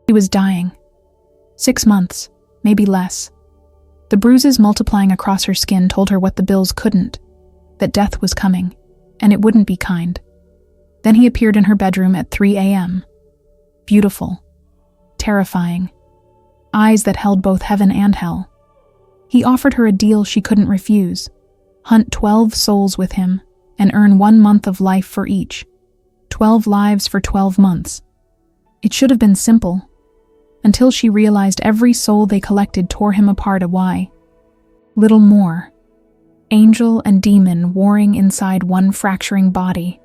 She was dying. 6 months, maybe less. The bruises multiplying across her skin told her what the bills couldn't, that death was coming, and it wouldn't be kind. Then he appeared in her bedroom at 3 a.m. Beautiful, terrifying, eyes that held both heaven and hell. He offered her a deal she couldn't refuse: hunt 12 souls with him and earn 1 month of life for each. 12 lives for 12 months. It should have been simple, until she realized every soul they collected tore him apart. Why? Little more. Angel and demon warring inside one fracturing body.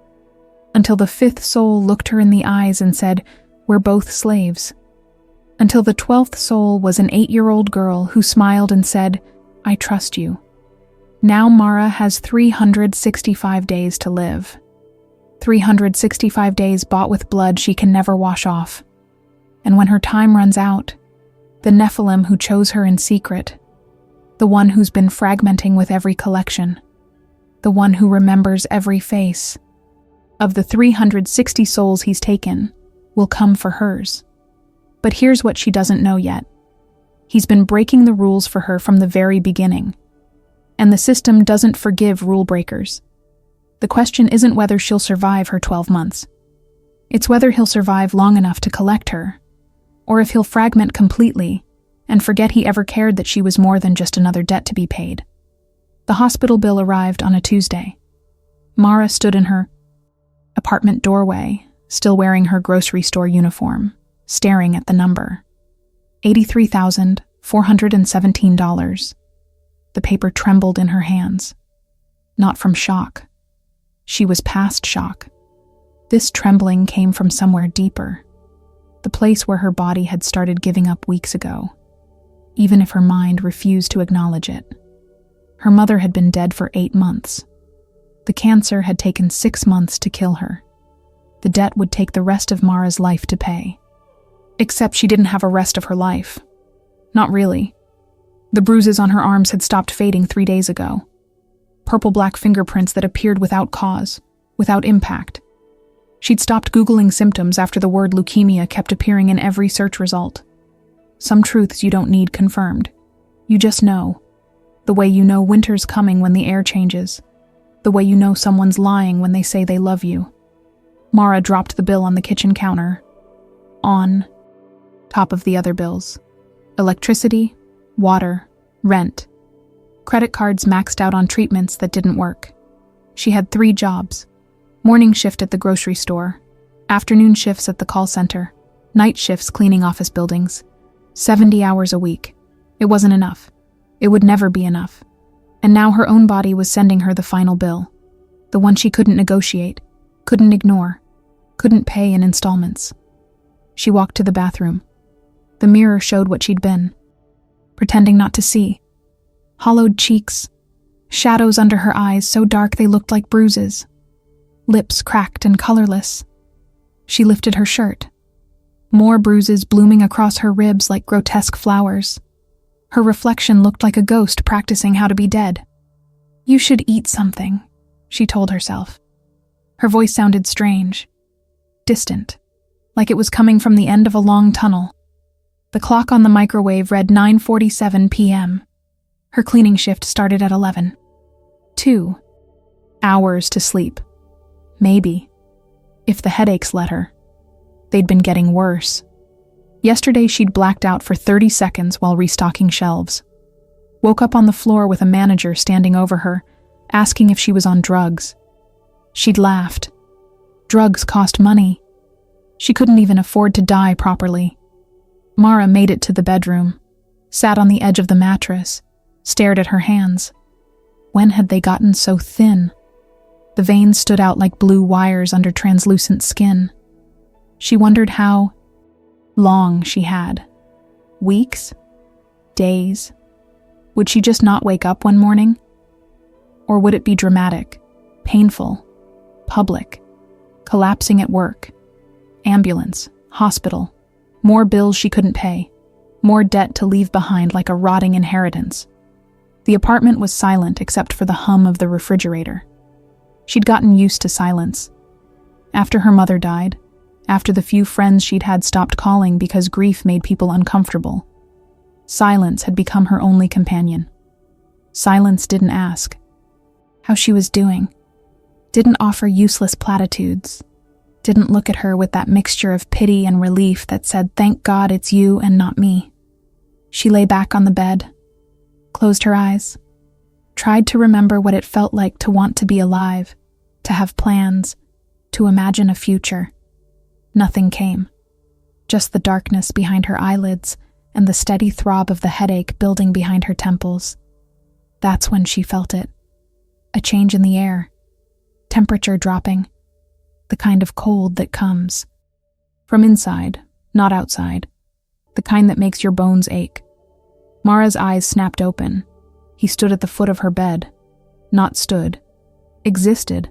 Until the 5th soul looked her in the eyes and said, "We're both slaves." Until the 12th soul was an 8-year-old girl who smiled and said, "I trust you." Now Mara has 365 days to live. 365 days bought with blood she can never wash off. And when her time runs out, the Nephilim who chose her in secret, the one who's been fragmenting with every collection, the one who remembers every face, of the 360 souls he's taken, will come for hers. But here's what she doesn't know yet. He's been breaking the rules for her from the very beginning. And the system doesn't forgive rule breakers. The question isn't whether she'll survive her 12 months. It's whether he'll survive long enough to collect her, or if he'll fragment completely and forget he ever cared that she was more than just another debt to be paid. The hospital bill arrived on a Tuesday. Mara stood in her apartment doorway, still wearing her grocery store uniform, staring at the number. $83,417. The paper trembled in her hands. Not from shock. She was past shock. This trembling came from somewhere deeper. The place where her body had started giving up weeks ago, even if her mind refused to acknowledge it. Her mother had been dead for 8 months. The cancer had taken 6 months to kill her. The debt would take the rest of Mara's life to pay. Except she didn't have a rest of her life. Not really. The bruises on her arms had stopped fading 3 days ago. Purple-black fingerprints that appeared without cause, without impact. She'd stopped Googling symptoms after the word leukemia kept appearing in every search result. Some truths you don't need confirmed. You just know. The way you know winter's coming when the air changes. The way you know someone's lying when they say they love you. Mara dropped the bill on the kitchen counter. On top of the other bills. Electricity, water, rent. Credit cards maxed out on treatments that didn't work. She had 3 jobs. Morning shift at the grocery store, afternoon shifts at the call center, night shifts cleaning office buildings. 70 hours a week. It wasn't enough. It would never be enough. And now her own body was sending her the final bill. The one she couldn't negotiate, couldn't ignore, couldn't pay in installments. She walked to the bathroom. The mirror showed what she'd been, pretending not to see. Hollowed cheeks, shadows under her eyes so dark they looked like bruises. Lips cracked and colorless. She lifted her shirt. More bruises blooming across her ribs like grotesque flowers. Her reflection looked like a ghost practicing how to be dead. "You should eat something," she told herself. Her voice sounded strange, distant, like it was coming from the end of a long tunnel. The clock on the microwave read 9:47 p.m. Her cleaning shift started at 11. 2 hours to sleep. Maybe. If the headaches let her. They'd been getting worse. Yesterday she'd blacked out for 30 seconds while restocking shelves. Woke up on the floor with a manager standing over her, asking if she was on drugs. She'd laughed. Drugs cost money. She couldn't even afford to die properly. Mara made it to the bedroom, sat on the edge of the mattress, stared at her hands. When had they gotten so thin? The veins stood out like blue wires under translucent skin. She wondered how long she had. Weeks? Days? Would she just not wake up one morning? Or would it be dramatic, painful, public, collapsing at work, ambulance, hospital, more bills she couldn't pay, more debt to leave behind like a rotting inheritance? The apartment was silent except for the hum of the refrigerator. She'd gotten used to silence. After her mother died, after the few friends she'd had stopped calling because grief made people uncomfortable. Silence had become her only companion. Silence didn't ask how she was doing, didn't offer useless platitudes, didn't look at her with that mixture of pity and relief that said, "Thank God it's you and not me." She lay back on the bed, closed her eyes, tried to remember what it felt like to want to be alive, to have plans, to imagine a future. Nothing came. Just the darkness behind her eyelids and the steady throb of the headache building behind her temples. That's when she felt it. A change in the air. Temperature dropping. The kind of cold that comes from inside, not outside. The kind that makes your bones ache. Mara's eyes snapped open. He stood at the foot of her bed. Not stood. Existed.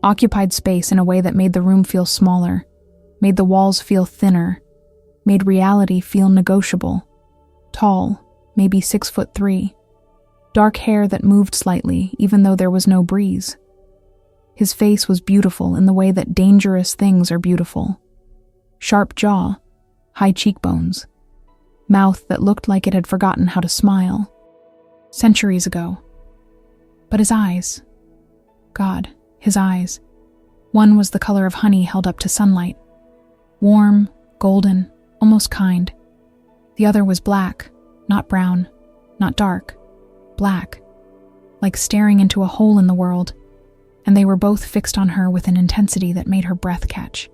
Occupied space in a way that made the room feel smaller, made the walls feel thinner, made reality feel negotiable. Tall, maybe 6'3". Dark hair that moved slightly, even though there was no breeze. His face was beautiful in the way that dangerous things are beautiful. Sharp jaw, high cheekbones, mouth that looked like it had forgotten how to smile. Centuries ago. But his eyes. God, his eyes. One was the color of honey held up to sunlight. Warm, golden, almost kind. The other was black, not brown, not dark. Black. Like staring into a hole in the world. And they were both fixed on her with an intensity that made her breath catch.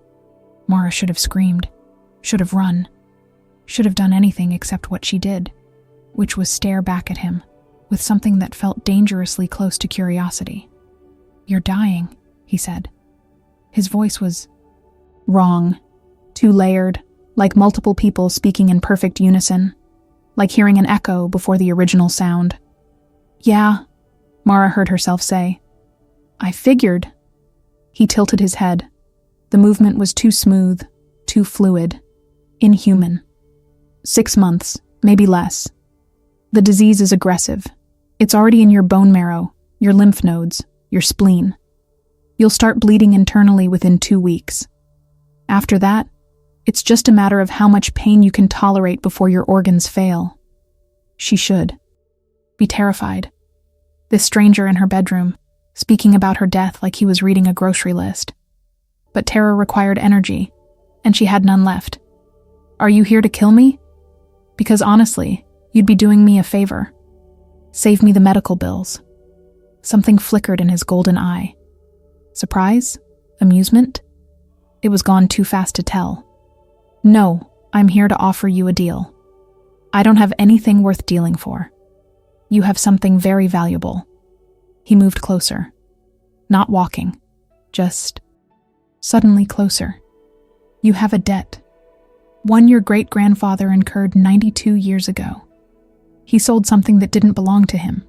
Mara should have screamed. Should have run. Should have done anything except what she did, which was stare back at him, with something that felt dangerously close to curiosity. "You're dying," he said. His voice was wrong, too layered, like multiple people speaking in perfect unison, like hearing an echo before the original sound. "Yeah," Mara heard herself say. "I figured." He tilted his head. The movement was too smooth, too fluid, inhuman. 6 months, maybe less. The disease is aggressive. It's already in your bone marrow, your lymph nodes, your spleen. You'll start bleeding internally within 2 weeks. After that, it's just a matter of how much pain you can tolerate before your organs fail. She should be terrified. This stranger in her bedroom, speaking about her death like he was reading a grocery list. But terror required energy, and she had none left. "Are you here to kill me? Because honestly, you'd be doing me a favor. Save me the medical bills." Something flickered in his golden eye. Surprise? Amusement? It was gone too fast to tell. "No, I'm here to offer you a deal. I don't have anything worth dealing for. You have something very valuable." He moved closer. Not walking, just suddenly closer. "You have a debt. One your great-grandfather incurred 92 years ago. He sold something that didn't belong to him.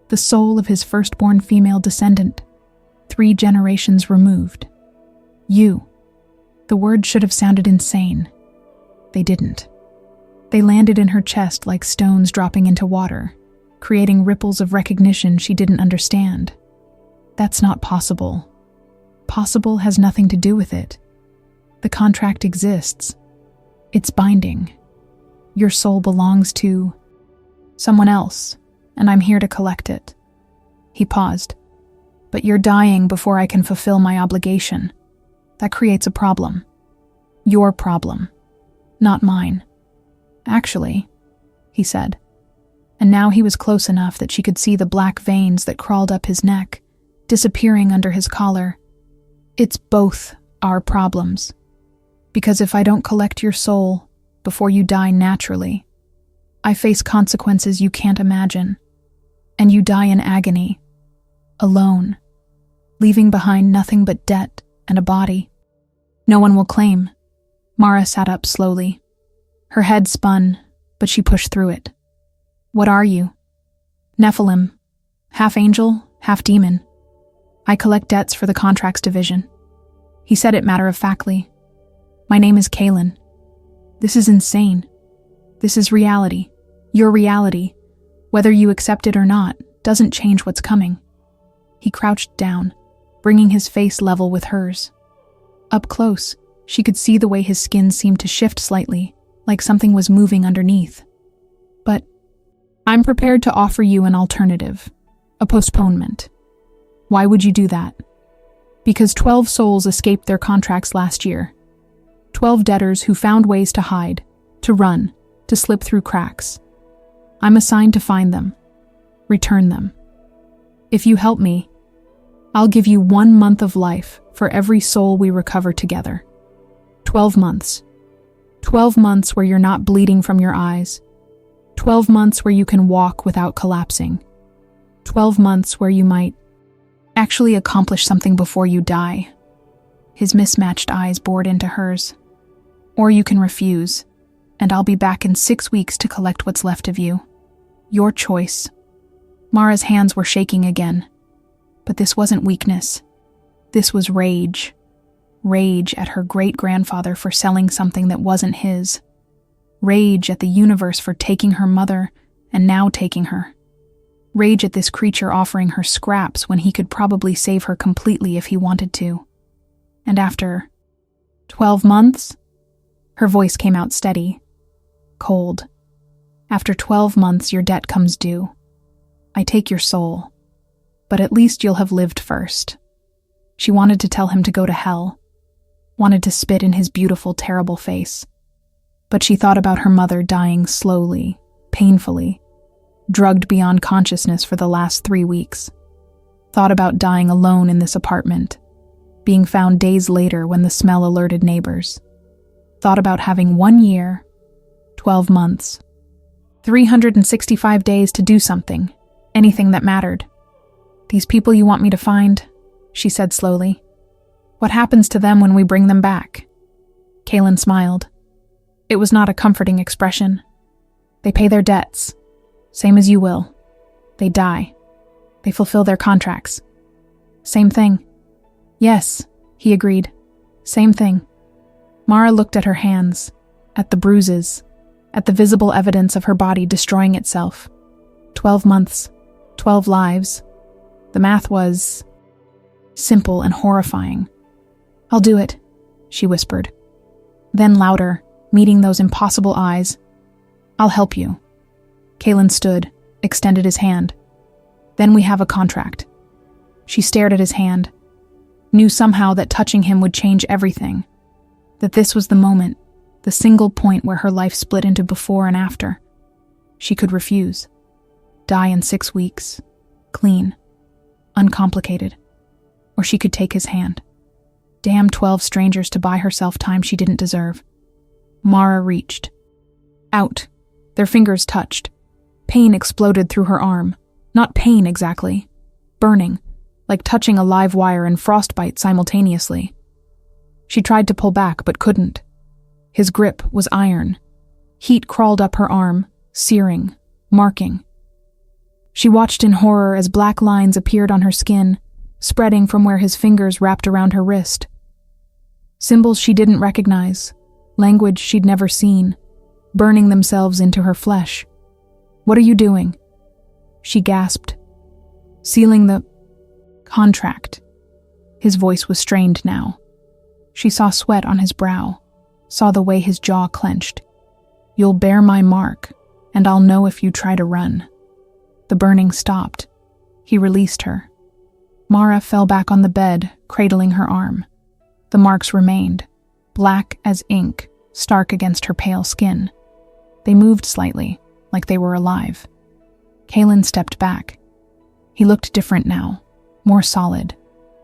The soul of his firstborn female descendant, 3 generations removed. You." The words should have sounded insane. They didn't. They landed in her chest like stones dropping into water, creating ripples of recognition she didn't understand. That's not possible. Possible has nothing to do with it. The contract exists. It's binding. Your soul belongs to someone else, and I'm here to collect it. He paused. "But you're dying before I can fulfill my obligation. That creates a problem. Your problem, not mine." "Actually," he said. And now he was close enough that she could see the black veins that crawled up his neck, disappearing under his collar. "It's both our problems. Because if I don't collect your soul before you die naturally, I face consequences you can't imagine. And you die in agony, alone, leaving behind nothing but debt and a body. No one will claim." Mara sat up slowly. Her head spun, but she pushed through it. "What are you?" "Nephilim. Half angel, half demon. I collect debts for the contracts division." He said it matter-of-factly. "My name is Kalen. This is insane. This is reality. Your reality. Whether you accept it or not, doesn't change what's coming." He crouched down, bringing his face level with hers. Up close, She could see the way his skin seemed to shift slightly, like something was moving underneath. But I'm prepared to offer you an alternative, a postponement. Why would you do that? Because 12 souls escaped their contracts last year. 12 debtors who found ways to hide, to run, to slip through cracks. I'm assigned to find them, return them. If you help me, I'll give you 1 month of life for every soul we recover together. 12 months. 12 months where you're not bleeding from your eyes. 12 months where you can walk without collapsing. 12 months where you might actually accomplish something before you die. His mismatched eyes bored into hers. Or you can refuse, and I'll be back in 6 weeks to collect what's left of you. Your choice. Mara's hands were shaking again. But this wasn't weakness. This was rage. Rage at her great-grandfather for selling something that wasn't his. Rage at the universe for taking her mother and now taking her. Rage at this creature offering her scraps when he could probably save her completely if he wanted to. And after 12 months? Her voice came out steady, cold. After 12 months, your debt comes due. I take your soul, but at least you'll have lived first. She wanted to tell him to go to hell, wanted to spit in his beautiful, terrible face. But she thought about her mother dying slowly, painfully, drugged beyond consciousness for the last 3 weeks. Thought about dying alone in this apartment, being found days later when the smell alerted neighbors. Thought about having 1 year, 12 months, 365 days to do something, anything that mattered. These people you want me to find, she said slowly. What happens to them when we bring them back? Kaylin smiled. It was not a comforting expression. They pay their debts, same as you will. They die. They fulfill their contracts. Same thing. Yes, he agreed. Same thing. Mara looked at her hands, at the bruises, at the visible evidence of her body destroying itself. 12 months, 12 lives. The math was simple and horrifying. I'll do it, she whispered. Then louder, meeting those impossible eyes. I'll help you. Kaylin stood, extended his hand. Then we have a contract. She stared at his hand, knew somehow that touching him would change everything, that this was the moment, the single point where her life split into before and after. She could refuse. Die in 6 weeks, clean, uncomplicated. Or she could take his hand. Damn 12 strangers to buy herself time she didn't deserve. Mara reached. Out. Their fingers touched. Pain exploded through her arm. Not pain exactly. Burning, like touching a live wire and frostbite simultaneously. She tried to pull back but couldn't. His grip was iron. Heat crawled up her arm, searing, marking. She watched in horror as black lines appeared on her skin, spreading from where his fingers wrapped around her wrist. Symbols she didn't recognize, language she'd never seen, burning themselves into her flesh. What are you doing? She gasped. Sealing the contract. His voice was strained now. She saw sweat on his brow, saw the way his jaw clenched. You'll bear my mark, and I'll know if you try to run. The burning stopped. He released her. Mara fell back on the bed, cradling her arm. The marks remained, black as ink, stark against her pale skin. They moved slightly, like they were alive. Kaylin stepped back. He looked different now, more solid,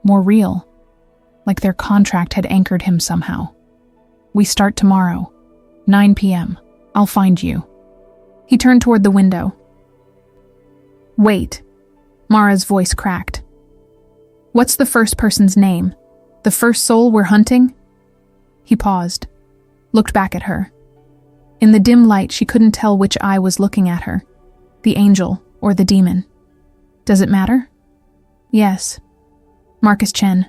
more real, like their contract had anchored him somehow. We start tomorrow, 9 p.m. I'll find you. He turned toward the window. Wait. Mara's voice cracked. What's the first person's name? The first soul we're hunting? He paused, looked back at her. In the dim light, she couldn't tell which eye was looking at her, the angel or the demon. Does it matter? Yes. Marcus Chen,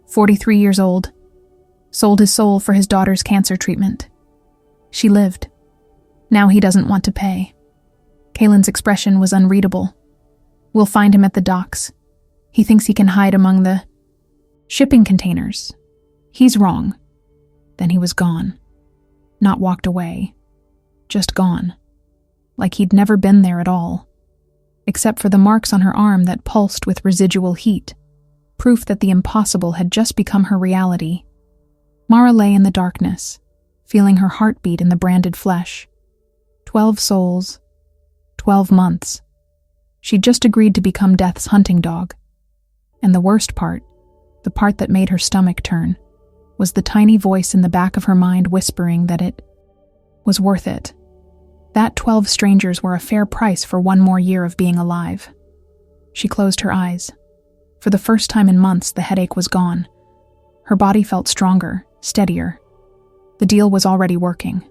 43 years old, sold his soul for his daughter's cancer treatment. She lived. Now he doesn't want to pay. Kaylin's expression was unreadable. We'll find him at the docks. He thinks he can hide among the shipping containers. He's wrong. Then he was gone. Not walked away. Just gone. Like he'd never been there at all. Except for the marks on her arm that pulsed with residual heat. Proof that the impossible had just become her reality. Mara lay in the darkness, feeling her heartbeat in the branded flesh. 12 souls. 12 months. She'd just agreed to become Death's hunting dog. And the worst part, the part that made her stomach turn, was the tiny voice in the back of her mind whispering that it was worth it. That 12 strangers were a fair price for one more year of being alive. She closed her eyes. For the first time in months, the headache was gone. Her body felt stronger, steadier. The deal was already working,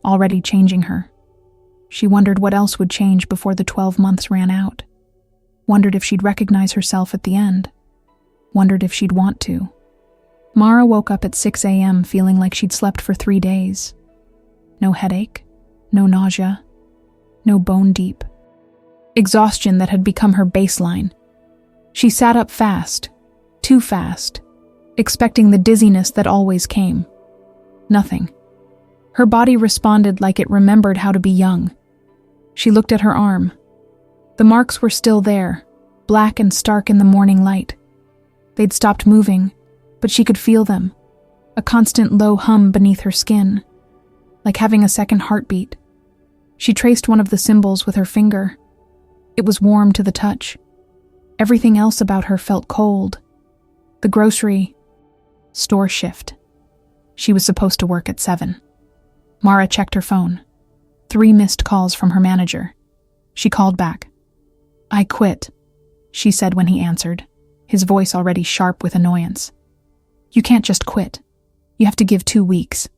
already changing her. She wondered what else would change before the 12 months ran out. Wondered if she'd recognize herself at the end. Wondered if she'd want to. Mara woke up at 6 a.m. feeling like she'd slept for 3 days. No headache, no nausea, no bone deep. Exhaustion that had become her baseline. She sat up fast, too fast, expecting the dizziness that always came. Nothing. Her body responded like it remembered how to be young. She looked at her arm. The marks were still there, black and stark in the morning light. They'd stopped moving, but she could feel them, a constant low hum beneath her skin, like having a second heartbeat. She traced one of the symbols with her finger. It was warm to the touch. Everything else about her felt cold. The grocery store shift. She was supposed to work at 7. Mara checked her phone. 3 missed calls from her manager. She called back. "I quit," she said when he answered, his voice already sharp with annoyance. "You can't just quit. You have to give 2 weeks."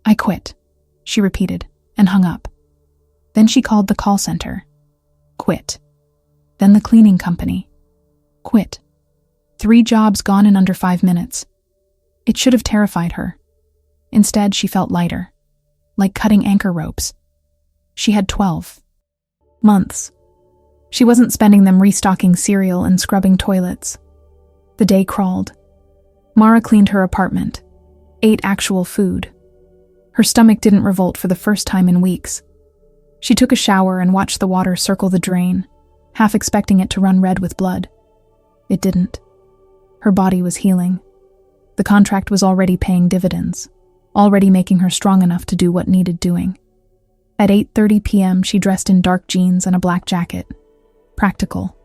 "I quit," she repeated, and hung up. Then she called the call center. Quit. Then the cleaning company. Quit. 3 jobs gone in under 5 minutes. It should have terrified her. Instead, she felt lighter, like cutting anchor ropes. She had 12 months. She wasn't spending them restocking cereal and scrubbing toilets. The day crawled. Mara cleaned her apartment, ate actual food. Her stomach didn't revolt for the first time in weeks. She took a shower and watched the water circle the drain, half expecting it to run red with blood. It didn't. Her body was healing. The contract was already paying dividends, already making her strong enough to do what needed doing. At 8:30 p.m., she dressed in dark jeans and a black jacket. Practical.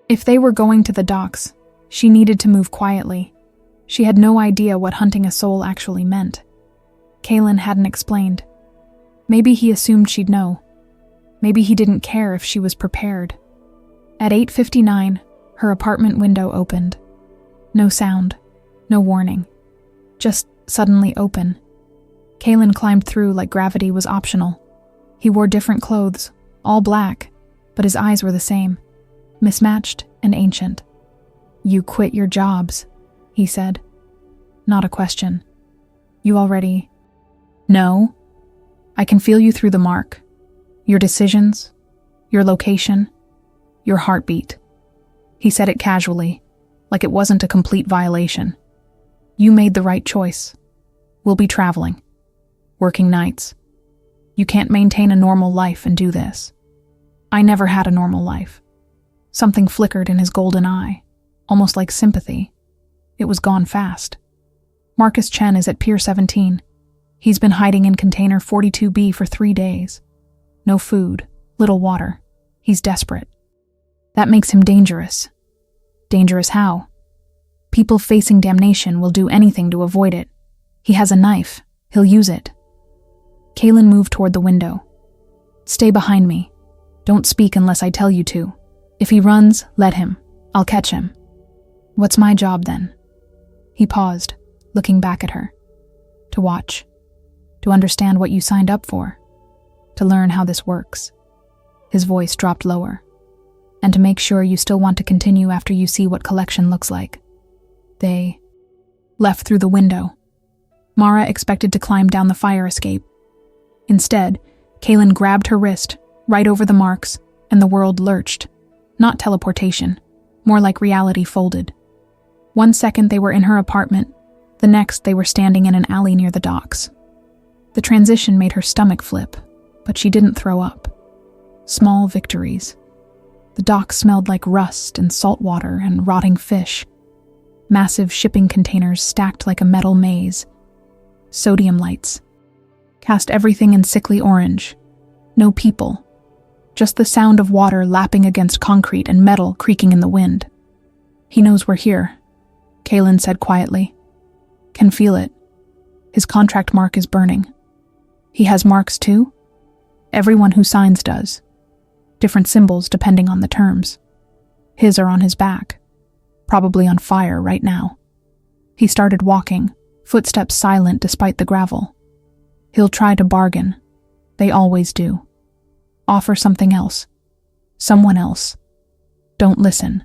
If they were going to the docks, she needed to move quietly. She had no idea what hunting a soul actually meant. Kalen hadn't explained. Maybe he assumed she'd know. Maybe he didn't care if she was prepared. At 8:59, her apartment window opened. No sound, no warning. Just suddenly open. Kalen climbed through like gravity was optional. He wore different clothes, all black, but his eyes were the same, mismatched and ancient. "You quit your jobs," he said. Not a question. "You already..." "No. I can feel you through the mark. Your decisions, your location, your heartbeat." He said it casually, like it wasn't a complete violation. "You made the right choice. We'll be traveling. Working nights. You can't maintain a normal life and do this." "I never had a normal life." Something flickered in his golden eye, almost like sympathy. It was gone fast. "Marcus Chen is at Pier 17. He's been hiding in container 42B for 3 days. No food, little water. He's desperate. That makes him dangerous." "Dangerous how?" "People facing damnation will do anything to avoid it. He has a knife. He'll use it." Kalen moved toward the window. "Stay behind me. Don't speak unless I tell you to. If he runs, let him. I'll catch him." "What's my job then?" He paused, looking back at her. "To watch. To understand what you signed up for. To learn how this works." His voice dropped lower. "And to make sure you still want to continue after you see what collection looks like." They left through the window. Mara expected to climb down the fire escape. Instead, Kalen grabbed her wrist, right over the marks, and the world lurched. Not teleportation, more like reality folded. 1 second they were in her apartment, The next, they were standing in an alley near the docks. The transition made her stomach flip, but she didn't throw up. Small victories. The dock smelled like rust and salt water and rotting fish. Massive shipping containers stacked like a metal maze. Sodium lights. Cast everything in sickly orange. No people. Just the sound of water lapping against concrete and metal creaking in the wind. "He knows we're here," Kaylin said quietly. "Can feel it. His contract mark is burning." "He has marks too?" "Everyone who signs does. Different symbols depending on the terms. His are on his back. Probably on fire right now." He started walking, footsteps silent despite the gravel. "He'll try to bargain. They always do. Offer something else. Someone else. Don't listen.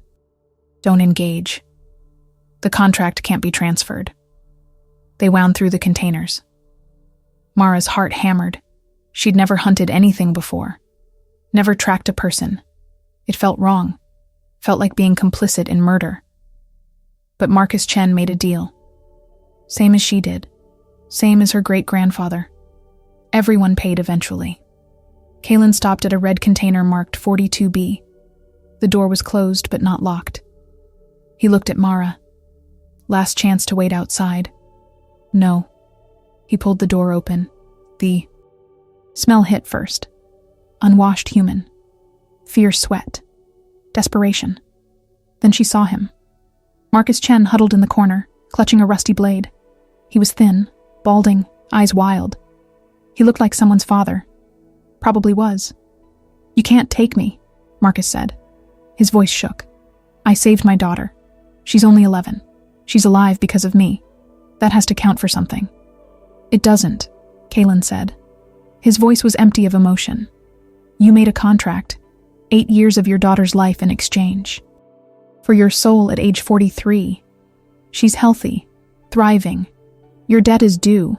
Don't engage. The contract can't be transferred." They wound through the containers. Mara's heart hammered. She'd never hunted anything before. Never tracked a person. It felt wrong. Felt like being complicit in murder. But Marcus Chen made a deal. Same as she did. Same as her great-grandfather. Everyone paid eventually. Kaylin stopped at a red container marked 42B. The door was closed but not locked. He looked at Mara. Last chance to wait outside. No. He pulled the door open. The smell hit first. Unwashed human. Fierce sweat. Desperation. Then she saw him. Marcus Chen huddled in the corner, clutching a rusty blade. He was thin, balding, eyes wild. He looked like someone's father. Probably was. "You can't take me," Marcus said. His voice shook. "I saved my daughter. She's only 11. She's alive because of me. That has to count for something." "It doesn't," Kaylin said. His voice was empty of emotion. "You made a contract. 8 years of your daughter's life in exchange. For your soul at age 43. She's healthy, thriving. Your debt is due.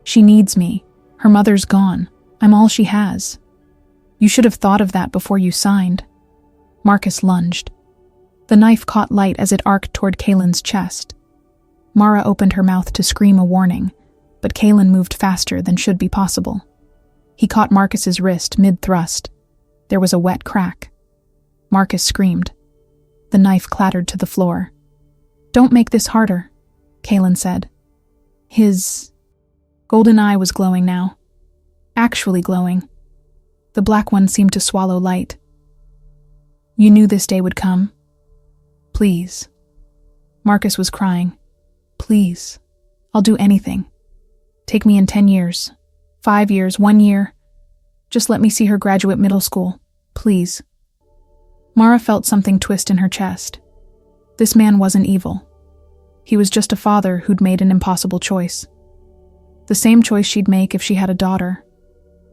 She needs me. Her mother's gone. I'm all she has. You should have thought of that before you signed." Marcus lunged. The knife caught light as it arced toward Kaylin's chest. Mara opened her mouth to scream a warning, but Kaylin moved faster than should be possible. He caught Marcus's wrist mid-thrust. There was a wet crack. Marcus screamed. The knife clattered to the floor. "Don't make this harder," Kaylin said. His golden eye was glowing now. Actually glowing. The black one seemed to swallow light. "You knew this day would come. Please." Marcus was crying. "Please. I'll do anything. Take me in 10 years. 5 years, 1 year. Just let me see her graduate middle school. Please." Mara felt something twist in her chest. This man wasn't evil. He was just a father who'd made an impossible choice. The same choice she'd make if she had a daughter.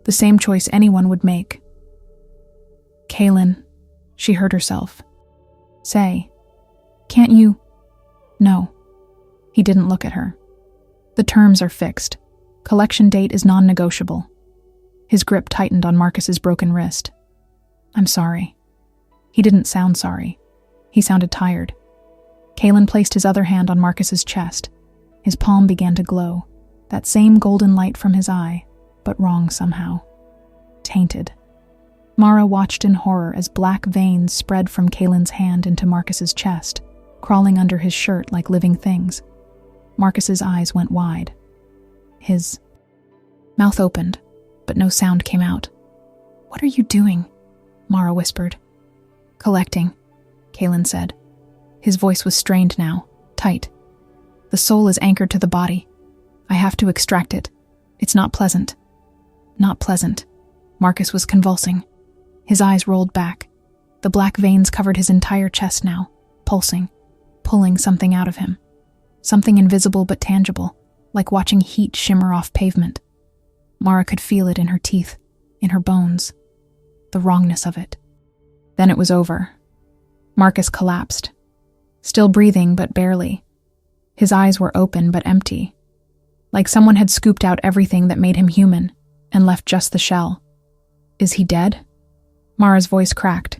The same choice anyone would make. "Kaylin," she heard herself say, "can't you?" "No." He didn't look at her. "The terms are fixed. Collection date is non-negotiable." His grip tightened on Marcus's broken wrist. "I'm sorry." He didn't sound sorry. He sounded tired. Kaylin placed his other hand on Marcus's chest. His palm began to glow. That same golden light from his eye, but wrong somehow. Tainted. Mara watched in horror as black veins spread from Kaylin's hand into Marcus's chest, crawling under his shirt like living things. Marcus's eyes went wide. His mouth opened, but no sound came out. "What are you doing?" Mara whispered. "Collecting," Kaylin said. His voice was strained now, tight. "The soul is anchored to the body. I have to extract it. It's not pleasant." Not pleasant. Marcus was convulsing. His eyes rolled back. The black veins covered his entire chest now, pulsing, pulling something out of him. Something invisible but tangible, like watching heat shimmer off pavement. Mara could feel it in her teeth, in her bones. The wrongness of it. Then it was over. Marcus collapsed. Still breathing, but barely. His eyes were open but empty. Like someone had scooped out everything that made him human, and left just the shell. "Is he dead?" Mara's voice cracked.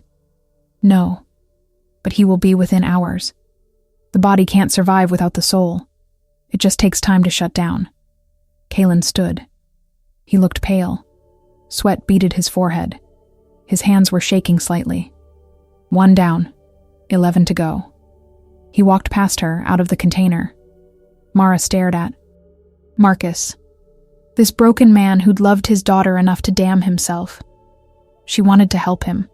"No, but he will be within hours. The body can't survive without the soul. It just takes time to shut down. Kalen stood. He looked pale. Sweat beaded his forehead. His hands were shaking slightly. 1 down, 11 to go. He walked past her, out of the container. Mara stared at Marcus. This broken man who'd loved his daughter enough to damn himself. She wanted to help him.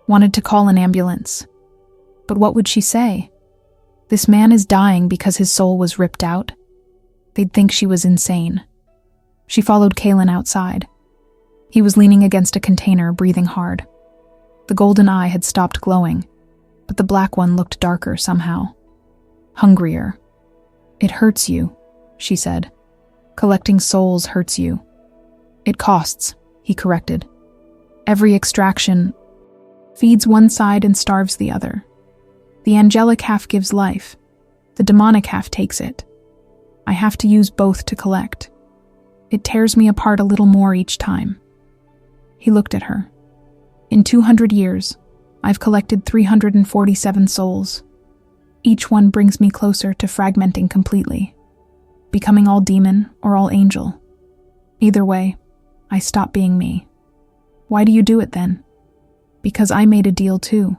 Wanted to call an ambulance. But what would she say? This man is dying because his soul was ripped out. They'd think she was insane. She followed Kalen outside. He was leaning against a container, breathing hard. The golden eye had stopped glowing, but the black one looked darker somehow. Hungrier. It hurts you, she said. Collecting souls hurts you. It costs, he corrected. Every extraction feeds one side and starves the other. The angelic half gives life. The demonic half takes it. I have to use both to collect. It tears me apart a little more each time. He looked at her. In 200 years, I've collected 347 souls. Each one brings me closer to fragmenting completely, becoming all demon or all angel. Either way, I stop being me. Why do you do it then? Because I made a deal too.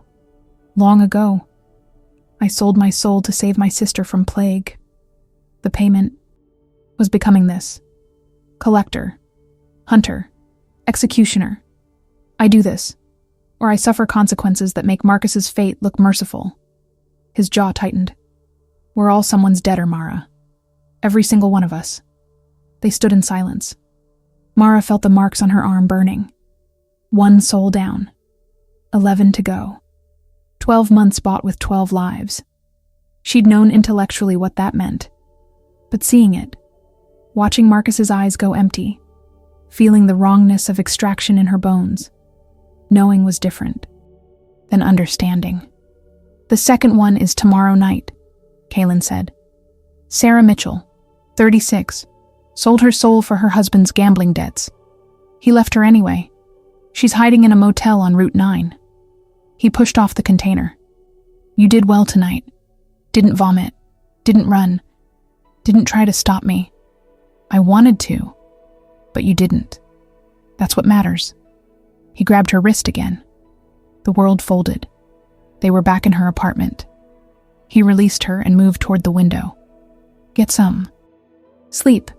Long ago. I sold my soul to save my sister from plague. The payment was becoming this. Collector, hunter, executioner. I do this, or I suffer consequences that make Marcus's fate look merciful. His jaw tightened. We're all someone's debtor, Mara. Every single one of us. They stood in silence. Mara felt the marks on her arm burning. 1 soul down. 11 to go. 12 months bought with 12 lives. She'd known intellectually what that meant. But seeing it, watching Marcus's eyes go empty, feeling the wrongness of extraction in her bones, knowing was different than understanding. The second one is tomorrow night, Kalen said. Sarah Mitchell, 36, sold her soul for her husband's gambling debts. He left her anyway. She's hiding in a motel on Route 9. He pushed off the container. You did well tonight. Didn't vomit. Didn't run. Didn't try to stop me. I wanted to, but you didn't. That's what matters. He grabbed her wrist again. The world folded. They were back in her apartment. He released her and moved toward the window. Get some. Sleep.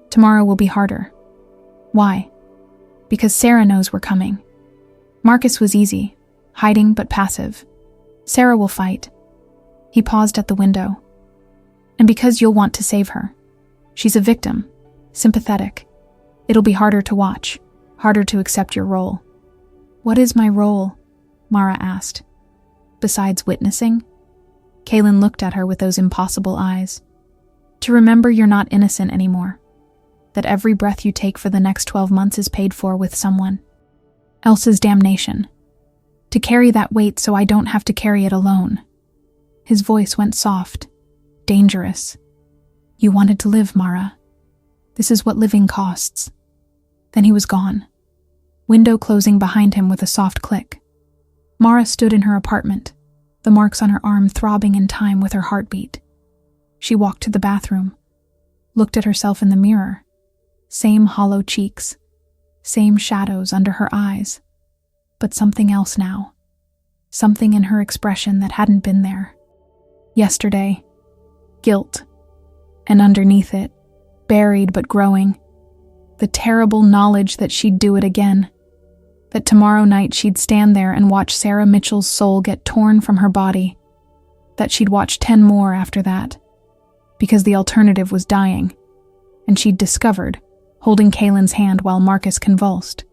Tomorrow will be harder. Why? Because Sarah knows we're coming. Marcus was easy, hiding but passive. Sarah will fight. He paused at the window. And because you'll want to save her. She's a victim, sympathetic. It'll be harder to watch, harder to accept your role. What is my role? Mara asked. Besides witnessing? Kalen looked at her with those impossible eyes. To remember you're not innocent anymore. That every breath you take for the next 12 months is paid for with someone else's damnation. To carry that weight so I don't have to carry it alone. His voice went soft, dangerous. You wanted to live, Mara. This is what living costs. Then he was gone. Window closing behind him with a soft click. Mara stood in her apartment, the marks on her arm throbbing in time with her heartbeat. She walked to the bathroom, looked at herself in the mirror. Same hollow cheeks, same shadows under her eyes, but something else now. Something in her expression that hadn't been there. Yesterday, guilt, and underneath it, buried but growing, the terrible knowledge that she'd do it again, that tomorrow night she'd stand there and watch Sarah Mitchell's soul get torn from her body, that she'd watch 10 more after that, because the alternative was dying, and she'd discovered, holding Kalen's hand while Marcus convulsed,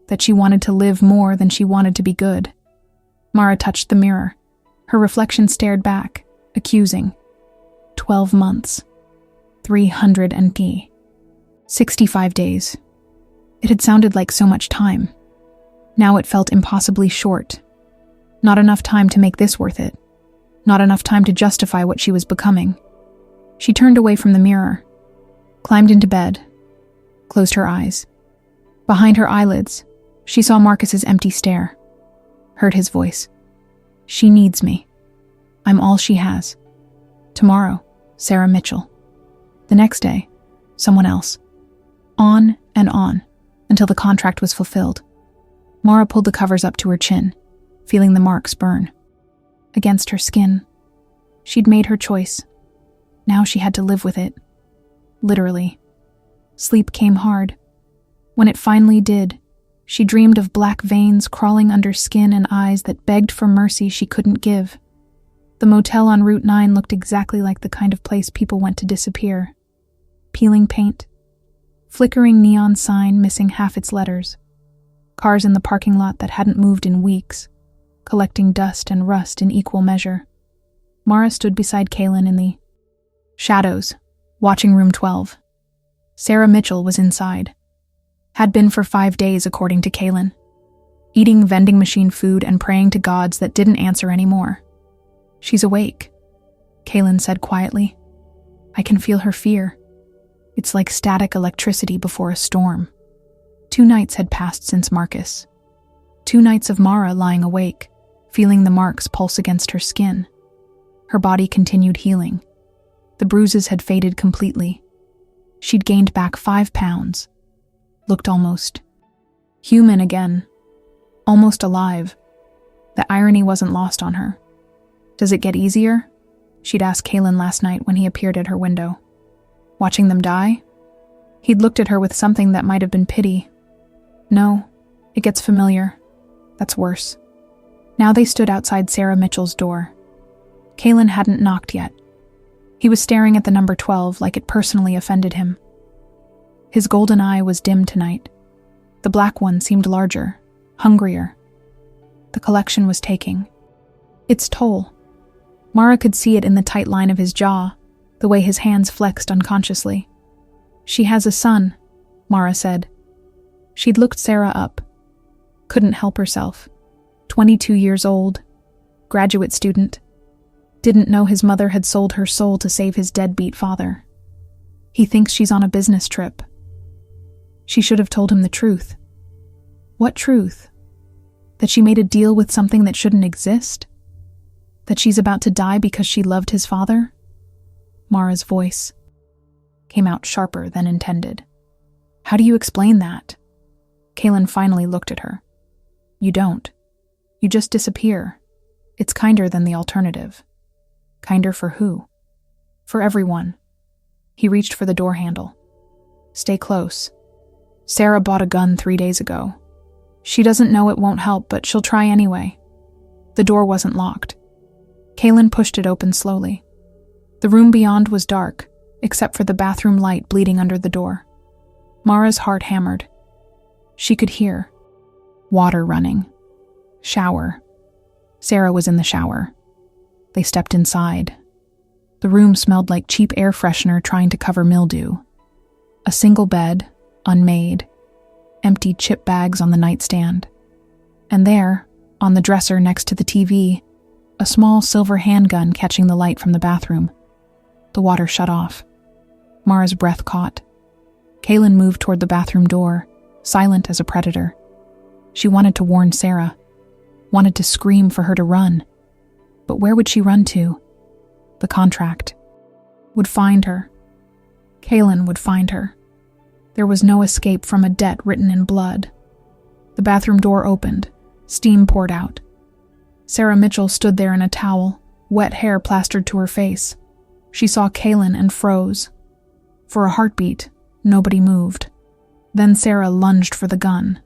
that she wanted to live more than she wanted to be good. Mara touched the mirror. Her reflection stared back, accusing. 12 months. 300 and 65 days. It had sounded like so much time. Now it felt impossibly short. Not enough time to make this worth it. Not enough time to justify what she was becoming. She turned away from the mirror, climbed into bed, closed her eyes. Behind her eyelids, she saw Marcus's empty stare. Heard his voice. She needs me. I'm all she has. Tomorrow, Sarah Mitchell. The next day, someone else. On and on, until the contract was fulfilled. Mara pulled the covers up to her chin, feeling the marks burn. Against her skin. She'd made her choice. Now she had to live with it. Literally. Sleep came hard. When it finally did, she dreamed of black veins crawling under skin and eyes that begged for mercy she couldn't give. The motel on Route 9 looked exactly like the kind of place people went to disappear. Peeling paint. Flickering neon sign missing half its letters. Cars in the parking lot that hadn't moved in weeks, collecting dust and rust in equal measure. Mara stood beside Kaylin in the shadows, watching room 12. Sarah Mitchell was inside. Had been for 5 days, according to Kaylin. Eating vending machine food and praying to gods that didn't answer anymore. She's awake, Kaylin said quietly. I can feel her fear. It's like static electricity before a storm. 2 nights had passed since Marcus. 2 nights of Mara lying awake, feeling the marks pulse against her skin. Her body continued healing. The bruises had faded completely. She'd gained back 5 pounds. Looked almost human again. Almost alive. The irony wasn't lost on her. Does it get easier? She'd asked Kaylin last night when he appeared at her window. Watching them die? He'd looked at her with something that might have been pity. No, it gets familiar. That's worse. Now they stood outside Sarah Mitchell's door. Kaylin hadn't knocked yet. He was staring at the number 12 like it personally offended him. His golden eye was dim tonight. The black one seemed larger, hungrier. The collection was taking its toll. Mara could see it in the tight line of his jaw, the way his hands flexed unconsciously. She has a son, Mara said. She'd looked Sarah up. Couldn't help herself. 22 years old. Graduate student. Didn't know his mother had sold her soul to save his deadbeat father. He thinks she's on a business trip. She should have told him the truth. What truth? That she made a deal with something that shouldn't exist? That she's about to die because she loved his father? Mara's voice came out sharper than intended. How do you explain that? Kaylin finally looked at her. You don't. You just disappear. It's kinder than the alternative. Kinder for who? For everyone. He reached for the door handle. Stay close. Sarah bought a gun 3 days ago. She doesn't know it won't help, but she'll try anyway. The door wasn't locked. Kaylin pushed it open slowly. The room beyond was dark, except for the bathroom light bleeding under the door. Mara's heart hammered. She could hear water running. Shower. Sarah was in the shower. They stepped inside. The room smelled like cheap air freshener trying to cover mildew. A single bed, unmade. Empty chip bags on the nightstand. And there, on the dresser next to the TV, a small silver handgun catching the light from the bathroom. The water shut off. Mara's breath caught. Kaylin moved toward the bathroom door, silent as a predator. She wanted to warn Sarah. Wanted to scream for her to run. But where would she run to? The contract would find her. Kaylin would find her. There was no escape from a debt written in blood. The bathroom door opened. Steam poured out. Sarah Mitchell stood there in a towel, wet hair plastered to her face. She saw Kaylin and froze. For a heartbeat, nobody moved. Then Sarah lunged for the gun.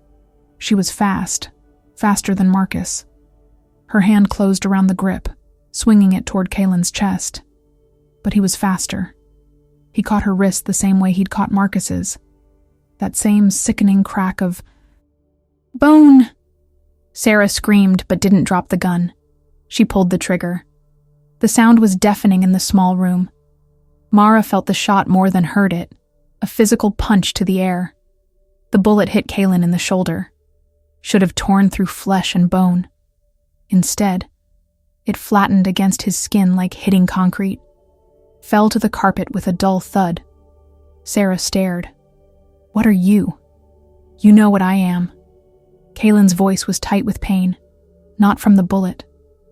She was fast, faster than Marcus. Her hand closed around the grip, swinging it toward Kaylin's chest. But he was faster. He caught her wrist the same way he'd caught Marcus's. That same sickening crack of bone. Sarah screamed but didn't drop the gun. She pulled the trigger. The sound was deafening in the small room. Mara felt the shot more than heard it, a physical punch to the air. The bullet hit Kaylin in the shoulder. Should have torn through flesh and bone. Instead, it flattened against his skin like hitting concrete. Fell to the carpet with a dull thud. Sarah stared. What are you? You know what I am. Kaylin's voice was tight with pain. Not from the bullet,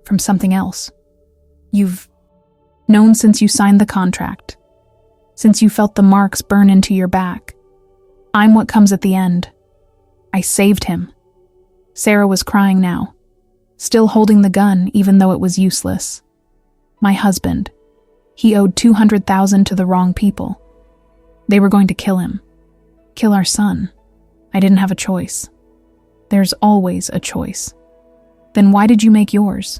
from something else. You've known since you signed the contract. since you felt the marks burn into your back. I'm what comes at the end. I saved him." Sarah was crying now, still holding the gun even though it was useless. "My husband. He owed $200,000 to the wrong people. They were going to kill him. Kill our son. I didn't have a choice. There's always a choice. Then why did you make yours?"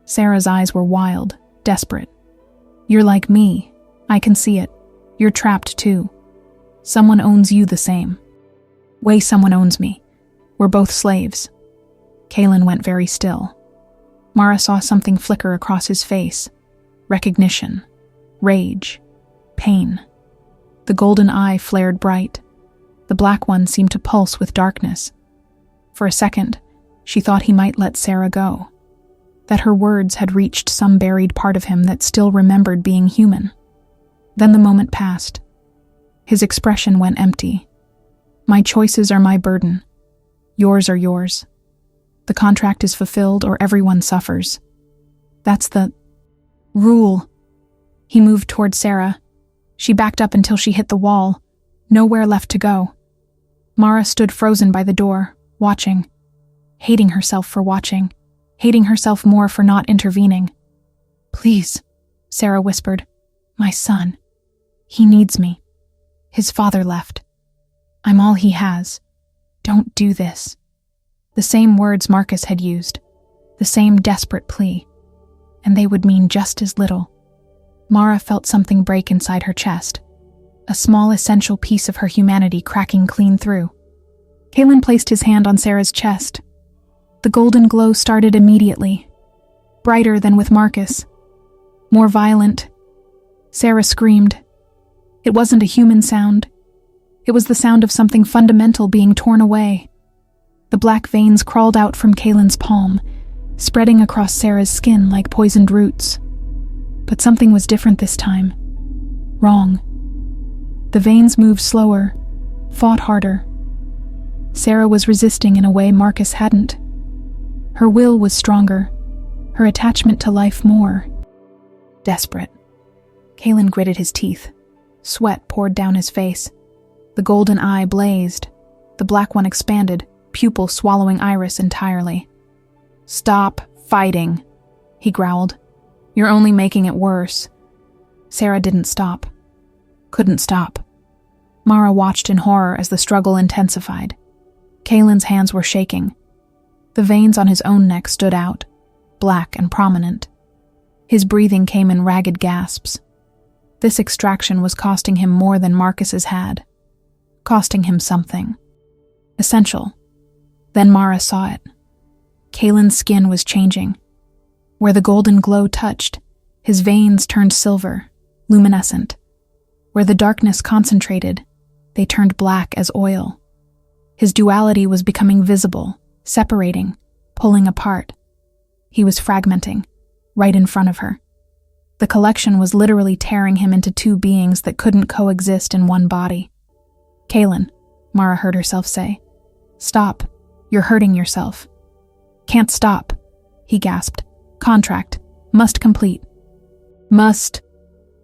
Sarah's eyes were wild, desperate. "You're like me. I can see it. You're trapped too. Someone owns you the same. Way someone owns me. We're both slaves." Kaylin went very still. Mara saw something flicker across his face. Recognition. Rage. Pain. The golden eye flared bright. The black one seemed to pulse with darkness. For a second, she thought he might let Sarah go. That her words had reached some buried part of him that still remembered being human. Then the moment passed. His expression went empty. "My choices are my burden. Yours are yours. The contract is fulfilled or everyone suffers. That's the rule." He moved toward Sarah. She backed up until she hit the wall. Nowhere left to go. Mara stood frozen by the door, watching. Hating herself for watching. Hating herself more for not intervening. "Please," Sarah whispered. "My son. He needs me. His father left. I'm all he has. Don't do this." The same words Marcus had used. The same desperate plea. And they would mean just as little. Mara felt something break inside her chest. A small essential piece of her humanity cracking clean through. Kaylin placed his hand on Sarah's chest. The golden glow started immediately. Brighter than with Marcus. More violent. Sarah screamed. It wasn't a human sound. It was the sound of something fundamental being torn away. The black veins crawled out from Kaylin's palm, spreading across Sarah's skin like poisoned roots. But something was different this time. Wrong. The veins moved slower, fought harder. Sarah was resisting in a way Marcus hadn't. Her will was stronger, her attachment to life more. Desperate. Kaylin gritted his teeth. Sweat poured down his face. The golden eye blazed. The black one expanded, pupil swallowing iris entirely. "Stop fighting," he growled. "You're only making it worse." Sarah didn't stop. Couldn't stop. Mara watched in horror as the struggle intensified. Kaylin's hands were shaking. The veins on his own neck stood out, black and prominent. His breathing came in ragged gasps. This extraction was costing him more than Marcus's had. Costing him something. Essential. Then Mara saw it. Kaylin's skin was changing. Where the golden glow touched, his veins turned silver, luminescent. Where the darkness concentrated, they turned black as oil. His duality was becoming visible, separating, pulling apart. He was fragmenting, right in front of her. The collection was literally tearing him into two beings that couldn't coexist in one body. "Kaylin," Mara heard herself say. "Stop. You're hurting yourself." "Can't stop," he gasped. "Contract. Must complete." "Must."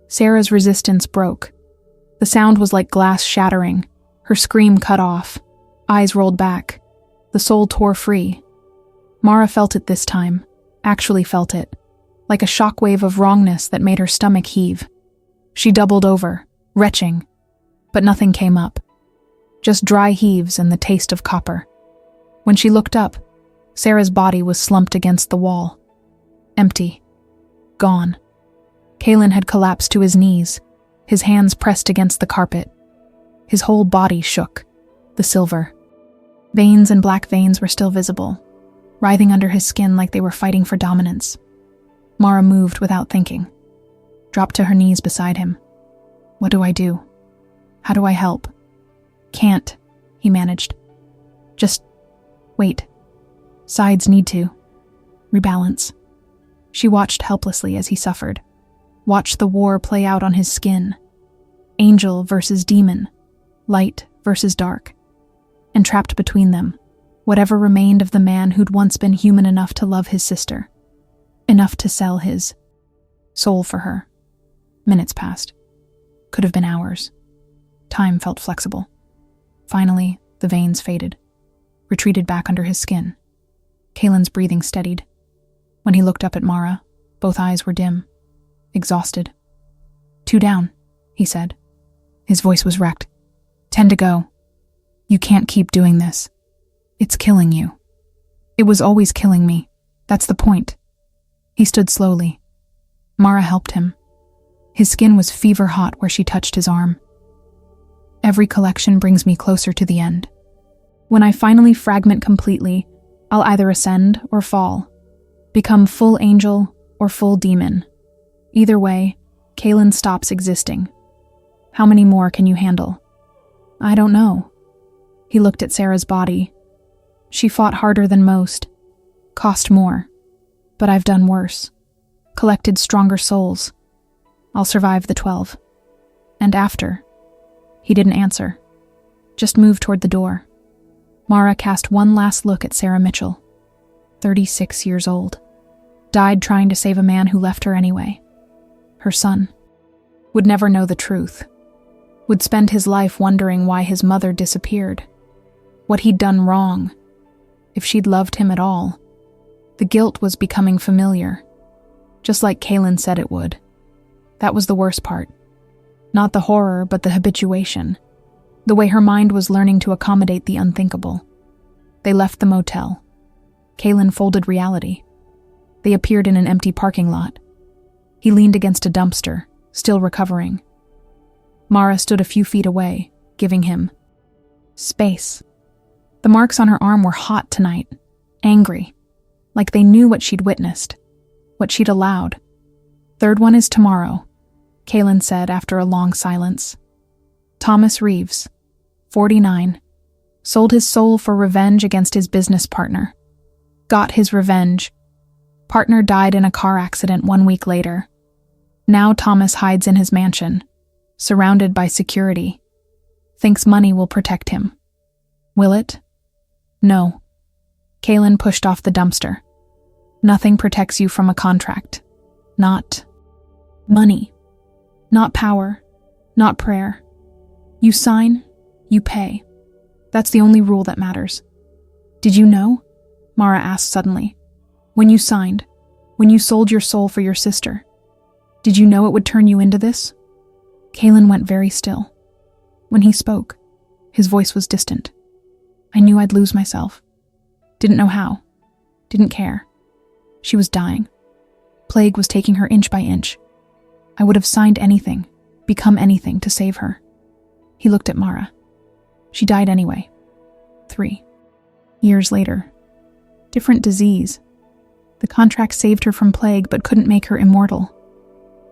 Sarah's resistance broke. The sound was like glass shattering. Her scream cut off. Eyes rolled back. The soul tore free. Mara felt it this time. Actually felt it. Like a shockwave of wrongness that made her stomach heave. She doubled over, retching. But nothing came up. Just dry heaves and the taste of copper. When she looked up, Sarah's body was slumped against the wall. Empty. Gone. Kaylin had collapsed to his knees, his hands pressed against the carpet. His whole body shook. The silver. Veins and black veins were still visible, writhing under his skin like they were fighting for dominance. Mara moved without thinking. Dropped to her knees beside him. "What do I do? How do I help?" "Can't," he managed. "Just wait. Sides need to rebalance." She watched helplessly as he suffered. Watched the war play out on his skin. Angel versus demon. Light versus dark. And trapped between them, whatever remained of the man who'd once been human enough to love his sister. Enough to sell his soul for her. Minutes passed. Could have been hours. Time felt flexible. Finally, the veins faded, retreated back under his skin. Kalen's breathing steadied. When he looked up at Mara, both eyes were dim, exhausted. 2 down, he said. His voice was wrecked. 10 to go. You can't keep doing this. It's killing you. It was always killing me. That's the point. He stood slowly. Mara helped him. His skin was fever hot where she touched his arm. Every collection brings me closer to the end. When I finally fragment completely, I'll either ascend or fall, become full angel or full demon. Either way, Kalen stops existing. How many more can you handle? I don't know. He looked at Sarah's body. She fought harder than most, cost more, but I've done worse, collected stronger souls. I'll survive the 12. And after? He didn't answer, just moved toward the door. Mara cast one last look at Sarah Mitchell, 36 years old, died trying to save a man who left her anyway. Her son would never know the truth, would spend his life wondering why his mother disappeared, what he'd done wrong, if she'd loved him at all. The guilt was becoming familiar, just like Kalen said it would. That was the worst part. Not the horror, but the habituation. The way her mind was learning to accommodate the unthinkable. They left the motel. Kalen folded reality. They appeared in an empty parking lot. He leaned against a dumpster, still recovering. Mara stood a few feet away, giving him space. The marks on her arm were hot tonight, angry, like they knew what she'd witnessed, what she'd allowed. 3rd one is tomorrow, Kalen said after a long silence. Thomas Reeves, 49, sold his soul for revenge against his business partner. Got his revenge. Partner died in a car accident 1 week later. Now Thomas hides in his mansion, surrounded by security. Thinks money will protect him. Will it? No. Kalen pushed off the dumpster. Nothing protects you from a contract. Not money. Not power. Not prayer. You sign, you pay. That's the only rule that matters. Did you know? Mara asked suddenly. When you signed, when you sold your soul for your sister, did you know it would turn you into this? Kalen went very still. When he spoke, his voice was distant. I knew I'd lose myself. Didn't know how. Didn't care. She was dying. Plague was taking her inch by inch. I would have signed anything, become anything to save her. He looked at Mara. She died anyway. 3 years later. Different disease. The contract saved her from plague but couldn't make her immortal.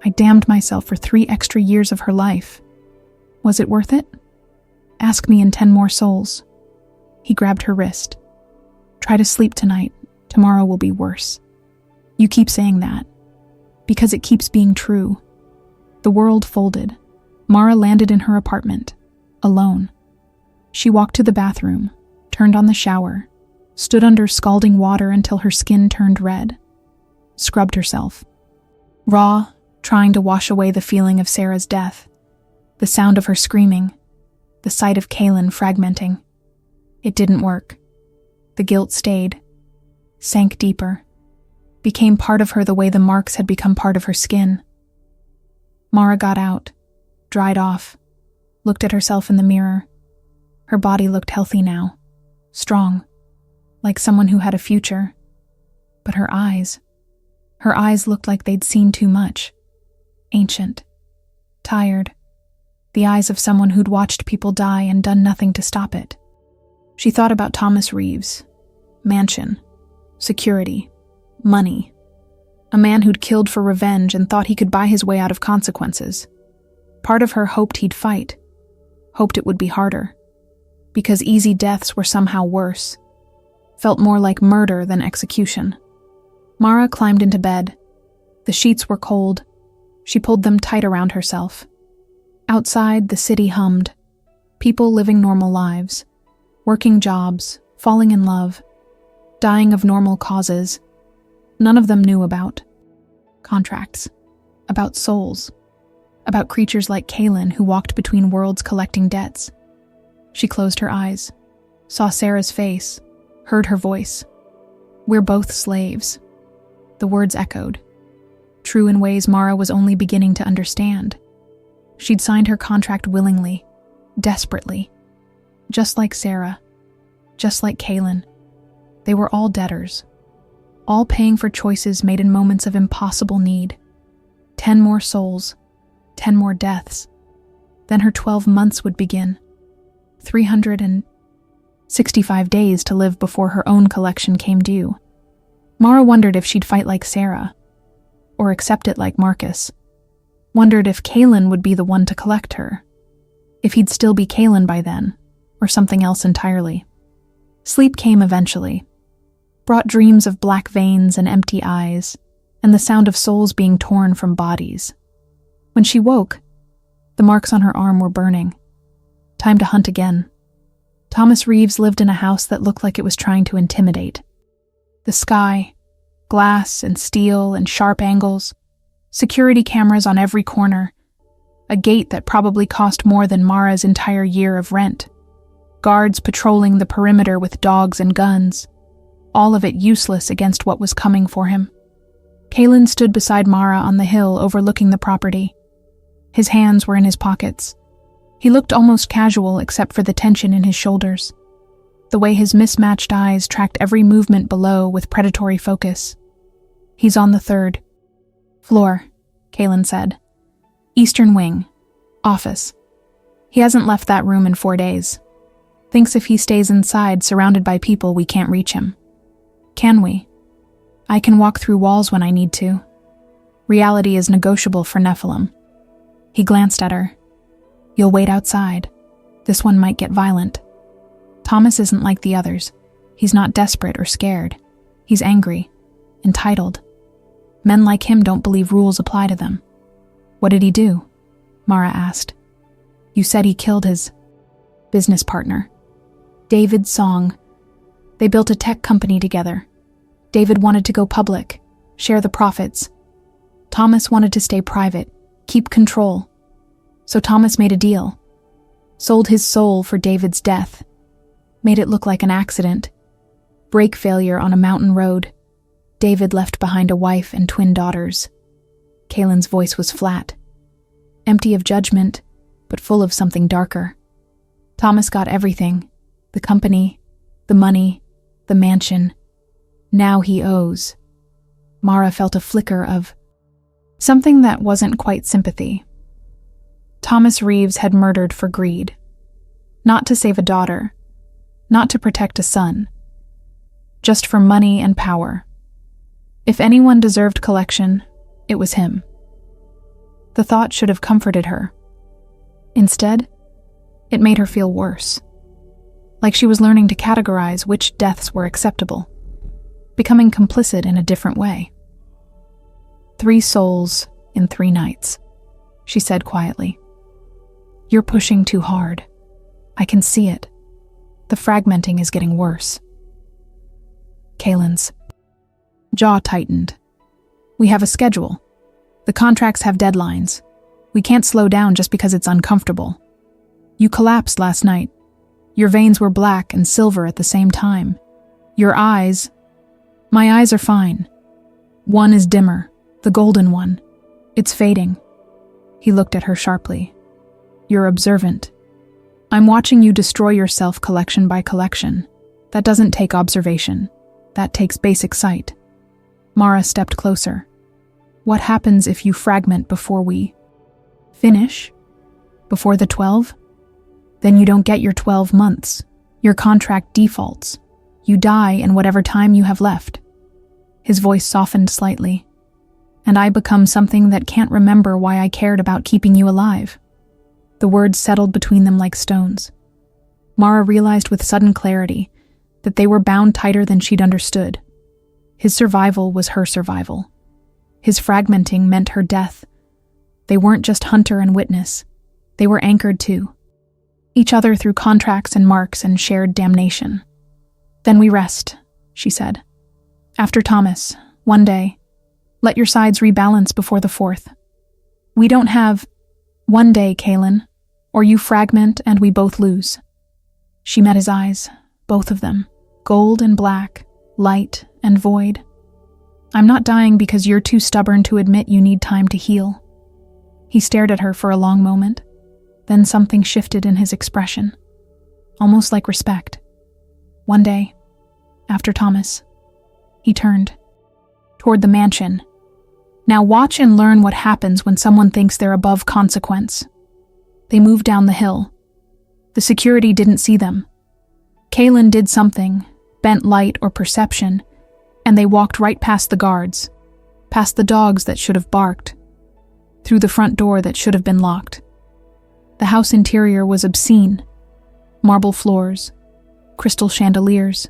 I damned myself for 3 extra years of her life. Was it worth it? Ask me in 10 more souls. He grabbed her wrist. Try to sleep tonight. Tomorrow will be worse. You keep saying that, because it keeps being true. The world folded. Mara landed in her apartment, alone. She walked to the bathroom, turned on the shower, stood under scalding water until her skin turned red, scrubbed herself. Raw, trying to wash away the feeling of Sarah's death, the sound of her screaming, the sight of Kalen fragmenting. It didn't work. The guilt stayed, sank deeper, became part of her the way the marks had become part of her skin. Mara got out, dried off, looked at herself in the mirror. Her body looked healthy now, strong, like someone who had a future. But her eyes looked like they'd seen too much. Ancient, tired, the eyes of someone who'd watched people die and done nothing to stop it. She thought about Thomas Reeves, mansion, security, money, a man who'd killed for revenge and thought he could buy his way out of consequences. Part of her hoped he'd fight, hoped it would be harder, because easy deaths were somehow worse, felt more like murder than execution. Mara climbed into bed. The sheets were cold. She pulled them tight around herself. Outside, the city hummed. People living normal lives, working jobs, falling in love, dying of normal causes. None of them knew about contracts, about souls, about creatures like Kaylin who walked between worlds collecting debts. She closed her eyes, saw Sarah's face, heard her voice. "We're both slaves." The words echoed, true in ways Mara was only beginning to understand. She'd signed her contract willingly, desperately. Just like Sarah, just like Kaylin. They were all debtors, all paying for choices made in moments of impossible need. 10 more souls, 10 more deaths. Then her 12 months would begin. 365 days to live before her own collection came due. Mara wondered if she'd fight like Sarah, or accept it like Marcus. Wondered if Kaylin would be the one to collect her, if he'd still be Kaylin by then, or something else entirely. Sleep came eventually, brought dreams of black veins and empty eyes, and the sound of souls being torn from bodies. When she woke, the marks on her arm were burning. Time to hunt again. Thomas Reeves lived in a house that looked like it was trying to intimidate. The sky, glass and steel and sharp angles, security cameras on every corner, a gate that probably cost more than Mara's entire year of rent, guards patrolling the perimeter with dogs and guns, all of it useless against what was coming for him. Kaylin stood beside Mara on the hill overlooking the property. His hands were in his pockets. He looked almost casual except for the tension in his shoulders, the way his mismatched eyes tracked every movement below with predatory focus. "He's on the 3rd floor," Kaylin said. "Eastern wing. Office. He hasn't left that room in 4 days. Thinks if he stays inside, surrounded by people, we can't reach him. Can we? I can walk through walls when I need to. Reality is negotiable for Nephilim." He glanced at her. "You'll wait outside. This one might get violent." Thomas isn't like the others. He's not desperate or scared. He's angry, entitled. Men like him don't believe rules apply to them. "What did he do?" Mara asked. "You said he killed his business partner, David Song. They built a tech company together. David wanted to go public, share the profits. Thomas wanted to stay private, keep control. So Thomas made a deal. Sold his soul for David's death. Made it look like an accident. Brake failure on a mountain road. David left behind a wife and twin daughters." Kaylin's voice was flat, empty of judgment, but full of something darker. "Thomas got everything. The company, the money, the mansion. Now he owes." Mara felt a flicker of something that wasn't quite sympathy. Thomas Reeves had murdered for greed. Not to save a daughter. Not to protect a son. Just for money and power. If anyone deserved collection, it was him. The thought should have comforted her. Instead, it made her feel worse. Like she was learning to categorize which deaths were acceptable. Becoming complicit in a different way. 3 souls in 3 nights, she said quietly. "You're pushing too hard. I can see it. The fragmenting is getting worse." Kaylin's jaw tightened. "We have a schedule. The contracts have deadlines. We can't slow down just because it's uncomfortable. You collapsed last night. Your veins were black and silver at the same time. Your eyes... My eyes are fine. One is dimmer, the golden one. It's fading." He looked at her sharply. "You're observant. I'm watching you destroy yourself collection by collection. That doesn't take observation. That takes basic sight." Mara stepped closer. "What happens if you fragment before we finish? Before the 12? Then you don't get your 12 months. Your contract defaults. You die in whatever time you have left." His voice softened slightly. "And I become something that can't remember why I cared about keeping you alive." The words settled between them like stones. Mara realized with sudden clarity that they were bound tighter than she'd understood. His survival was her survival. His fragmenting meant her death. They weren't just hunter and witness. They were anchored too. Each other through contracts and marks and shared damnation. "Then we rest," she said. "After Thomas, one day. Let your sides rebalance before the 4th. We don't have..." One day, Kalen, or you fragment and we both lose. She met his eyes, both of them, gold and black, light and void. I'm not dying because you're too stubborn to admit you need time to heal. He stared at her for a long moment, then something shifted in his expression, almost like respect. One day, after Thomas, he turned toward the mansion. Now watch and learn what happens when someone thinks they're above consequence. They moved down the hill. The security didn't see them. Kalen did something, bent light or perception, and they walked right past the guards, past the dogs that should have barked, through the front door that should have been locked. The house interior was obscene. Marble floors, crystal chandeliers,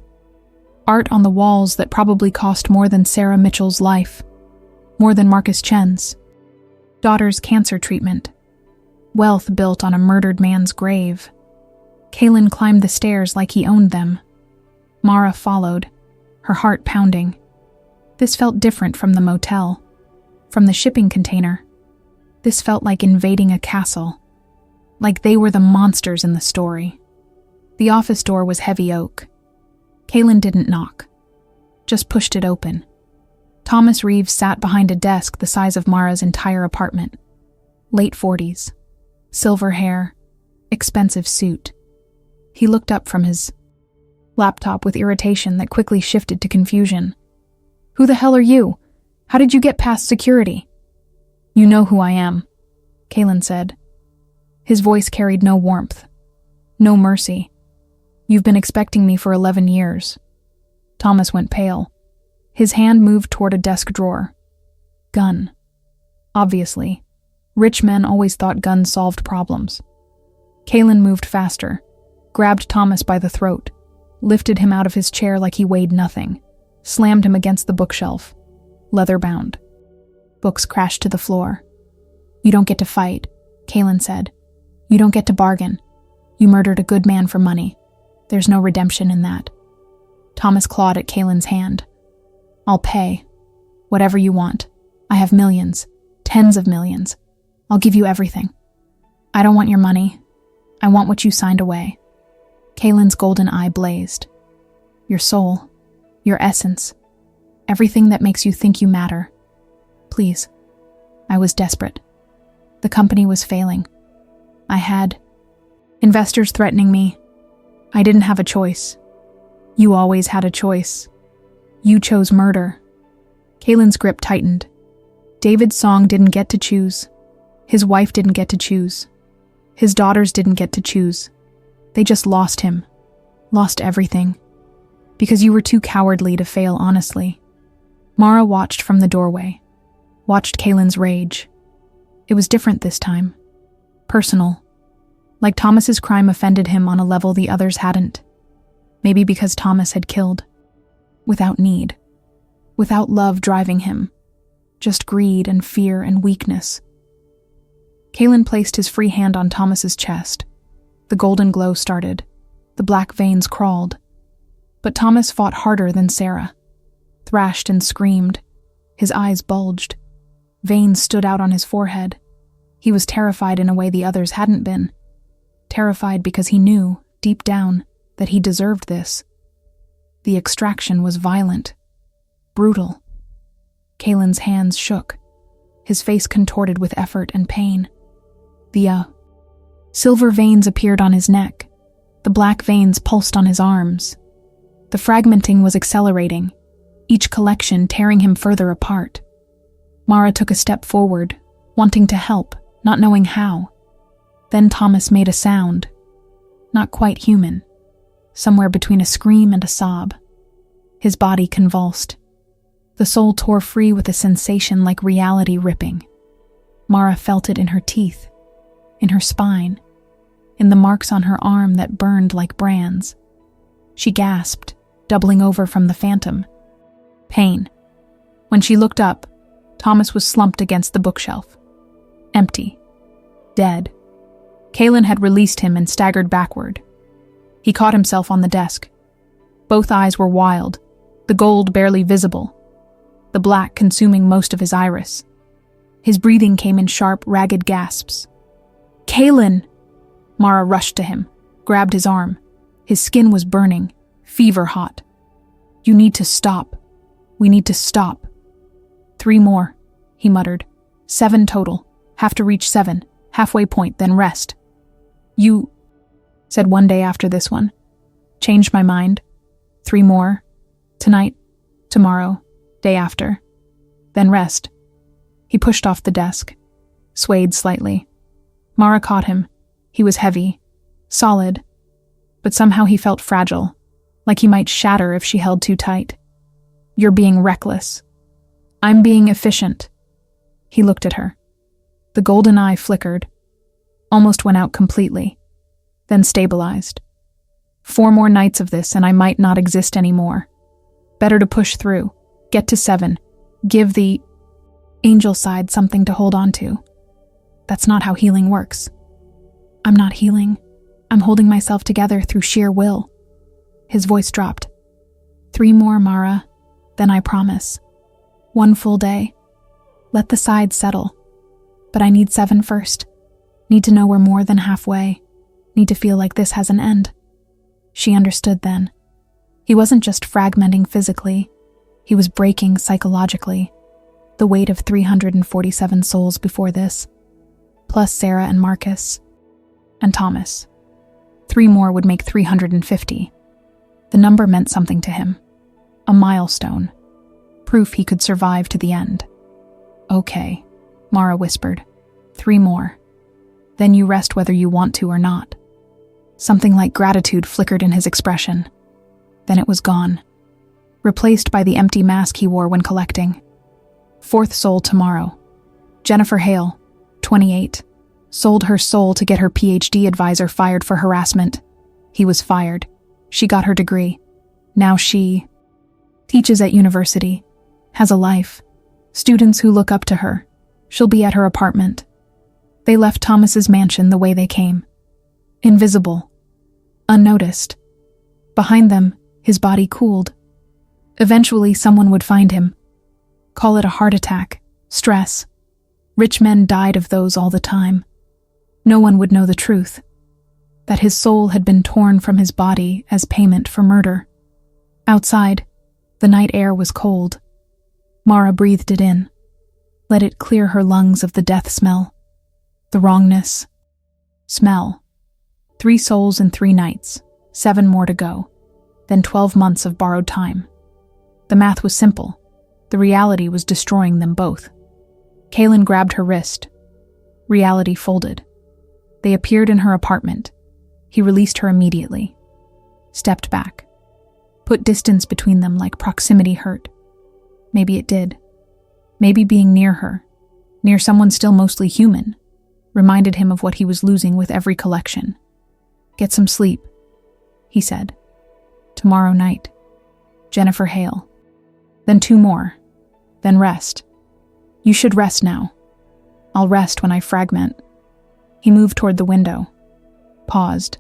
art on the walls that probably cost more than Sarah Mitchell's life, more than Marcus Chen's daughter's cancer treatment, wealth built on a murdered man's grave. Kalen climbed the stairs like he owned them. Mara followed, her heart pounding. This felt different from the motel, from the shipping container. This felt like invading a castle, like they were the monsters in the story. The office door was heavy oak. Kalen didn't knock, just pushed it open. Thomas Reeves sat behind a desk the size of Mara's entire apartment. Late 40s, silver hair, expensive suit. He looked up from his laptop with irritation that quickly shifted to confusion. Who the hell are you? How did you get past security? You know who I am, Kalen said. His voice carried no warmth, no mercy. You've been expecting me for 11 years. Thomas went pale. His hand moved toward a desk drawer. Gun. Obviously. Rich men always thought guns solved problems. Kalen moved faster, grabbed Thomas by the throat, lifted him out of his chair like he weighed nothing, slammed him against the bookshelf, leather-bound. Books crashed to the floor. You don't get to fight, Kalen said. You don't get to bargain. You murdered a good man for money. There's no redemption in that. Thomas clawed at Kalen's hand. I'll pay. Whatever you want. I have millions. Tens of millions. I'll give you everything. I don't want your money. I want what you signed away. Kalen's golden eye blazed. Your soul. Your essence. Everything that makes you think you matter. Please. I was desperate. The company was failing. I had investors threatening me. I didn't have a choice. You always had a choice. You chose murder. Kalen's grip tightened. David's song didn't get to choose. His wife didn't get to choose. His daughters didn't get to choose. They just lost him. Lost everything. Because you were too cowardly to fail honestly. Mara watched from the doorway. Watched Kalen's rage. It was different this time. Personal. Like Thomas's crime offended him on a level the others hadn't. Maybe because Thomas had killed. Without need. Without love driving him. Just greed and fear and weakness. Kalen placed his free hand on Thomas's chest. The golden glow started. The black veins crawled. But Thomas fought harder than Sarah. Thrashed and screamed. His eyes bulged. Veins stood out on his forehead. He was terrified in a way the others hadn't been. Terrified because he knew, deep down, that he deserved this. The extraction was violent. Brutal. Kalen's hands shook. His face contorted with effort and pain. The silver veins appeared on his neck. The black veins pulsed on his arms. The fragmenting was accelerating, each collection tearing him further apart. Mara took a step forward, wanting to help, not knowing how. Then Thomas made a sound. Not quite human. Somewhere between a scream and a sob. His body convulsed. The soul tore free with a sensation like reality ripping. Mara felt it in her teeth, in her spine, in the marks on her arm that burned like brands. She gasped, doubling over from the phantom. Pain. When she looked up, Thomas was slumped against the bookshelf. Empty. Dead. Kalen had released him and staggered backward. He caught himself on the desk. Both eyes were wild, the gold barely visible, the black consuming most of his iris. His breathing came in sharp, ragged gasps. Kalen! Mara rushed to him, grabbed his arm. His skin was burning, fever hot. You need to stop. We need to stop. 3 more, he muttered. 7 total. Have to reach 7. Halfway point, then rest. You, said one day after this one. Changed my mind. 3 more. Tonight, tomorrow, day after. Then rest. He pushed off the desk, swayed slightly. Mara caught him. He was heavy, solid, but somehow he felt fragile, like he might shatter if she held too tight. You're being reckless. I'm being efficient. He looked at her. The golden eye flickered, almost went out completely, then stabilized. 4 more nights of this and I might not exist anymore. Better to push through, get to 7, give the angel side something to hold on to. That's not how healing works. I'm not healing. I'm holding myself together through sheer will. His voice dropped. 3 more, Mara, then I promise. 1 full day. Let the sides settle. But I need 7 first. Need to know we're more than halfway. Need to feel like this has an end. She understood then. He wasn't just fragmenting physically. He was breaking psychologically. The weight of 347 souls before this, plus Sarah and Marcus, and Thomas. 3 more would make 350. The number meant something to him. A milestone. Proof he could survive to the end. Okay, Mara whispered. 3 more. Then you rest whether you want to or not. Something like gratitude flickered in his expression. Then it was gone, replaced by the empty mask he wore when collecting. 4th soul tomorrow. Jennifer Hale, 28, sold her soul to get her PhD advisor fired for harassment. He was fired. She got her degree. Now she teaches at university, has a life, students who look up to her. She'll be at her apartment. They left Thomas's mansion the way they came. Invisible. Unnoticed. Behind them, his body cooled. Eventually, someone would find him. Call it a heart attack, stress. Rich men died of those all the time. No one would know the truth. That his soul had been torn from his body as payment for murder. Outside, the night air was cold. Mara breathed it in. Let it clear her lungs of the death smell. The wrongness. Smell. 3 souls in 3 nights, 7 more to go. Then 12 months of borrowed time. The math was simple. The reality was destroying them both. Kaylin grabbed her wrist. Reality folded. They appeared in her apartment. He released her immediately. Stepped back. Put distance between them like proximity hurt. Maybe it did. Maybe being near her, near someone still mostly human, reminded him of what he was losing with every collection. Get some sleep, he said. Tomorrow night. Jennifer Hale. Then 2 more. Then rest. You should rest now. I'll rest when I fragment. He moved toward the window. Paused.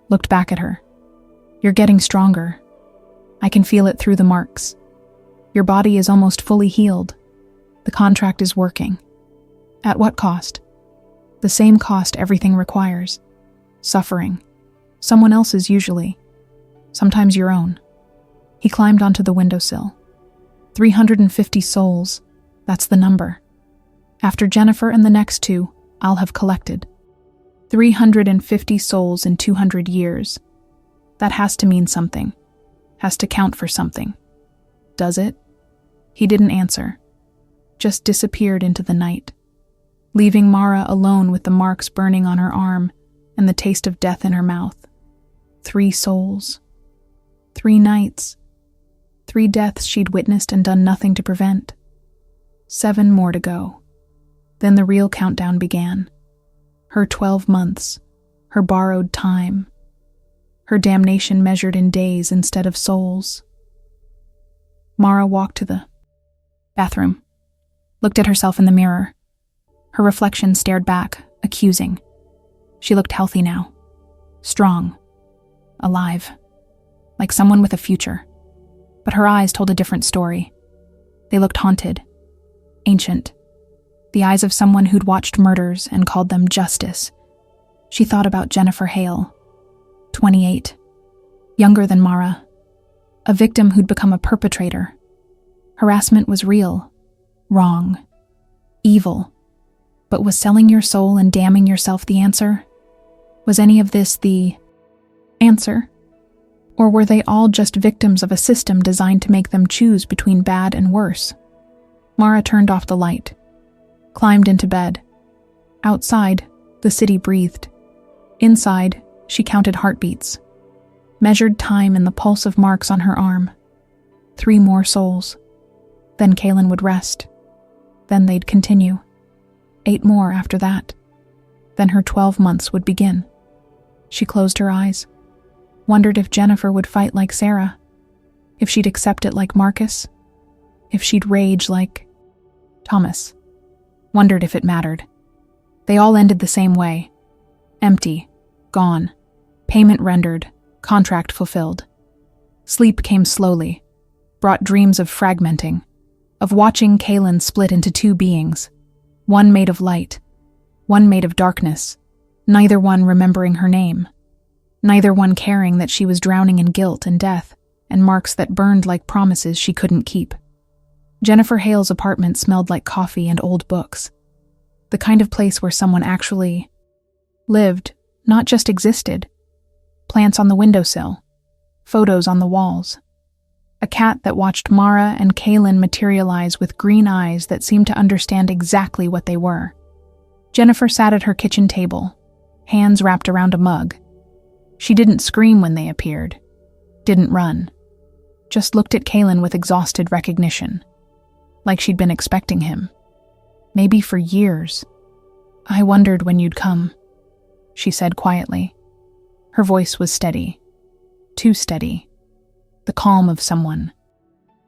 Looked back at her. You're getting stronger. I can feel it through the marks. Your body is almost fully healed. The contract is working. At what cost? The same cost everything requires. Suffering. Someone else's usually. Sometimes your own. He climbed onto the windowsill. 350 souls. That's the number. After Jennifer and the next 2, I'll have collected. 350 souls in 200 years. That has to mean something. Has to count for something. Does it? He didn't answer. Just disappeared into the night, leaving Mara alone with the marks burning on her arm and the taste of death in her mouth. 3 souls. 3 nights. 3 deaths she'd witnessed and done nothing to prevent. 7 more to go. Then the real countdown began. Her 12 months. Her borrowed time. Her damnation measured in days instead of souls. Mara walked to the bathroom. Looked at herself in the mirror. Her reflection stared back, accusing. She looked healthy now. Strong. Alive. Like someone with a future. But her eyes told a different story. They looked haunted. Ancient. The eyes of someone who'd watched murders and called them justice. She thought about Jennifer Hale, 28, younger than Mara, a victim who'd become a perpetrator. Harassment was real, wrong, evil. But was selling your soul and damning yourself the answer? Was any of this the answer? Or were they all just victims of a system designed to make them choose between bad and worse? Mara turned off the light, climbed into bed. Outside, the city breathed. Inside, she counted heartbeats, measured time in the pulse of marks on her arm. 3 more souls. Then Kaylin would rest. Then they'd continue. 8 more after that. Then her 12 months would begin. She closed her eyes, wondered if Jennifer would fight like Sarah, if she'd accept it like Marcus, if she'd rage like Thomas. Wondered if it mattered. They all ended the same way. Empty, gone, payment rendered, contract fulfilled. Sleep came slowly, brought dreams of fragmenting, of watching Kaylin split into 2 beings, one made of light, one made of darkness, neither one remembering her name, neither one caring that she was drowning in guilt and death and marks that burned like promises she couldn't keep. Jennifer Hale's apartment smelled like coffee and old books, the kind of place where someone actually lived, not just existed. Plants on the windowsill, photos on the walls. A cat that watched Mara and Kaylin materialize with green eyes that seemed to understand exactly what they were. Jennifer sat at her kitchen table, hands wrapped around a mug. She didn't scream when they appeared, didn't run, just looked at Kaylin with exhausted recognition, like she'd been expecting him. Maybe for years. "I wondered when you'd come," she said quietly. Her voice was steady, too steady, the calm of someone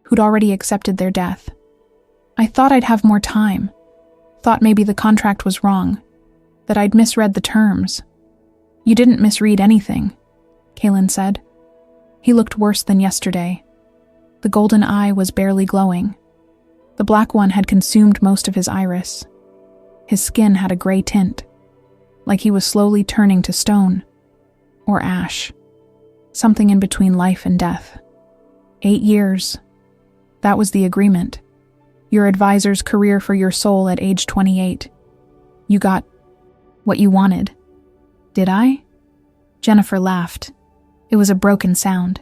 who'd already accepted their death. "I thought I'd have more time, thought maybe the contract was wrong, that I'd misread the terms." "You didn't misread anything," Kaylin said. He looked worse than yesterday. The golden eye was barely glowing. The black one had consumed most of his iris. His skin had a gray tint, like he was slowly turning to stone or ash, something in between life and death. 8 years. That was the agreement. Your advisor's career for your soul at age 28. You got what you wanted. Did I? Jennifer laughed. It was a broken sound.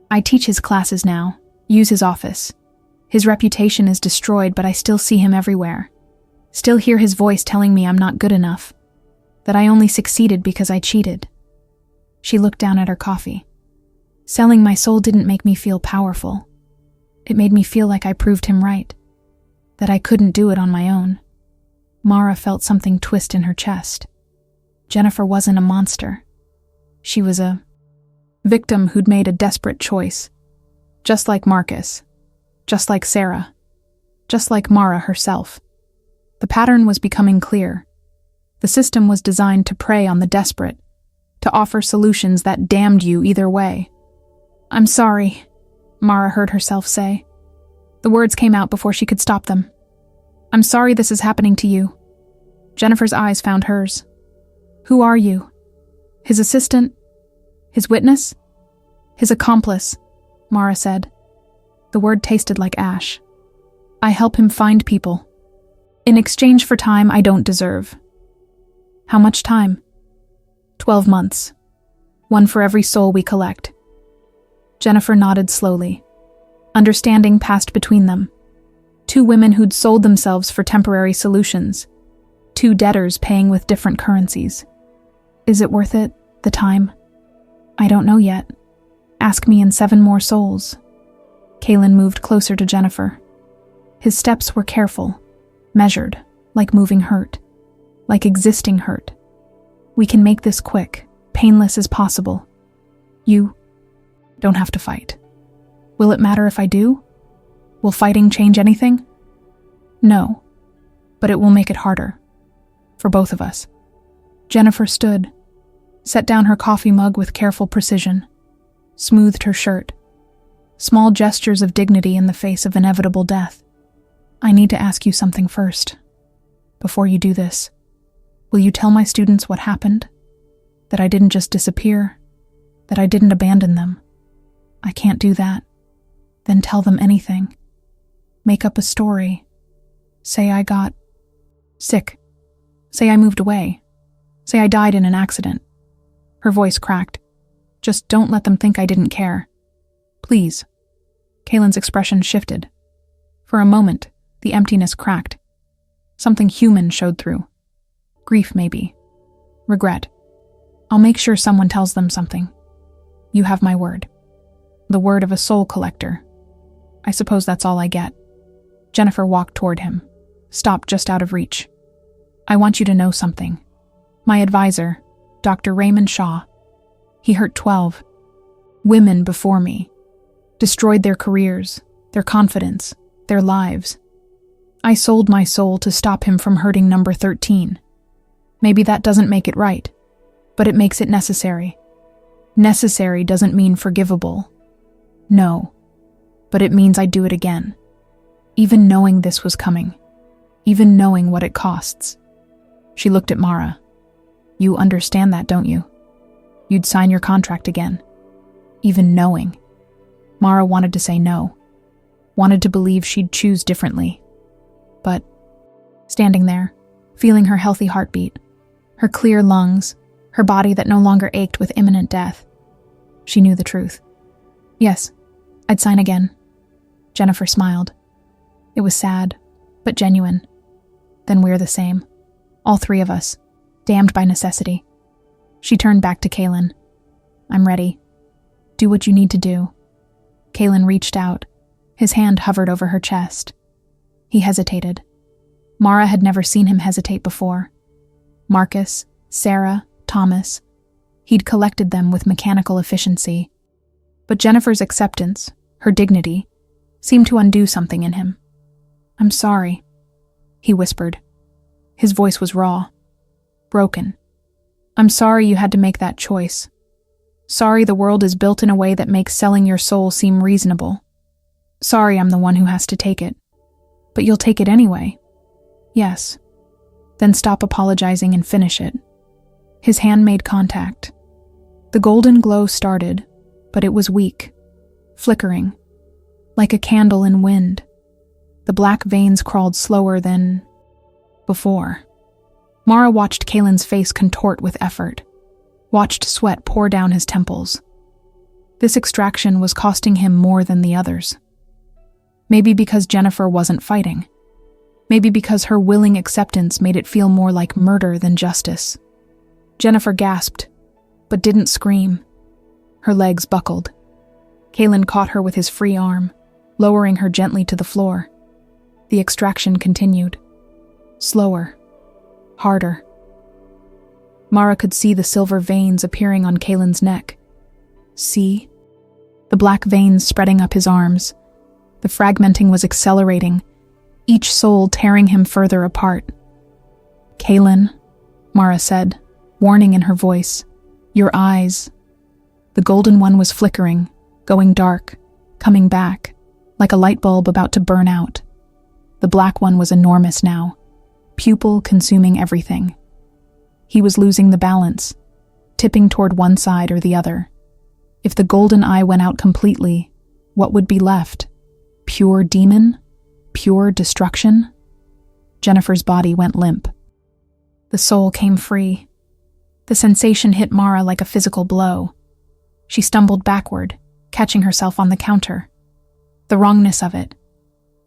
"I teach his classes now, use his office. His reputation is destroyed, but I still see him everywhere. Still hear his voice telling me I'm not good enough, that I only succeeded because I cheated." She looked down at her coffee. "Selling my soul didn't make me feel powerful. It made me feel like I proved him right, that I couldn't do it on my own." Mara felt something twist in her chest. Jennifer wasn't a monster. She was a victim who'd made a desperate choice, just like Marcus, just like Sarah, just like Mara herself. The pattern was becoming clear. The system was designed to prey on the desperate, to offer solutions that damned you either way. "I'm sorry," Mara heard herself say. The words came out before she could stop them. "I'm sorry this is happening to you." Jennifer's eyes found hers. "Who are you? His assistant? His witness? His accomplice?" Mara said. The word tasted like ash. "I help him find people, in exchange for time I don't deserve." "How much time?" 12 months. 1 for every soul we collect." Jennifer nodded slowly. Understanding passed between them. 2 women who'd sold themselves for temporary solutions. 2 debtors paying with different currencies. "Is it worth it, the time?" "I don't know yet. Ask me in 7 more souls." Kaylin moved closer to Jennifer. His steps were careful, measured, like moving hurt, like existing hurt. "We can make this quick, painless as possible. You don't have to fight. Will it matter if I do? Will fighting change anything?" "No, but it will make it harder. For both of us." Jennifer stood, set down her coffee mug with careful precision, smoothed her shirt. Small gestures of dignity in the face of inevitable death. "I need to ask you something first. Before you do this, will you tell my students what happened That I didn't just disappear, that I didn't abandon them. I can't do that. Then tell them anything. Make up a story. Say I got sick. Say I moved away. Say I died in an accident. Her voice cracked. Just don't let them think I didn't care. Please. Kaylin's expression shifted. For a moment, the emptiness cracked. Something human showed through. Grief, maybe. Regret. I'll make sure someone tells them something. You have my word. The word of a soul collector. I suppose that's all I get. Jennifer walked toward him, stopped just out of reach. I want you to know something. My advisor, Dr. Raymond Shaw, he hurt 12 women before me, destroyed their careers, their confidence, their lives. I sold my soul to stop him from hurting number 13. Maybe that doesn't make it right, but it makes it necessary. Necessary doesn't mean forgivable. No, but it means I'd do it again. Even knowing this was coming. Even knowing what it costs. She looked at Mara. You understand that, don't you? You'd sign your contract again. Even knowing. Mara wanted to say no. Wanted to believe she'd choose differently. But, standing there, feeling her healthy heartbeat, her clear lungs, her body that no longer ached with imminent death, she knew the truth. Yes, I'd sign again. Jennifer smiled. It was sad, but genuine. Then we're the same. All three of us, damned by necessity. She turned back to Kaylin. I'm ready. Do what you need to do. Kaylin reached out. His hand hovered over her chest. He hesitated. Mara had never seen him hesitate before. Marcus, Sarah, Thomas. He'd collected them with mechanical efficiency. But Jennifer's acceptance, her dignity, seemed to undo something in him. I'm sorry, he whispered. His voice was raw, broken. I'm sorry you had to make that choice. Sorry the world is built in a way that makes selling your soul seem reasonable. Sorry I'm the one who has to take it. But you'll take it anyway. Yes. Then stop apologizing and finish it. His hand made contact. The golden glow started, but it was weak, flickering, like a candle in wind. The black veins crawled slower than before. Mara watched Kaylin's face contort with effort, watched sweat pour down his temples. This extraction was costing him more than the others. Maybe because Jennifer wasn't fighting. Maybe because her willing acceptance made it feel more like murder than justice. Jennifer gasped, but didn't scream. Her legs buckled. Kaylin caught her with his free arm, lowering her gently to the floor. The extraction continued. Slower. Harder. Mara could see the silver veins appearing on Kaylin's neck. See? The black veins spreading up his arms. The fragmenting was accelerating, each soul tearing him further apart. Kaylin, Mara said, warning in her voice. Your eyes. The golden one was flickering, going dark, coming back, like a light bulb about to burn out. The black one was enormous now, pupil consuming everything. He was losing the balance, tipping toward one side or the other. If the golden eye went out completely, what would be left? Pure demon? Pure destruction? Jennifer's body went limp. The soul came free. The sensation hit Mara like a physical blow. She stumbled backward, catching herself on the counter. The wrongness of it.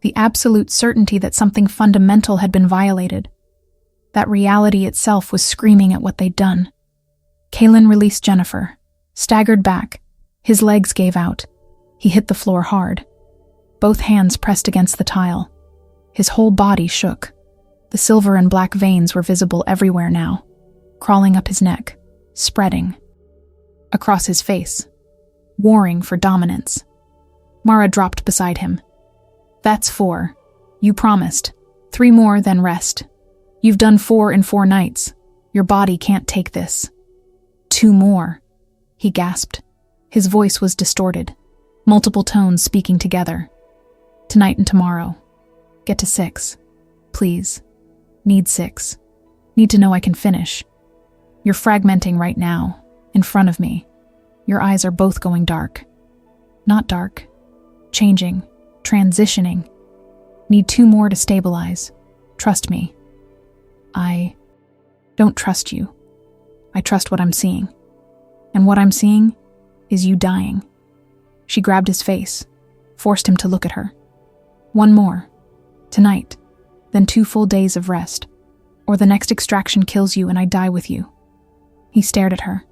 The absolute certainty that something fundamental had been violated. That reality itself was screaming at what they'd done. Kaylin released Jennifer, staggered back. His legs gave out. He hit the floor hard. Both hands pressed against the tile. His whole body shook. The silver and black veins were visible everywhere now, crawling up his neck, spreading. Across his face, warring for dominance. Mara dropped beside him. That's 4. You promised. 3 more, then rest. You've done 4 in 4 nights. Your body can't take this. 2 more, he gasped. His voice was distorted, multiple tones speaking together. Tonight and tomorrow. Get to 6. Please. Need 6. Need to know I can finish. You're fragmenting right now, in front of me. Your eyes are both going dark. Not dark. Changing. Transitioning. Need 2 more to stabilize. Trust me. I don't trust you. I trust what I'm seeing. And what I'm seeing is you dying. She grabbed his face, forced him to look at her. 1 more. Tonight. Then 2 full days of rest. Or the next extraction kills you and I die with you. He stared at her,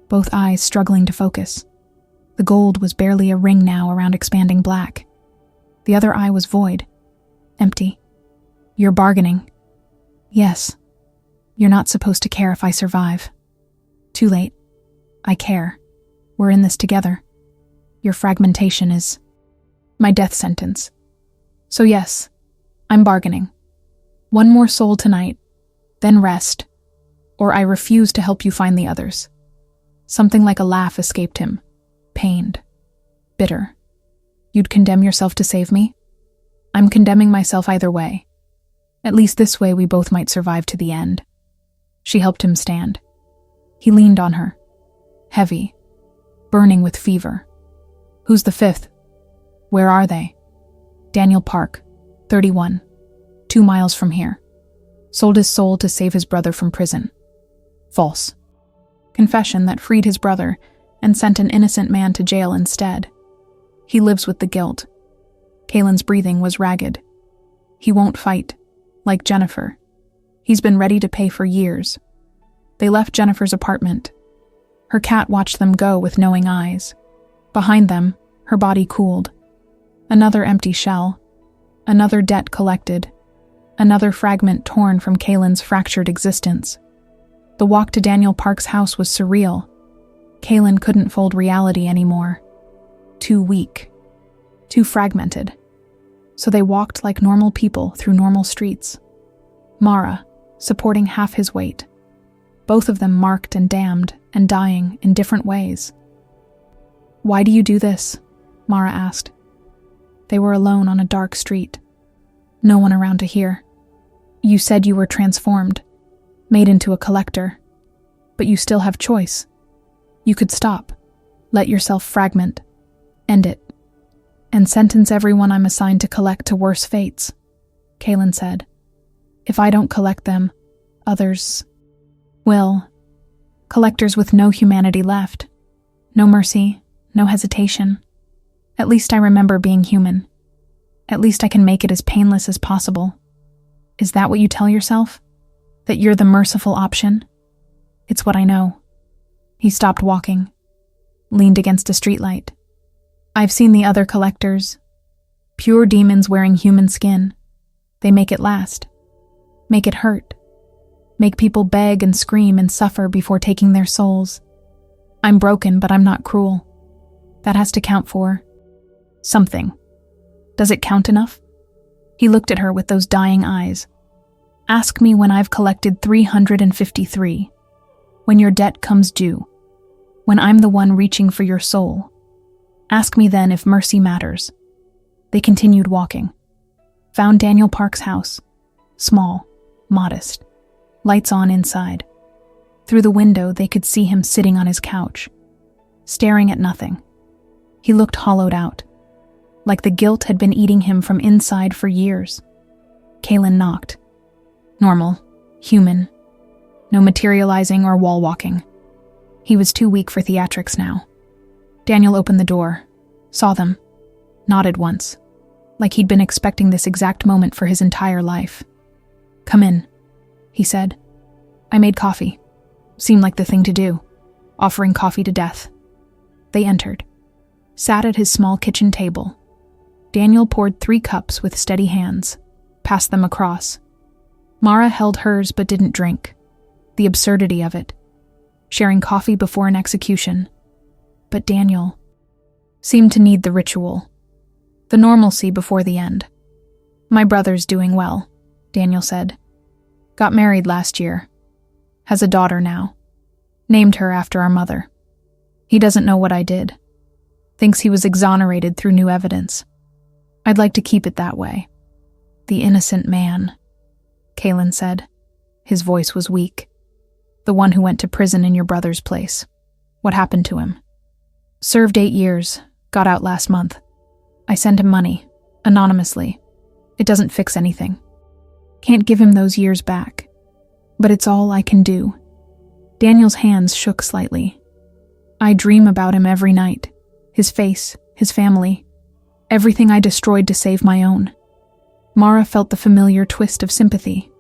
both eyes struggling to focus. The gold was barely a ring now around expanding black. The other eye was void. Empty. You're bargaining. Yes. You're not supposed to care if I survive. Too late. I care. We're in this together. Your fragmentation is my death sentence. So yes, I'm bargaining. 1 more soul tonight, then rest, or I refuse to help you find the others. Something like a laugh escaped him, pained, bitter. You'd condemn yourself to save me? I'm condemning myself either way. At least this way we both might survive to the end. She helped him stand. He leaned on her, heavy, burning with fever. Who's the 5th? Where are they? Daniel Park, 31, 2 miles from here. Sold his soul to save his brother from prison. False. Confession that freed his brother and sent an innocent man to jail instead. He lives with the guilt. Kaylin's breathing was ragged. He won't fight, like Jennifer. He's been ready to pay for years. They left Jennifer's apartment. Her cat watched them go with knowing eyes. Behind them, her body cooled. Another empty shell. Another debt collected. Another fragment torn from Kaylin's fractured existence. The walk to Daniel Park's house was surreal. Kaylin couldn't fold reality anymore. Too weak. Too fragmented. So they walked like normal people through normal streets. Mara, supporting half his weight. Both of them marked and damned and dying in different ways. "Why do you do this?" Mara asked. They were alone on a dark street. No one around to hear. "You said you were transformed, made into a collector. But you still have choice. You could stop, let yourself fragment, end it, and sentence everyone I'm assigned to collect to worse fates," Kaylin said. "If I don't collect them, others will. Collectors with no humanity left. No mercy, no hesitation. At least I remember being human. At least I can make it as painless as possible. Is that what you tell yourself? That you're the merciful option? It's what I know." He stopped walking, leaned against a streetlight. "I've seen the other collectors. Pure demons wearing human skin. They make it last. Make it hurt. Make people beg and scream and suffer before taking their souls. I'm broken, but I'm not cruel. That has to count for something. Does it count enough?" He looked at her with those dying eyes. "Ask me when I've collected 353. When your debt comes due. When I'm the one reaching for your soul. Ask me then if mercy matters." They continued walking. Found Daniel Park's house. Small, modest. Lights on inside. Through the window, they could see him sitting on his couch, staring at nothing. He looked hollowed out, like the guilt had been eating him from inside for years. Kaylin knocked. Normal, human. No materializing or wall walking. He was too weak for theatrics now. Daniel opened the door, saw them, nodded once, like he'd been expecting this exact moment for his entire life. "Come in," he said. "I made coffee. Seemed like the thing to do, offering coffee to death." They entered, sat at his small kitchen table. Daniel poured 3 cups with steady hands, passed them across. Mara held hers but didn't drink. The absurdity of it. Sharing coffee before an execution. But Daniel seemed to need the ritual. The normalcy before the end. "My brother's doing well," Daniel said. "Got married last year. Has a daughter now. Named her after our mother. He doesn't know what I did. Thinks he was exonerated through new evidence. I'd like to keep it that way." "The innocent man," Kaylin said. His voice was weak. The one who went to prison in your brother's place. What happened to him? Served 8 years, got out last month. I sent him money, anonymously. It doesn't fix anything. Can't give him those years back. But it's all I can do. Daniel's hands shook slightly. I dream about him every night. His face, his family, everything I destroyed to save my own. Mara felt the familiar twist of sympathy.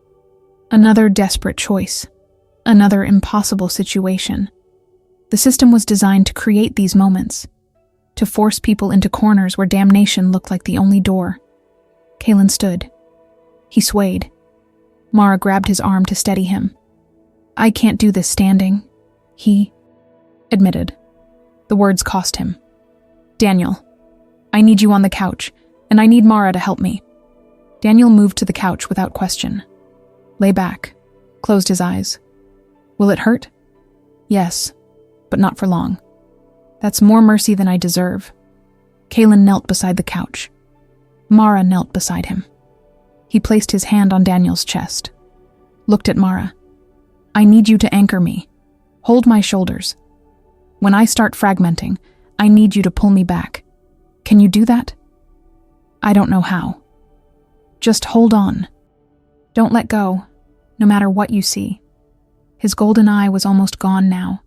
Another desperate choice. Another impossible situation. The system was designed to create these moments, to force people into corners where damnation looked like the only door. Kalen stood. He swayed. Mara grabbed his arm to steady him. I can't do this standing, he admitted. The words cost him. Daniel, I need you on the couch, and I need Mara to help me. Daniel moved to the couch without question. Lay back, closed his eyes. Will it hurt? Yes, but not for long. That's more mercy than I deserve. Kalen knelt beside the couch. Mara knelt beside him. He placed his hand on Daniel's chest. Looked at Mara. I need you to anchor me. Hold my shoulders. When I start fragmenting, I need you to pull me back. Can you do that? I don't know how. Just hold on. Don't let go, no matter what you see. His golden eye was almost gone now.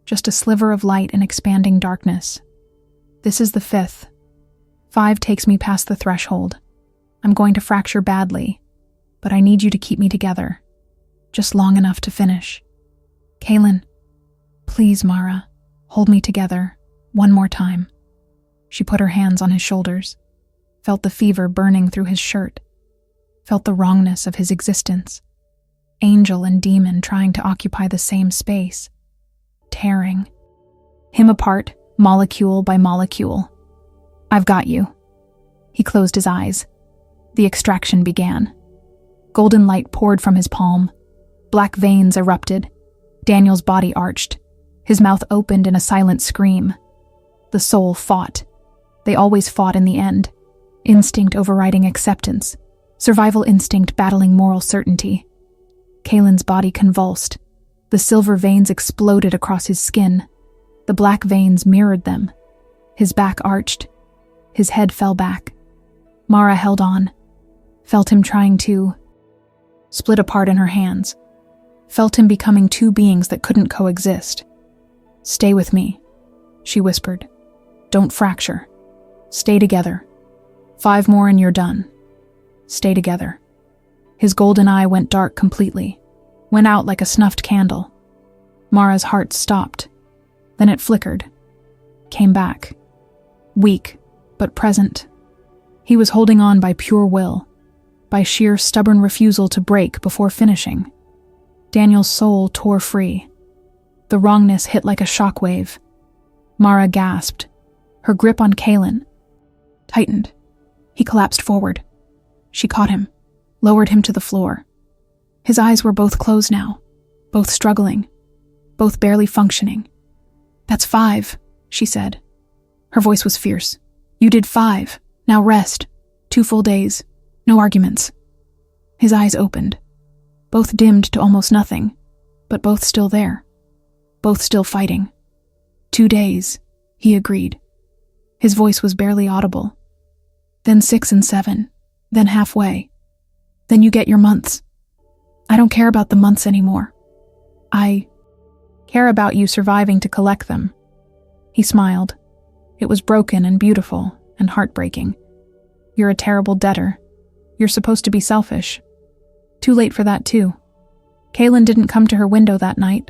Just a sliver of light in expanding darkness. This is the 5th. 5 takes me past the threshold. I'm going to fracture badly, but I need you to keep me together. Just long enough to finish. Kalen, please, Mara, hold me together, one more time. She put her hands on his shoulders, felt the fever burning through his shirt, felt the wrongness of his existence. Angel and demon trying to occupy the same space. Tearing him apart, molecule by molecule. I've got you. He closed his eyes. The extraction began. Golden light poured from his palm. Black veins erupted. Daniel's body arched. His mouth opened in a silent scream. The soul fought. They always fought in the end. Instinct overriding acceptance. Survival instinct battling moral certainty. Kalen's body convulsed. The silver veins exploded across his skin. The black veins mirrored them. His back arched. His head fell back. Mara held on. Felt him trying to split apart in her hands. Felt him becoming two beings that couldn't coexist. Stay with me, she whispered. Don't fracture. Stay together. 5 more and you're done. Stay together. His golden eye went dark completely. Went out like a snuffed candle. Mara's heart stopped. Then it flickered. Came back. Weak, but present. He was holding on by pure will, by sheer stubborn refusal to break before finishing. Daniel's soul tore free. The wrongness hit like a shockwave. Mara gasped. Her grip on Kalen tightened. He collapsed forward. She caught him, lowered him to the floor. His eyes were both closed now, both struggling, both barely functioning. That's 5, she said. Her voice was fierce. You did 5. Now rest. 2 full days. No arguments. His eyes opened. Both dimmed to almost nothing, but both still there. Both still fighting. 2 days, he agreed. His voice was barely audible. Then 6 and 7. Then halfway. Then you get your months. I don't care about the months anymore. I care about you surviving to collect them. He smiled. It was broken and beautiful and heartbreaking. You're a terrible debtor. You're supposed to be selfish. Too late for that too. Kalen didn't come to her window that night,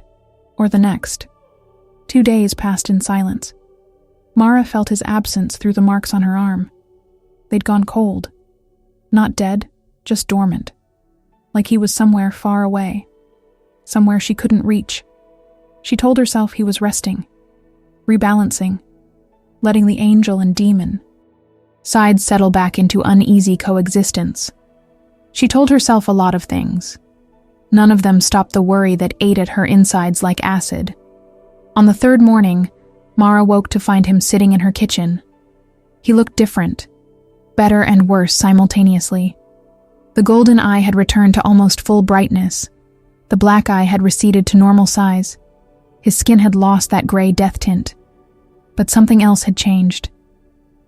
or the next. 2 days passed in silence. Mara felt his absence through the marks on her arm. They'd gone cold. Not dead, just dormant. Like he was somewhere far away. Somewhere she couldn't reach. She told herself he was resting, rebalancing, letting the angel and demon sides settle back into uneasy coexistence. She told herself a lot of things. None of them stopped the worry that ate at her insides like acid. On the 3rd morning, Mara woke to find him sitting in her kitchen. He looked different, better and worse simultaneously. The golden eye had returned to almost full brightness. The black eye had receded to normal size. His skin had lost that gray death tint. But something else had changed.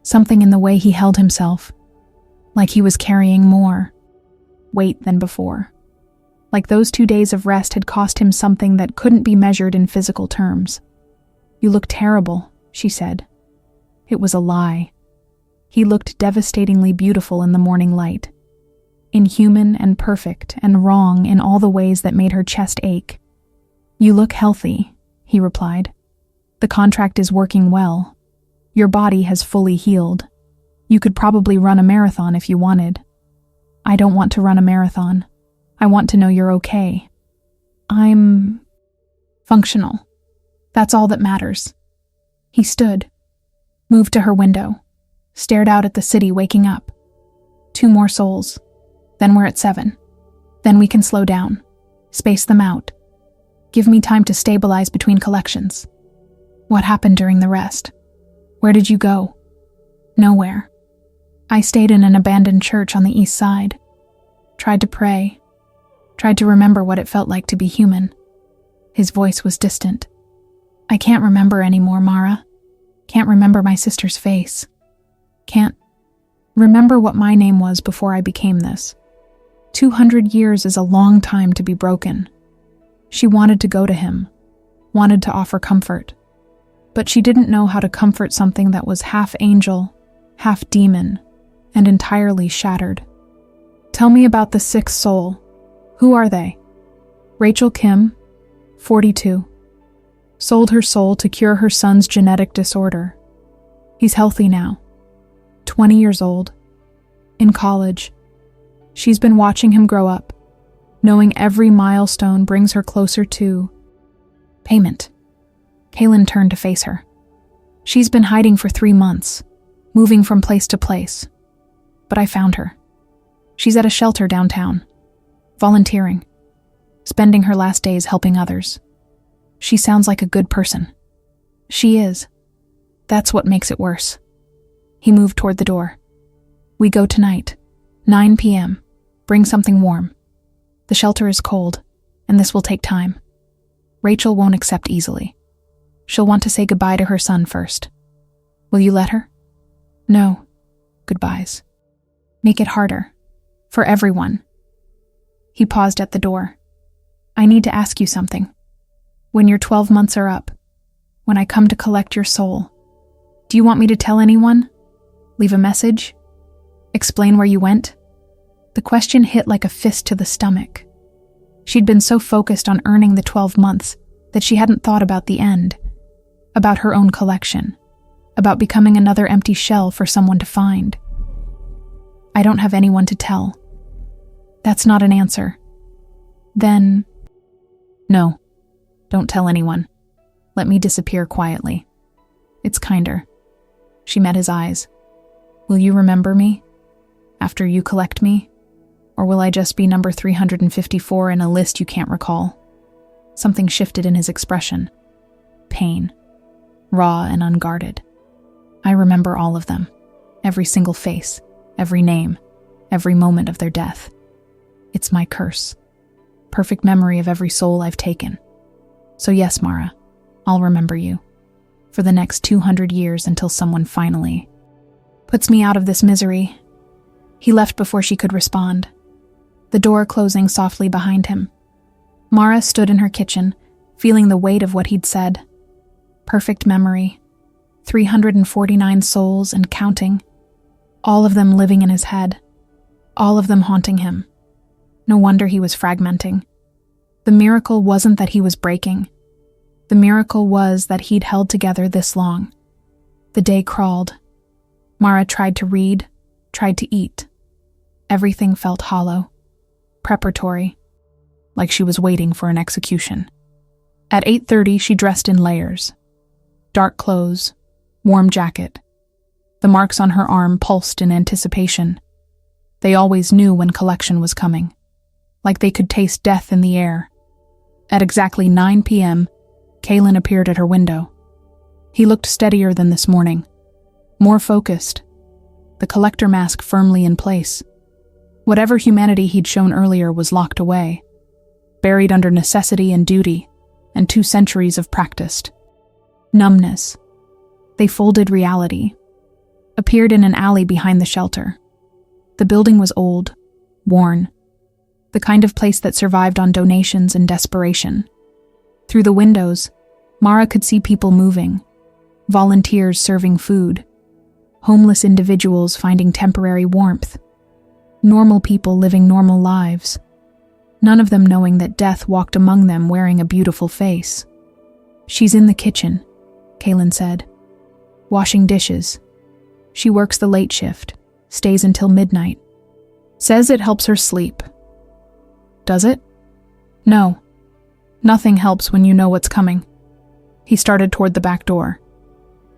Something in the way he held himself. Like he was carrying more weight than before. Like those 2 days of rest had cost him something that couldn't be measured in physical terms. "You look terrible," she said. It was a lie. He looked devastatingly beautiful in the morning light. Inhuman and perfect and wrong in all the ways that made her chest ache. "You look healthy," he replied. "The contract is working well. Your body has fully healed. You could probably run a marathon if you wanted." "I don't want to run a marathon. I want to know you're okay. I'm functional. That's all that matters." He stood, moved to her window, stared out at the city waking up. 2 more souls. Then we're at 7. Then we can slow down, space them out. Give me time to stabilize between collections. What happened during the rest? Where did you go? Nowhere. I stayed in an abandoned church on the east side. Tried to pray. Tried to remember what it felt like to be human. His voice was distant. "I can't remember anymore, Mara. Can't remember my sister's face. Can't remember what my name was before I became this. 200 years is a long time to be broken." She wanted to go to him, wanted to offer comfort. But she didn't know how to comfort something that was half angel, half demon, and entirely shattered. "Tell me about the 6th soul. Who are they?" "Rachel Kim, 42. Sold her soul to cure her son's genetic disorder. He's healthy now. 20 years old. In college. She's been watching him grow up, knowing every milestone brings her closer to payment." Kaylin turned to face her. "She's been hiding for 3 months, moving from place to place. But I found her. She's at a shelter downtown, volunteering, spending her last days helping others. She sounds like a good person." "She is. That's what makes it worse." He moved toward the door. "We go tonight, 9 p.m. Bring something warm. The shelter is cold, and this will take time. Rachel won't accept easily. She'll want to say goodbye to her son first. Will you let her?" "No. Goodbyes. Make it harder. For everyone." He paused at the door. "I need to ask you something. When your 12 months are up, when I come to collect your soul, do you want me to tell anyone? Leave a message? Explain where you went?" The question hit like a fist to the stomach. She'd been so focused on earning the 12 months that she hadn't thought about the end, about her own collection, about becoming another empty shell for someone to find. "I don't have anyone to tell." "That's not an answer." "Then, no, don't tell anyone. Let me disappear quietly. It's kinder." She met his eyes. "Will you remember me? After you collect me? Or will I just be number 354 in a list you can't recall?" Something shifted in his expression. Pain. Raw and unguarded. "I remember all of them. Every single face. Every name. Every moment of their death. It's my curse. Perfect memory of every soul I've taken. So yes, Mara, I'll remember you. For the next 200 years until someone finally puts me out of this misery." He left before she could respond, the door closing softly behind him. Mara stood in her kitchen, feeling the weight of what he'd said. Perfect memory. 349 souls and counting. All of them living in his head. All of them haunting him. No wonder he was fragmenting. The miracle wasn't that he was breaking. The miracle was that he'd held together this long. The day crawled. Mara tried to read, tried to eat. Everything felt hollow, preparatory, like she was waiting for an execution. At 8:30, she dressed in layers. Dark clothes, warm jacket. The marks on her arm pulsed in anticipation. They always knew when collection was coming, like they could taste death in the air. At exactly 9 p.m., Kaylin appeared at her window. He looked steadier than this morning, more focused, the collector mask firmly in place. Whatever humanity he'd shown earlier was locked away. buried under necessity and duty, and 2 centuries of practiced. Numbness. They folded reality. Appeared in an alley behind the shelter. The building was old, worn, the kind of place that survived on donations and desperation. Through the windows, Mara could see people moving, volunteers serving food, homeless individuals finding temporary warmth, normal people living normal lives, none of them knowing that death walked among them wearing a beautiful face. "She's in the kitchen," Kaylin said, "washing dishes. She works the late shift, stays until midnight. Says it helps her sleep." "Does it?" "No. Nothing helps when you know what's coming." He started toward the back door.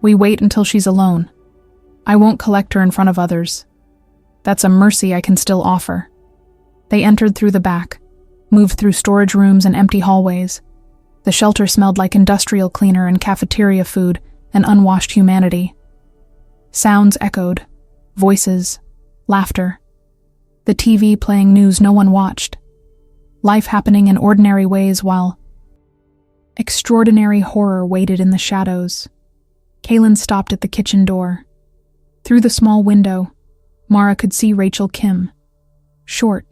"We wait until she's alone. I won't collect her in front of others. That's a mercy I can still offer." They entered through the back, moved through storage rooms and empty hallways. The shelter smelled like industrial cleaner and cafeteria food and unwashed humanity. Sounds echoed, voices, laughter. The TV playing news no one watched. Life happening in ordinary ways while extraordinary horror waited in the shadows. Kaylin stopped at the kitchen door. Through the small window, Mara could see Rachel Kim, short,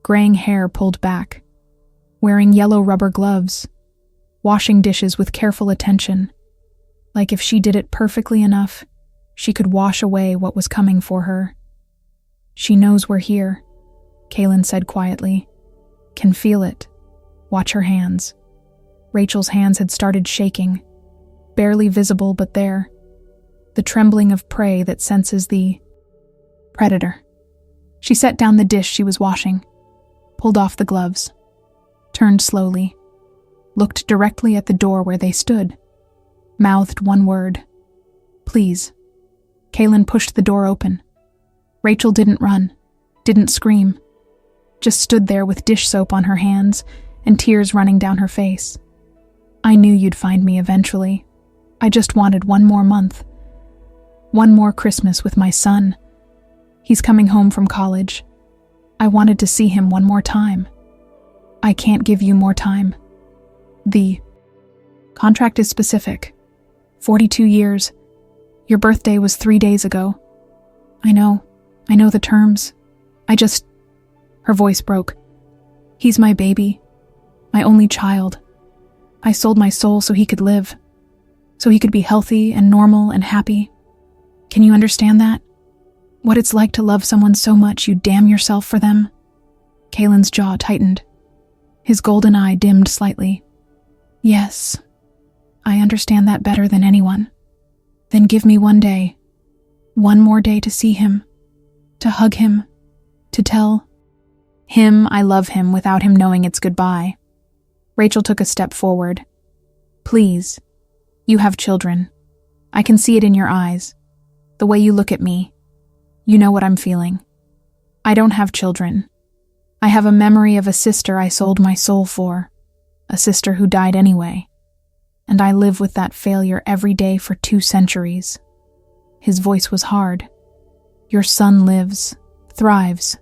graying hair pulled back, wearing yellow rubber gloves, washing dishes with careful attention, like if she did it perfectly enough, she could wash away what was coming for her. "She knows we're here," Kaylin said quietly. "Can feel it. Watch her hands." Rachel's hands had started shaking, barely visible but there. The trembling of prey that senses the predator. She set down the dish she was washing, pulled off the gloves, turned slowly, looked directly at the door where they stood, mouthed one word, "Please." Kaylin pushed the door open. Rachel didn't run, didn't scream, just stood there with dish soap on her hands and tears running down her face. "I knew you'd find me eventually. I just wanted one more month. One more Christmas with my son. He's coming home from college. I wanted to see him one more time. I can't give you more time. The contract is specific. 42 years. Your birthday was 3 days ago. I know the terms. Her voice broke. He's my baby, my only child. I sold my soul so he could live, so he could be healthy and normal and happy. Can you understand that? What it's like to love someone so much you damn yourself for them?" Kaylin's jaw tightened. His golden eye dimmed slightly. "Yes, I understand that better than anyone. Then give me one day, one more day to see him, to hug him, to tell him I love him without him knowing it's goodbye." Rachel took a step forward. "Please, you have children. I can see it in your eyes, the way you look at me. You know what I'm feeling. I don't have children. I have a memory of a sister I sold my soul for, a sister who died anyway, and I live with that failure every day for 2 centuries. His voice was hard. Your son lives, thrives.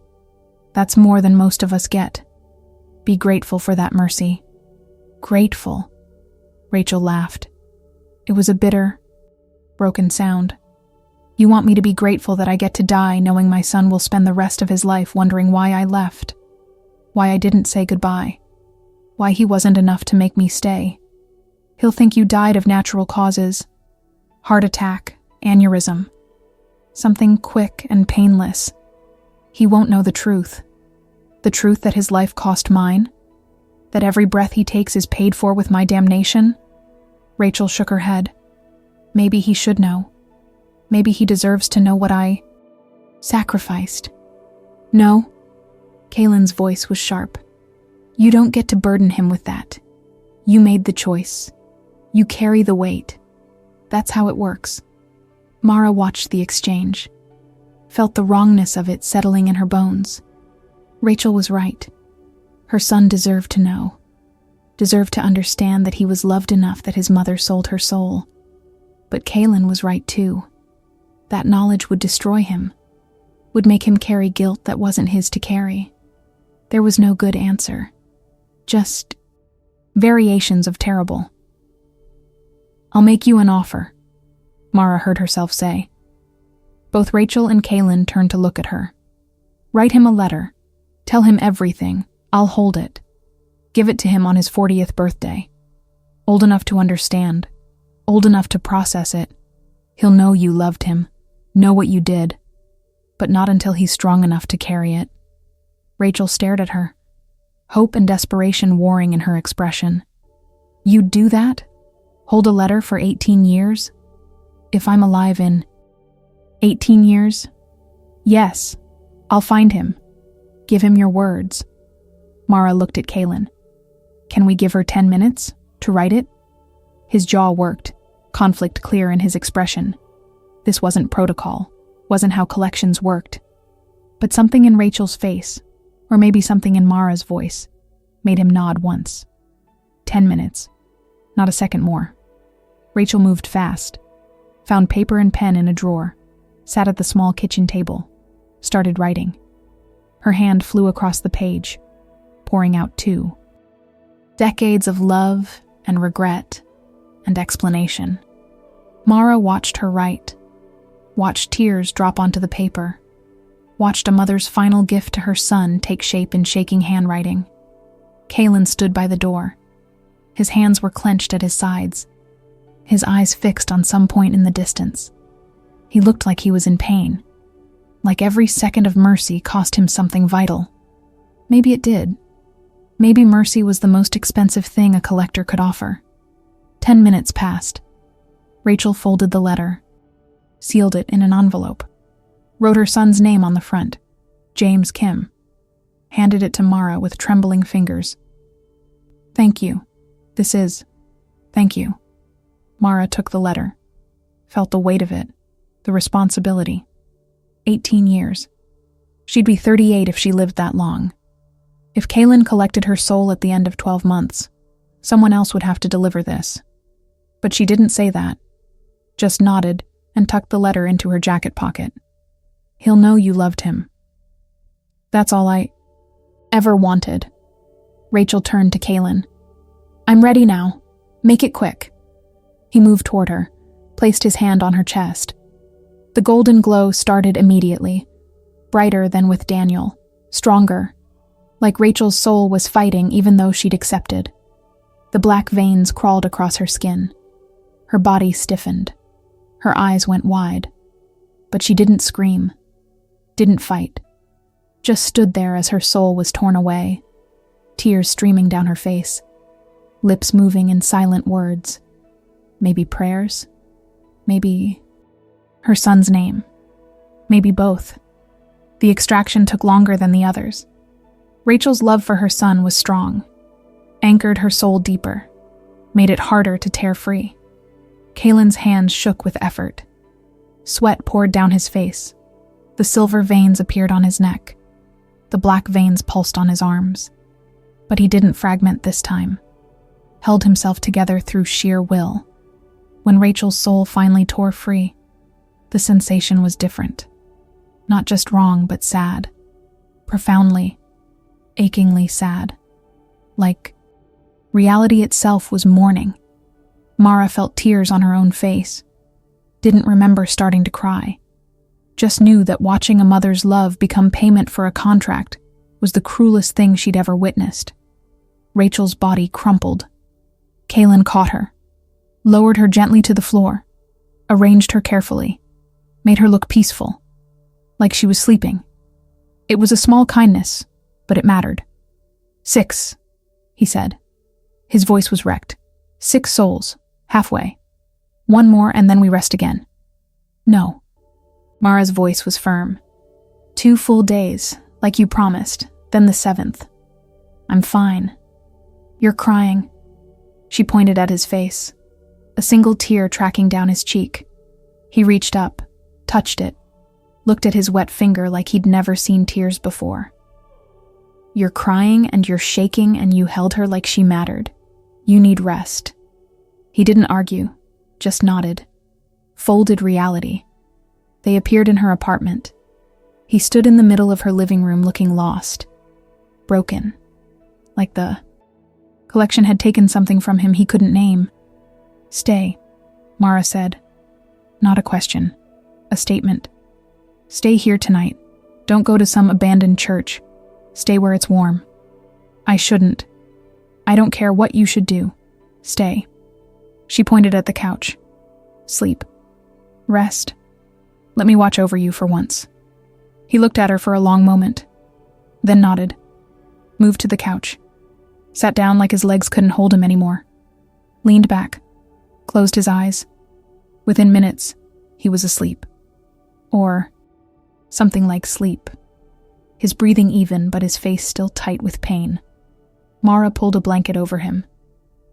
That's more than most of us get. Be grateful for that mercy." "Grateful?" Rachel laughed. It was a bitter, broken sound. "You want me to be grateful that I get to die knowing my son will spend the rest of his life wondering why I left, why I didn't say goodbye, why he wasn't enough to make me stay. He'll think you died of natural causes, heart attack, aneurysm, something quick and painless. He won't know the truth that his life cost mine, that every breath he takes is paid for with my damnation." Rachel shook her head. "Maybe he should know. Maybe he deserves to know what I sacrificed." "No." Kaylin's voice was sharp. "You don't get to burden him with that. You made the choice. You carry the weight. That's how it works." Mara watched the exchange, felt the wrongness of it settling in her bones. Rachel was right. Her son deserved to know, deserved to understand that he was loved enough that his mother sold her soul. But Kaylin was right too. That knowledge would destroy him, would make him carry guilt that wasn't his to carry. There was no good answer, Just variations of terrible. "I'll make you an offer," Mara heard herself say. Both Rachel and Kaylin turned to look at her. "Write him a letter. Tell him everything. I'll hold it. Give it to him on his 40th birthday. Old enough to understand. Old enough to process it. He'll know you loved him. Know what you did. But not until he's strong enough to carry it." Rachel stared at her, hope and desperation warring in her expression. "You'd do that? Hold a letter for 18 years? If I'm alive in 18 years? Yes, I'll find him. Give him your words." Mara looked at Kaylin. "Can we give her 10 minutes to write it?" His jaw worked, conflict clear in his expression. This wasn't protocol, wasn't how collections worked. But something in Rachel's face, or maybe something in Mara's voice, made him nod once. 10 minutes. Not a second more. Rachel moved fast, found paper and pen in a drawer, sat at the small kitchen table, started writing. Her hand flew across the page, pouring out 2 decades of love and regret and explanation. Mara watched her write, watched tears drop onto the paper, watched a mother's final gift to her son take shape in shaking handwriting. Kaylin stood by the door. His hands were clenched at his sides, his eyes fixed on some point in the distance. He looked like he was in pain, like every second of mercy cost him something vital. Maybe it did. Maybe mercy was the most expensive thing a collector could offer. 10 minutes passed. Rachel folded the letter, sealed it in an envelope, wrote her son's name on the front, James Kim, handed it to Mara with trembling fingers. "Thank you. Thank you." Mara took the letter, felt the weight of it, the responsibility. 18 years. She'd be 38 if she lived that long. If Kaylin collected her soul at the end of 12 months, someone else would have to deliver this. But she didn't say that, just nodded and tucked the letter into her jacket pocket. "He'll know you loved him. That's all I ever wanted." Rachel turned to Kaylin. "I'm ready now. Make it quick." He moved toward her, placed his hand on her chest. The golden glow started immediately, brighter than with Daniel, stronger, like Rachel's soul was fighting even though she'd accepted. The black veins crawled across her skin. Her body stiffened. Her eyes went wide. But she didn't scream, didn't fight, just stood there as her soul was torn away, tears streaming down her face, lips moving in silent words. Maybe prayers? Maybe her son's name? Maybe both. The extraction took longer than the others. Rachel's love for her son was strong, anchored her soul deeper, made it harder to tear free. Kaylin's hands shook with effort. Sweat poured down his face. The silver veins appeared on his neck. The black veins pulsed on his arms. But he didn't fragment this time, held himself together through sheer will. When Rachel's soul finally tore free, the sensation was different. Not just wrong, but sad. Profoundly, achingly sad. Like reality itself was mourning. Mara felt tears on her own face. Didn't remember starting to cry. Just knew that watching a mother's love become payment for a contract was the cruelest thing she'd ever witnessed. Rachel's body crumpled. Kaylin caught her, lowered her gently to the floor, arranged her carefully, made her look peaceful, like she was sleeping. It was a small kindness, but it mattered. 6, he said. His voice was wrecked. 6 souls, halfway. 1 more and then we rest again. No. Mara's voice was firm. 2 full days, like you promised, then the 7th. I'm fine. You're crying. She pointed at his face, a single tear tracking down his cheek. He reached up, touched it, looked at his wet finger like he'd never seen tears before. You're crying and you're shaking and you held her like she mattered. You need rest. He didn't argue, just nodded. Folded reality. They appeared in her apartment. He stood in the middle of her living room looking lost, broken, like the Collection had taken something from him he couldn't name. "Stay," Mara said. Not a question. A statement. "Stay here tonight. Don't go to some abandoned church. Stay where it's warm." "I shouldn't. I don't care what you should do. Stay." She pointed at the couch. "Sleep. Rest. Let me watch over you for once." He looked at her for a long moment, then nodded, moved to the couch, sat down like his legs couldn't hold him anymore, leaned back, closed his eyes. Within minutes, he was asleep. Or something like sleep. His breathing even, but his face still tight with pain. Mara pulled a blanket over him,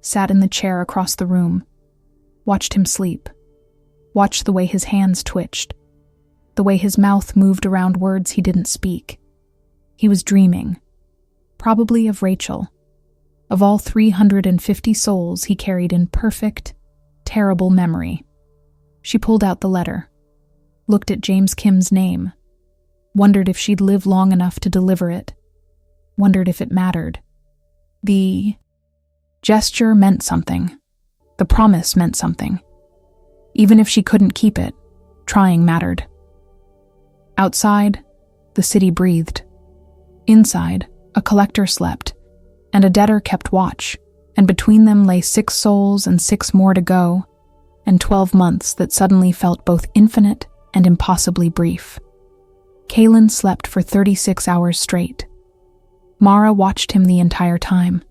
sat in the chair across the room, watched him sleep, watched the way his hands twitched, the way his mouth moved around words he didn't speak. He was dreaming, probably of Rachel, of all 350 souls he carried in perfect, terrible memory. She pulled out the letter, looked at James Kim's name, wondered if she'd live long enough to deliver it, wondered if it mattered. The gesture meant something. The promise meant something. Even if she couldn't keep it, trying mattered. Outside, the city breathed. Inside, a collector slept, and a debtor kept watch, and between them lay 6 souls and 6 more to go, and 12 months that suddenly felt both infinite and impossibly brief. Kalen slept for 36 hours straight. Mara watched him the entire time,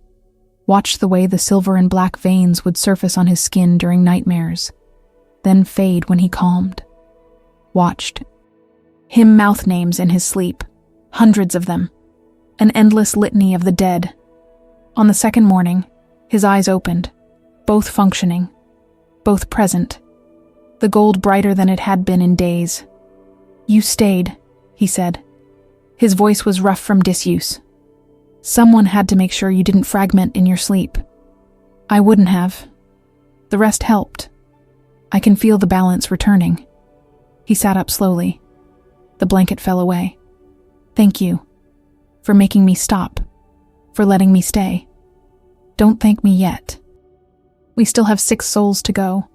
watched the way the silver and black veins would surface on his skin during nightmares, then fade when he calmed. Watched him mouth names in his sleep, hundreds of them, an endless litany of the dead. On the second morning, his eyes opened, both functioning, both present, the gold brighter than it had been in days. "You stayed," he said. His voice was rough from disuse. "Someone had to make sure you didn't fragment in your sleep. I wouldn't have. The rest helped. I can feel the balance returning." He sat up slowly. The blanket fell away. "Thank you. For making me stop. For letting me stay. Don't thank me yet. We still have 6 souls to go."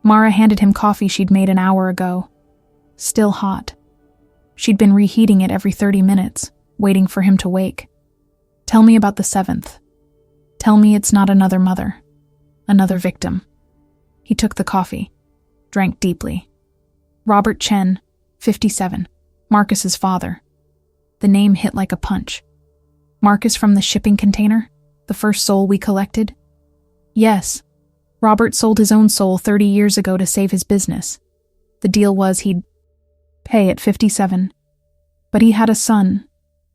Mara handed him coffee she'd made an hour ago. Still hot. She'd been reheating it every 30 minutes, waiting for him to wake. "Tell me about the 7th. Tell me it's not another mother. Another victim." He took the coffee, drank deeply. Robert Chen, 57, Marcus's father. The name hit like a punch. "Marcus from the shipping container? The first soul we collected?" "Yes. Robert sold his own soul 30 years ago to save his business. The deal was he'd pay at 57. But he had a son,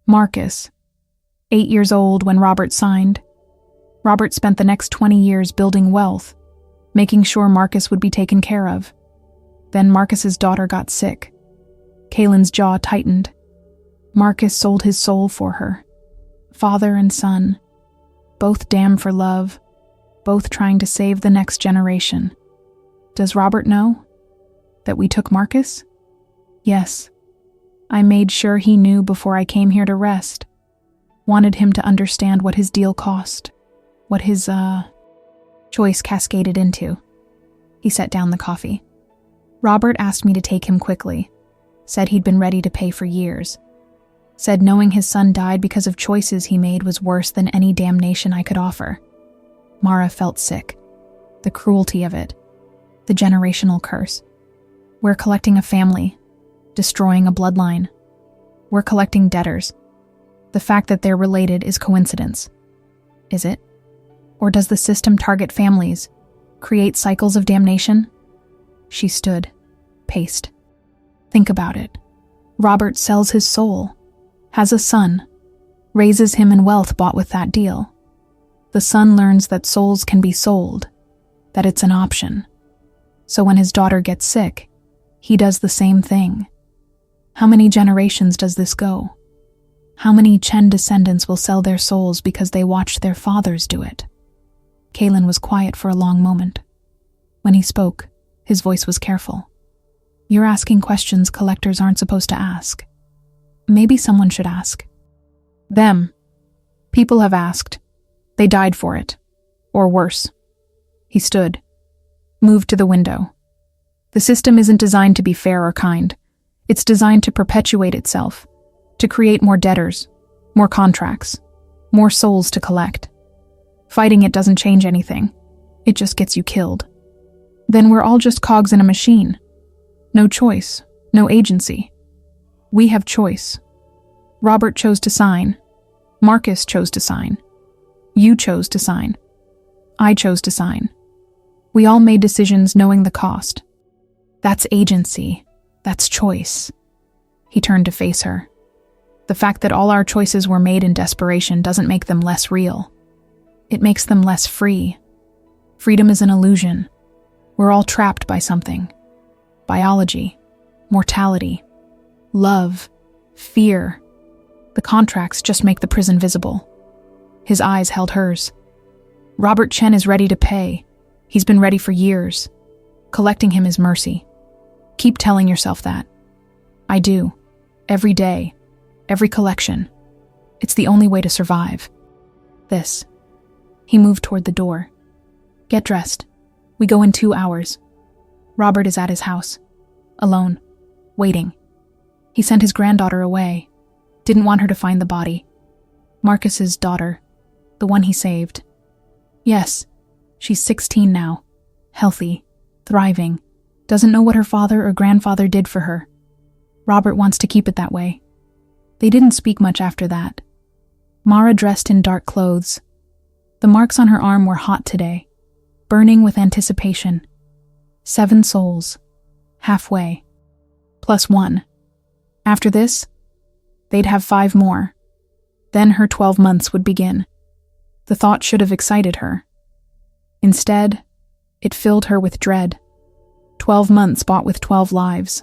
Marcus, 8 years old when Robert signed. Robert spent the next 20 years building wealth, making sure Marcus would be taken care of. Then Marcus's daughter got sick. Kalen's jaw tightened. Marcus sold his soul for her. Father and son, both damned for love, both trying to save the next generation. Does Robert know that we took Marcus? Yes. I made sure he knew before I came here to rest. Wanted him to understand what his deal cost, what his, choice cascaded into." He set down the coffee. "Robert asked me to take him quickly. Said he'd been ready to pay for years. Said knowing his son died because of choices he made was worse than any damnation I could offer." Mara felt sick. The cruelty of it. The generational curse. We're collecting a family, destroying a bloodline. We're collecting debtors. The fact that they're related is coincidence. Is it? Or does the system target families, create cycles of damnation? She stood, paced. Think about it. Robert sells his soul, has a son, raises him in wealth bought with that deal. The son learns that souls can be sold, that it's an option. So when his daughter gets sick, he does the same thing. How many generations does this go? How many Chen descendants will sell their souls because they watched their fathers do it? Kalen was quiet for a long moment. When he spoke, his voice was careful. You're asking questions collectors aren't supposed to ask. Maybe someone should ask. Them. People have asked. They died for it. Or worse. He stood, moved to the window. The system isn't designed to be fair or kind. It's designed to perpetuate itself, to create more debtors, more contracts, more souls to collect. Fighting it doesn't change anything. It just gets you killed. Then we're all just cogs in a machine. No choice, no agency. We have choice. Robert chose to sign. Marcus chose to sign. You chose to sign. I chose to sign. We all made decisions knowing the cost. That's agency. That's choice. He turned to face her. The fact that all our choices were made in desperation doesn't make them less real. It makes them less free. Freedom is an illusion. We're all trapped by something. Biology, mortality, love, fear. The contracts just make the prison visible. His eyes held hers. Robert Chen is ready to pay. He's been ready for years. Collecting him is mercy. Keep telling yourself that. I do. Every day. Every collection. It's the only way to survive. This. He moved toward the door. Get dressed. We go in 2 hours. Robert is at his house. Alone. Waiting. He sent his granddaughter away. Didn't want her to find the body. Marcus's daughter. The one he saved. Yes. She's 16 now. Healthy. Thriving. Doesn't know what her father or grandfather did for her. Robert wants to keep it that way. They didn't speak much after that. Mara dressed in dark clothes. The marks on her arm were hot today, burning with anticipation. 7 souls. Halfway. +1. After this, they'd have 5 more. Then her 12 months would begin. The thought should have excited her. Instead, it filled her with dread. 12 months bought with 12 lives.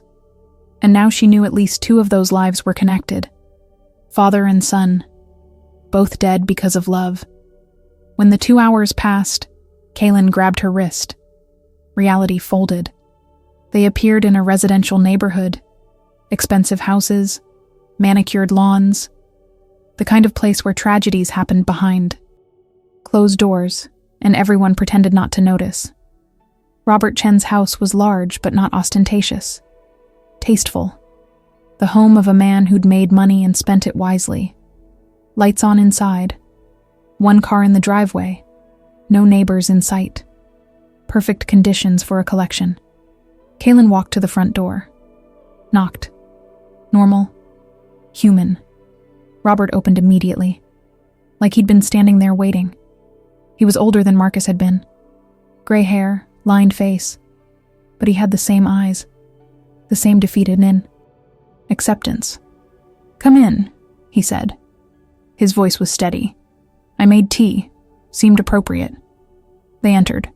And now she knew at least 2 of those lives were connected. Father and son. Both dead because of love. When the 2 hours passed, Kaylin grabbed her wrist. Reality folded. They appeared in a residential neighborhood. Expensive houses. Manicured lawns. The kind of place where tragedies happened behind. Closed doors, and everyone pretended not to notice. Robert Chen's house was large but not ostentatious. Tasteful. The home of a man who'd made money and spent it wisely. Lights on inside. 1 car in the driveway. No neighbors in sight. Perfect conditions for a collection. Kaylin walked to the front door. Knocked. Normal. Human. Robert opened immediately. Like he'd been standing there waiting. He was older than Marcus had been. Gray hair, lined face. But he had the same eyes. The same defeated acceptance. Come in, he said. His voice was steady. I made tea. Seemed appropriate. They entered.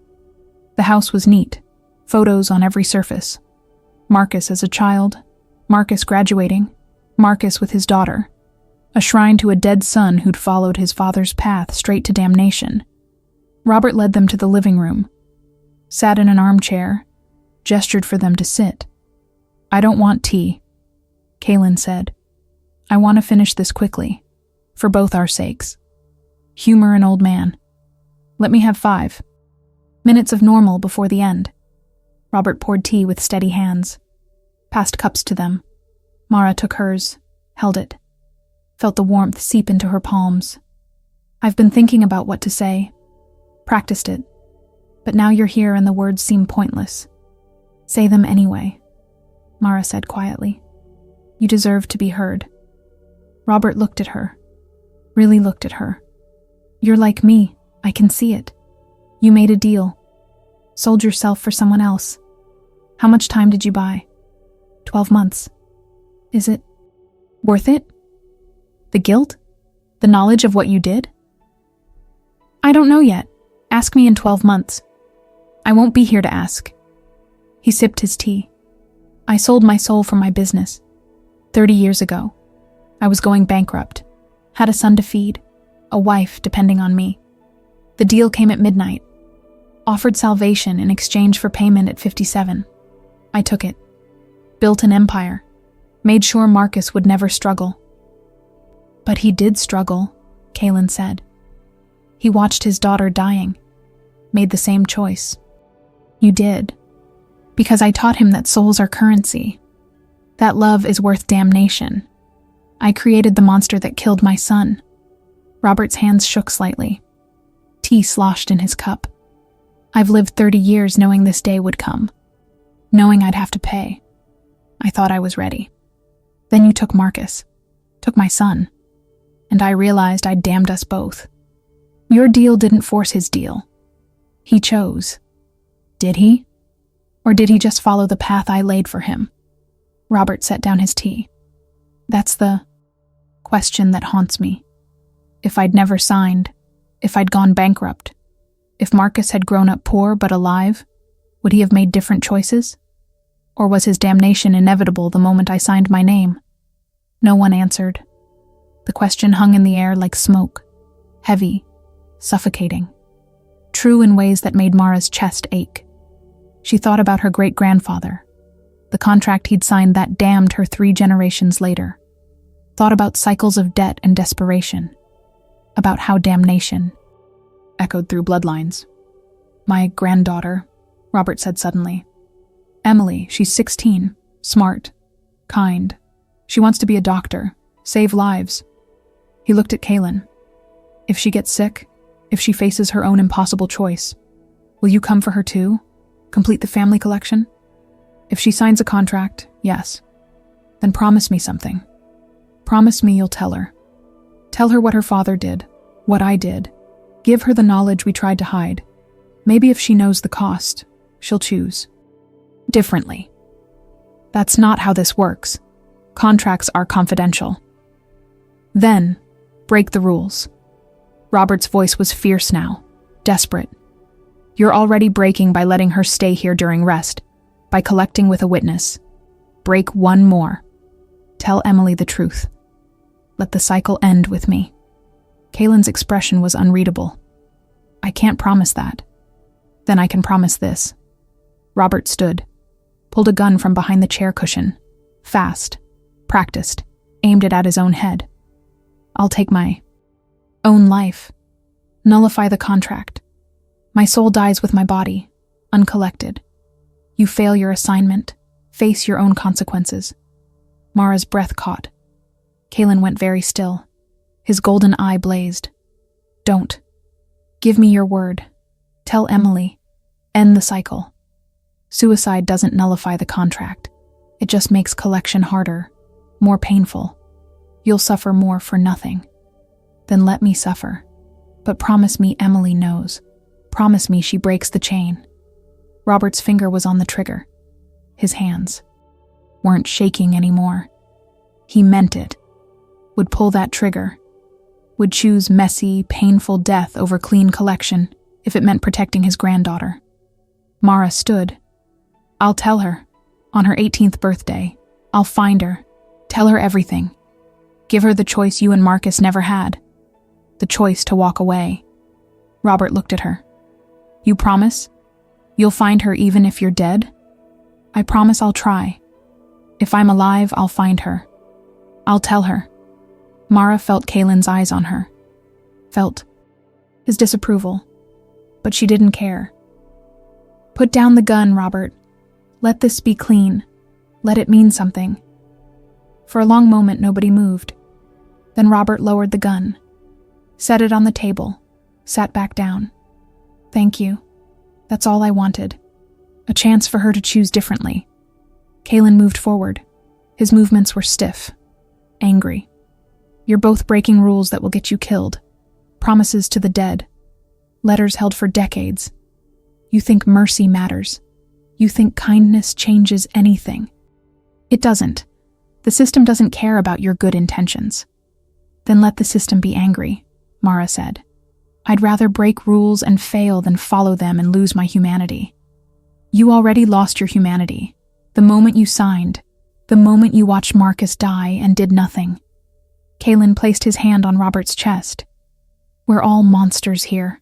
The house was neat. Photos on every surface. Marcus as a child. Marcus graduating. Marcus with his daughter. A shrine to a dead son who'd followed his father's path straight to damnation. Robert led them to the living room. Sat in an armchair. Gestured for them to sit. I don't want tea, Kaylin said. I want to finish this quickly. For both our sakes. Humor an old man. Let me have 5 minutes of normal before the end. Robert poured tea with steady hands. Passed cups to them. Mara took hers, held it. Felt the warmth seep into her palms. I've been thinking about what to say. Practiced it. But now you're here and the words seem pointless. Say them anyway, Mara said quietly. You deserve to be heard. Robert looked at her. Really looked at her. You're like me. I can see it. You made a deal. Sold yourself for someone else. How much time did you buy? 12 months. Is it worth it? The guilt? The knowledge of what you did? I don't know yet. Ask me in 12 months. I won't be here to ask. He sipped his tea. I sold my soul for my business. 30 years ago. I was going bankrupt. Had a son to feed. A wife depending on me. The deal came at midnight. Offered salvation in exchange for payment at 57. I took it. Built an empire. Made sure Marcus would never struggle. But he did struggle, Kaylin said. He watched his daughter dying, made the same choice. You did. Because I taught him that souls are currency, that love is worth damnation. I created the monster that killed my son. Robert's hands shook slightly. Tea sloshed in his cup. I've lived 30 years knowing this day would come, knowing I'd have to pay. I thought I was ready. Then you took Marcus, took my son, and I realized I'd damned us both. Your deal didn't force his deal. He chose. Did he? Or did he just follow the path I laid for him? Robert set down his tea. That's the question that haunts me. If I'd never signed, if I'd gone bankrupt, if Marcus had grown up poor but alive, would he have made different choices? Or was his damnation inevitable the moment I signed my name? No one answered. The question hung in the air like smoke, heavy, suffocating, true in ways that made Mara's chest ache. She thought about her great-grandfather, the contract he'd signed that damned her 3 generations later, thought about cycles of debt and desperation, about how damnation echoed through bloodlines. My granddaughter, Robert said suddenly. Emily, she's 16, smart, kind. She wants to be a doctor, save lives. He looked at Kaylin. If she gets sick, if she faces her own impossible choice, will you come for her too? Complete the family collection? If she signs a contract, yes. Then promise me something. Promise me you'll tell her. Tell her what her father did, what I did. Give her the knowledge we tried to hide. Maybe if she knows the cost, she'll choose differently. That's not how this works. Contracts are confidential. Then, break the rules. Robert's voice was fierce now, desperate. You're already breaking by letting her stay here during rest, by collecting with a witness. Break one more. Tell Emily the truth. Let the cycle end with me. Kaylin's expression was unreadable. I can't promise that. Then I can promise this. Robert stood, pulled a gun from behind the chair cushion. Fast, practiced, aimed it at his own head. I'll take my own life. Nullify the contract. My soul dies with my body, uncollected. You fail your assignment, face your own consequences. Mara's breath caught. Kaylin went very still. His golden eye blazed. Don't. Give me your word. Tell Emily. End the cycle. Suicide doesn't nullify the contract. It just makes collection harder, more painful. You'll suffer more for nothing. Then let me suffer. But promise me Emily knows. Promise me she breaks the chain. Robert's finger was on the trigger. His hands weren't shaking anymore. He meant it. Would pull that trigger. Would choose messy, painful death over clean collection if it meant protecting his granddaughter. Mara stood. I'll tell her. On her 18th birthday. I'll find her. Tell her everything. Give her the choice you and Marcus never had. The choice to walk away. Robert looked at her. You promise? You'll find her even if you're dead? I promise I'll try. If I'm alive, I'll find her. I'll tell her. Mara felt Kaylin's eyes on her. Felt his disapproval. But she didn't care. Put down the gun, Robert. Let this be clean. Let it mean something. For a long moment, nobody moved. Then Robert lowered the gun, set it on the table, sat back down. Thank you. That's all I wanted. A chance for her to choose differently. Kaylin moved forward. His movements were stiff, angry. You're both breaking rules that will get you killed. Promises to the dead. Letters held for decades. You think mercy matters. You think kindness changes anything. It doesn't. The system doesn't care about your good intentions. Then let the system be angry, Mara said. I'd rather break rules and fail than follow them and lose my humanity. You already lost your humanity. The moment you signed. The moment you watched Marcus die and did nothing. Kaylin placed his hand on Robert's chest. We're all monsters here.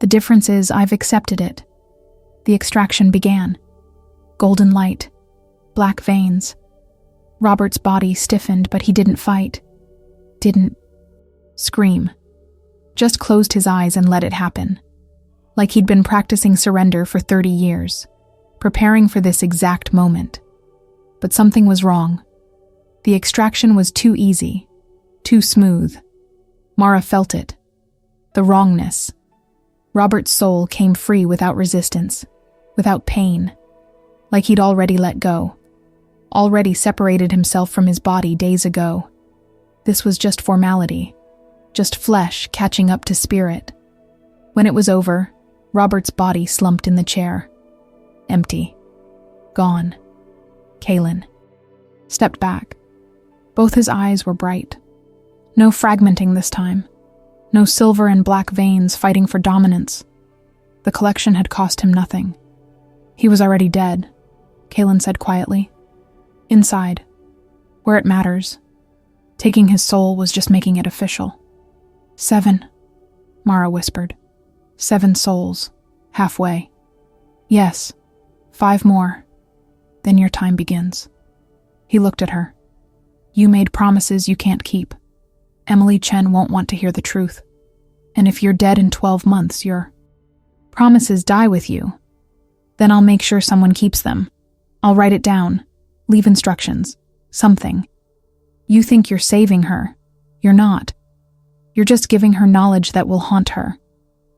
The difference is I've accepted it. The extraction began. Golden light. Black veins. Robert's body stiffened, but he didn't fight. Didn't scream. just closed his eyes and let it happen. Like he'd been practicing surrender for 30 years, preparing for this exact moment. But something was wrong. The extraction was too easy, too smooth. Mara felt it. The wrongness. Robert's soul came free without resistance, without pain, like he'd already let go, already separated himself from his body days ago. This was just formality, just flesh catching up to spirit. When it was over, Robert's body slumped in the chair. Empty. Gone. Kaelin stepped back. Both his eyes were bright. No fragmenting this time. No silver and black veins fighting for dominance. The collection had cost him nothing. He was already dead, Kaelin said quietly. Inside, where it matters. Taking his soul was just making it official. 7, Mara whispered. 7 souls, halfway. Yes, 5 more. Then your time begins. He looked at her. You made promises you can't keep. Emily Chen won't want to hear the truth. And if you're dead in 12 months, your promises die with you. Then I'll make sure someone keeps them. I'll write it down, leave instructions, something. You think you're saving her. You're not. You're just giving her knowledge that will haunt her.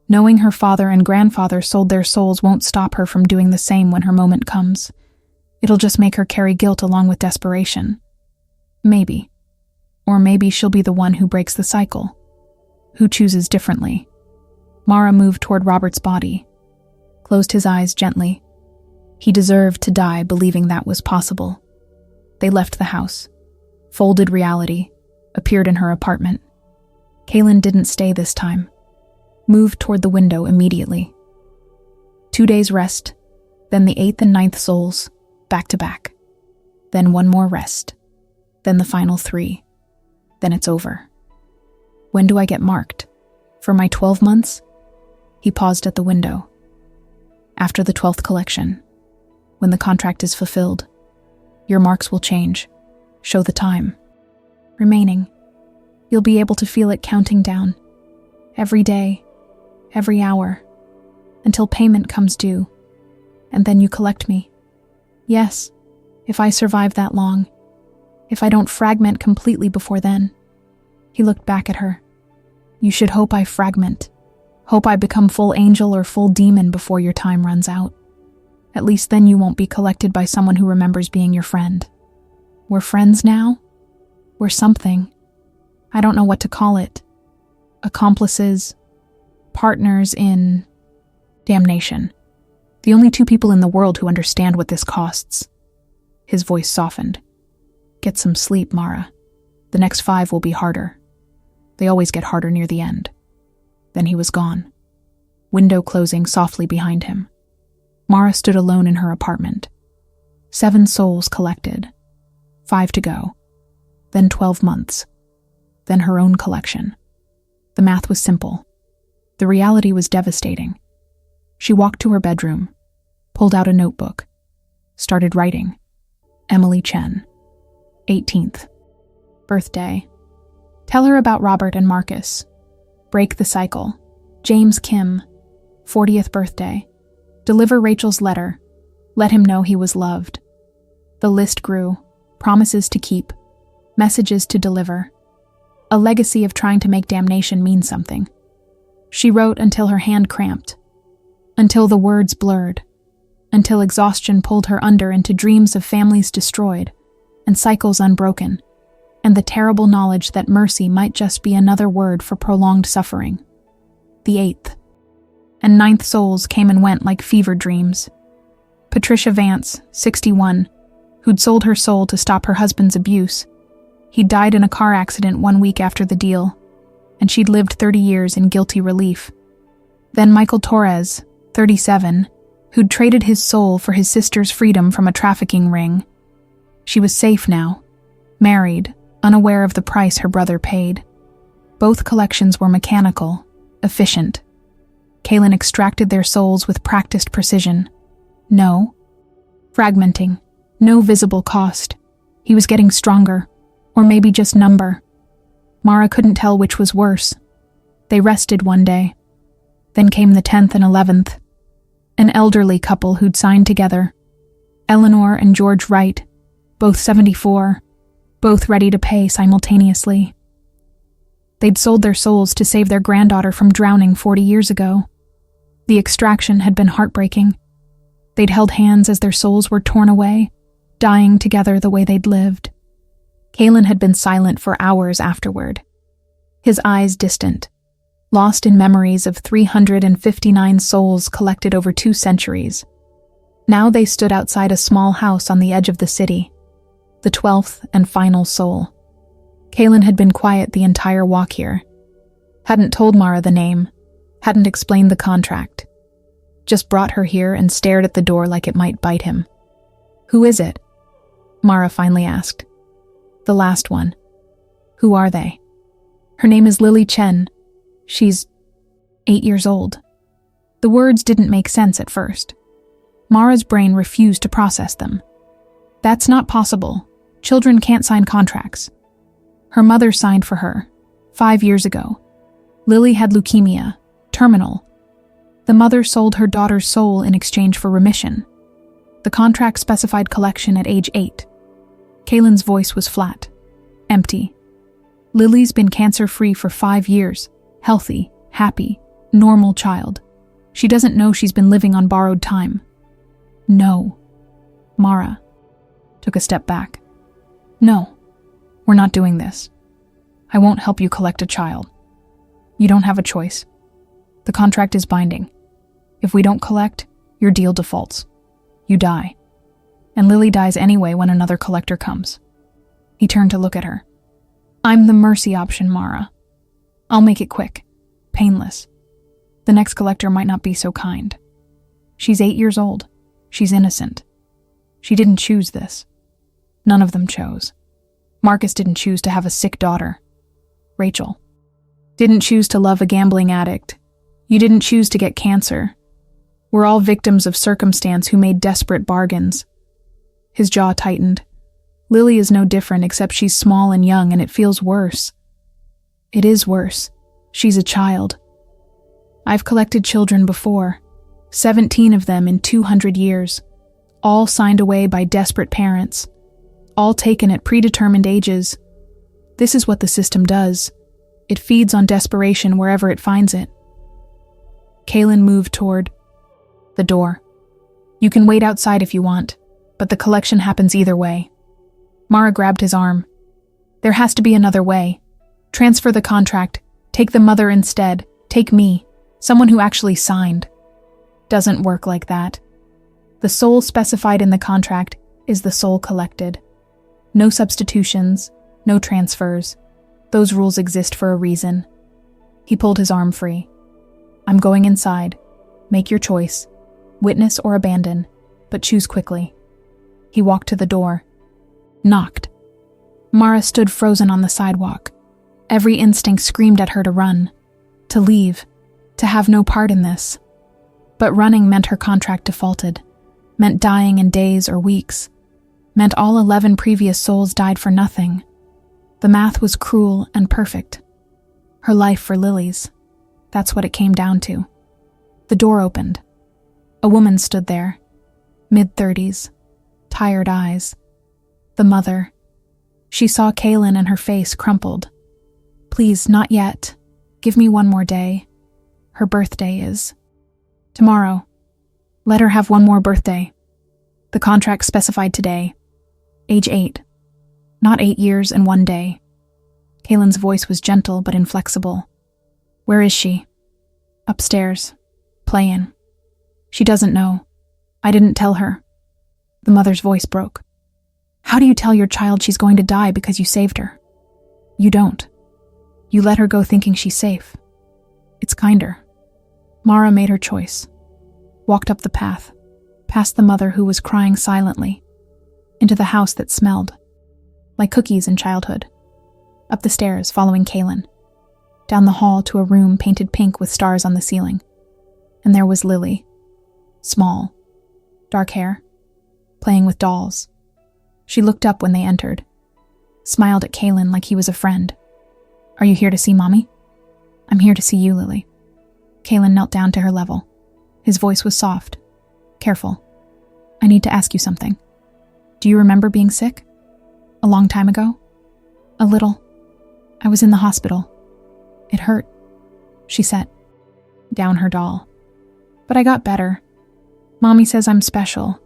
Knowing her father and grandfather sold their souls won't stop her from doing the same when her moment comes. It'll just make her carry guilt along with desperation. Maybe. Or maybe she'll be the one who breaks the cycle, who chooses differently. Mara moved toward Robert's body, closed his eyes gently. He deserved to die believing that was possible. They left the house. Folded reality appeared in her apartment. Kaelin didn't stay this time. Moved toward the window immediately. 2 days rest, then the 8th and 9th souls, back to back. Then 1 more rest. Then the final 3. Then it's over. When do I get marked? For my 12 months? He paused at the window. After the 12th collection. When the contract is fulfilled. Your marks will change. Show the time. Remaining. You'll be able to feel it counting down. Every day. Every hour. Until payment comes due. And then you collect me. Yes, if I survive that long. If I don't fragment completely before then. He looked back at her. You should hope I fragment. Hope I become full angel or full demon before your time runs out. At least then you won't be collected by someone who remembers being your friend. We're friends now? We're something. I don't know what to call it. Accomplices. Partners in damnation. The only 2 people in the world who understand what this costs. His voice softened. Get some sleep, Mara. The next 5 will be harder. They always get harder near the end. Then he was gone. Window closing softly behind him. Mara stood alone in her apartment. 7 souls collected. 5 to go. Then 12 months. Then her own collection. The math was simple. The reality was devastating. She walked to her bedroom, pulled out a notebook, started writing. Emily Chen. 18th. Birthday. Tell her about Robert and Marcus. Break the cycle. James Kim. 40th birthday. Deliver Rachel's letter. Let him know he was loved. The list grew. Promises to keep. Messages to deliver. A legacy of trying to make damnation mean something. She wrote until her hand cramped. Until the words blurred. Until exhaustion pulled her under into dreams of families destroyed and cycles unbroken, and the terrible knowledge that mercy might just be another word for prolonged suffering. The 8th and 9th souls came and went like fever dreams. Patricia Vance, 61, who'd sold her soul to stop her husband's abuse. He'd died in a car accident 1 week after the deal, and she'd lived 30 years in guilty relief. Then Michael Torres, 37, who'd traded his soul for his sister's freedom from a trafficking ring. She was safe now, married, unaware of the price her brother paid. Both collections were mechanical, efficient. Kaelin extracted their souls with practiced precision. No fragmenting, no visible cost. He was getting stronger, or maybe just number. Mara couldn't tell which was worse. They rested one day. Then came the 10th and 11th. An elderly couple who'd signed together. Eleanor and George Wright, both 74, both ready to pay simultaneously. They'd sold their souls to save their granddaughter from drowning 40 years ago. The extraction had been heartbreaking. They'd held hands as their souls were torn away, dying together the way they'd lived. Kalen had been silent for hours afterward, his eyes distant, lost in memories of 359 souls collected over 2 centuries. Now they stood outside a small house on the edge of the city, the 12th and final soul. Kalen had been quiet the entire walk here, hadn't told Mara the name, hadn't explained the contract, just brought her here and stared at the door like it might bite him. "Who is it?" Mara finally asked. "The last one." "Who are they?" "Her name is Lily Chen. She's 8 years old." The words didn't make sense at first. Mara's brain refused to process them. That's not possible. Children can't sign contracts. Her mother signed for her, 5 years ago. Lily had leukemia, terminal. The mother sold her daughter's soul in exchange for remission. The contract specified collection at age 8. Kalen's voice was flat, empty. Lily's been cancer-free for 5 years, healthy, happy, normal child. She doesn't know she's been living on borrowed time. No. Mara took a step back. "No, we're not doing this. I won't help you collect a child. You don't have a choice. The contract is binding. If we don't collect, your deal defaults. You die. And Lily dies anyway when another collector comes." He turned to look at her. "I'm the mercy option, Mara. I'll make it quick, painless. The next collector might not be so kind. She's 8 years old. She's innocent. She didn't choose this. None of them chose. Marcus didn't choose to have a sick daughter. Rachel didn't choose to love a gambling addict. You didn't choose to get cancer. We're all victims of circumstance who made desperate bargains." His jaw tightened. "Lily is no different except she's small and young, and it feels worse." "It is worse. She's a child. I've collected children before, 17 of them in 200 years, all signed away by desperate parents, all taken at predetermined ages. This is what the system does. It feeds on desperation wherever it finds it." Kalen moved toward the door. "You can wait outside if you want, but the collection happens either way." Mara grabbed his arm. "There has to be another way. Transfer the contract. Take the mother instead. Take me, someone who actually signed." "Doesn't work like that. The soul specified in the contract is the soul collected. No substitutions, no transfers. Those rules exist for a reason." He pulled his arm free. "I'm going inside. Make your choice. Witness or abandon, but choose quickly." He walked to the door. Knocked. Mara stood frozen on the sidewalk. Every instinct screamed at her to run, to leave, to have no part in this. But running meant her contract defaulted, meant dying in days or weeks, meant all 11 previous souls died for nothing. The math was cruel and perfect. Her life for Lily's. That's what it came down to. The door opened. A woman stood there, mid-30s, tired eyes. The mother. She saw Kalen and her face crumpled. "Please, not yet. Give me one more day. Her birthday is tomorrow. Let her have one more birthday. The contract specified today. Age 8. Not 8 years and 1 day." Kalen's voice was gentle but inflexible. "Where is she?" "Upstairs. Playing. She doesn't know. I didn't tell her." The mother's voice broke. "How do you tell your child she's going to die because you saved her? You don't. You let her go thinking she's safe. It's kinder." Mara made her choice. Walked up the path, past the mother who was crying silently, into the house that smelled like cookies in childhood, up the stairs following Kalen, down the hall to a room painted pink with stars on the ceiling. And there was Lily, small, dark hair, playing with dolls. She looked up when they entered, smiled at Kalen like he was a friend. "Are you here to see Mommy?" I'm here to see you, Lily. Kalen knelt down to her level. His voice was soft, careful. I need to ask you something. Do you remember being sick? A long time ago? A little. I was in the hospital. It hurt. She set down her doll. But I got better. Mommy says I'm special,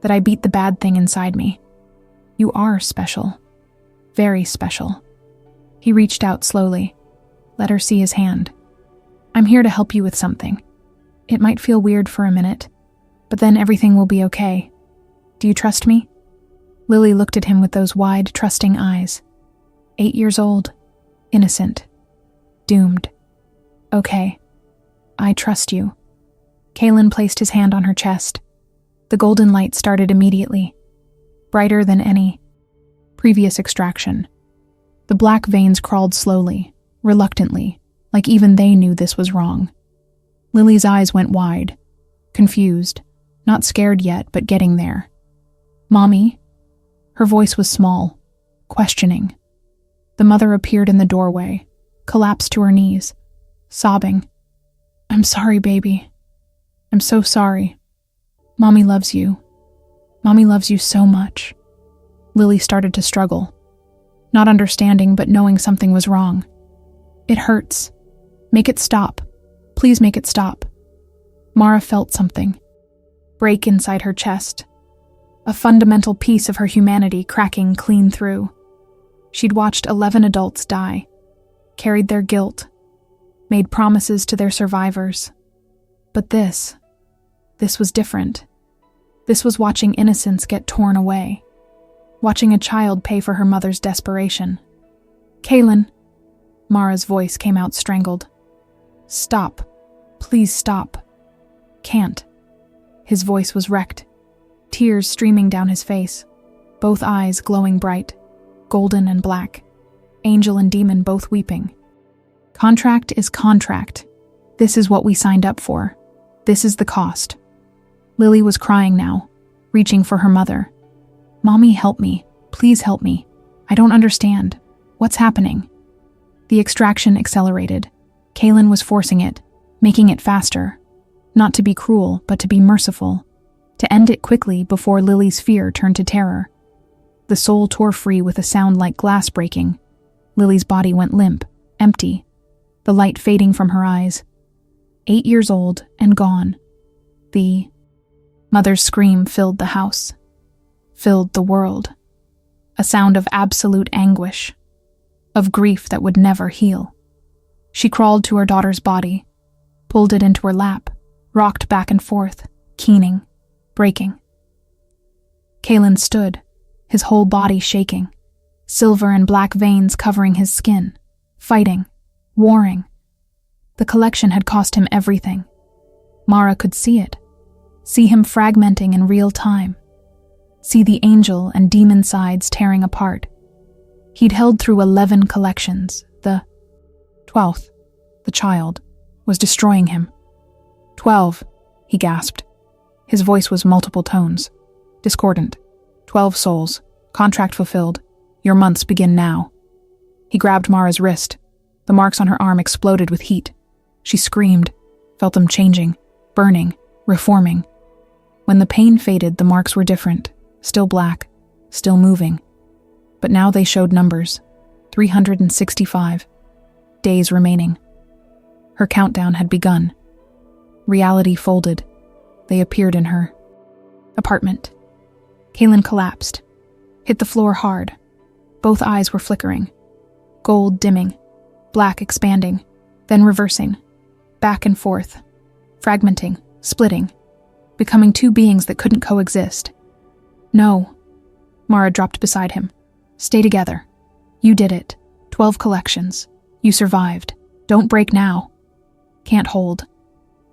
that I beat the bad thing inside me. You are special. Very special. He reached out slowly, let her see his hand. I'm here to help you with something. It might feel weird for a minute, but then everything will be okay. Do you trust me? Lily looked at him with those wide, trusting eyes. 8 years old, innocent, doomed. Okay, I trust you. Kalen placed his hand on her chest. The golden light started immediately, brighter than any previous extraction. The black veins crawled slowly, reluctantly, like even they knew this was wrong. Lily's eyes went wide, confused, not scared yet, but getting there. Mommy? Her voice was small, questioning. The mother appeared in the doorway, collapsed to her knees, sobbing. I'm sorry, baby. I'm so sorry. Mommy loves you. Mommy loves you so much. Lily started to struggle, not understanding but knowing something was wrong. It hurts. Make it stop. Please make it stop. Mara felt something break inside her chest, a fundamental piece of her humanity cracking clean through. She'd watched 11 adults die, carried their guilt, made promises to their survivors. But this was different. This was watching innocence get torn away, watching a child pay for her mother's desperation. Kalen, Mara's voice came out strangled. Stop. Please stop. Can't. His voice was wrecked, tears streaming down his face, both eyes glowing bright, golden and black, angel and demon both weeping. Contract is contract. This is what we signed up for. This is the cost. Lily was crying now, reaching for her mother. Mommy, help me. Please help me. I don't understand. What's happening? The extraction accelerated. Kalen was forcing it, making it faster. Not to be cruel, but to be merciful. To end it quickly before Lily's fear turned to terror. The soul tore free with a sound like glass breaking. Lily's body went limp, empty, the light fading from her eyes. 8 years old and gone. The mother's scream filled the house, filled the world. A sound of absolute anguish, of grief that would never heal. She crawled to her daughter's body, pulled it into her lap, rocked back and forth, keening, breaking. Kalen stood, his whole body shaking, silver and black veins covering his skin, fighting, warring. The collection had cost him everything. Mara could see it, see him fragmenting in real time, see the angel and demon sides tearing apart. He'd held through 11 collections. The 12th, the child, was destroying him. 12, he gasped. His voice was multiple tones, discordant. 12 souls, contract fulfilled. Your months begin now. He grabbed Mara's wrist. The marks on her arm exploded with heat. She screamed, felt them changing, burning, reforming. When the pain faded, the marks were different, still black, still moving. But now they showed numbers, 365 days remaining. Her countdown had begun. Reality folded. They appeared in her apartment. Kalen collapsed, hit the floor hard. Both eyes were flickering, gold dimming, black expanding, then reversing, back and forth, fragmenting, splitting, becoming two beings that couldn't coexist. No. Mara dropped beside him. Stay together. You did it. 12 collections. You survived. Don't break now. Can't hold.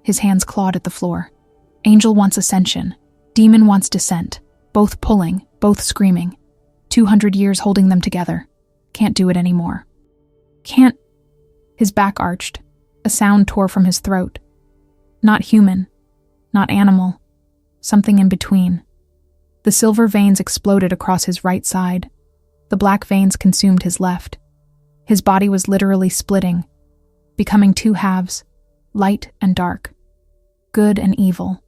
His hands clawed at the floor. Angel wants ascension. Demon wants descent. Both pulling, both screaming. 200 years holding them together. Can't do it anymore. Can't. His back arched. A sound tore from his throat. Not human. Not animal. Something in between. The silver veins exploded across his right side. The black veins consumed his left. His body was literally splitting. becoming two halves, light and dark, good and evil,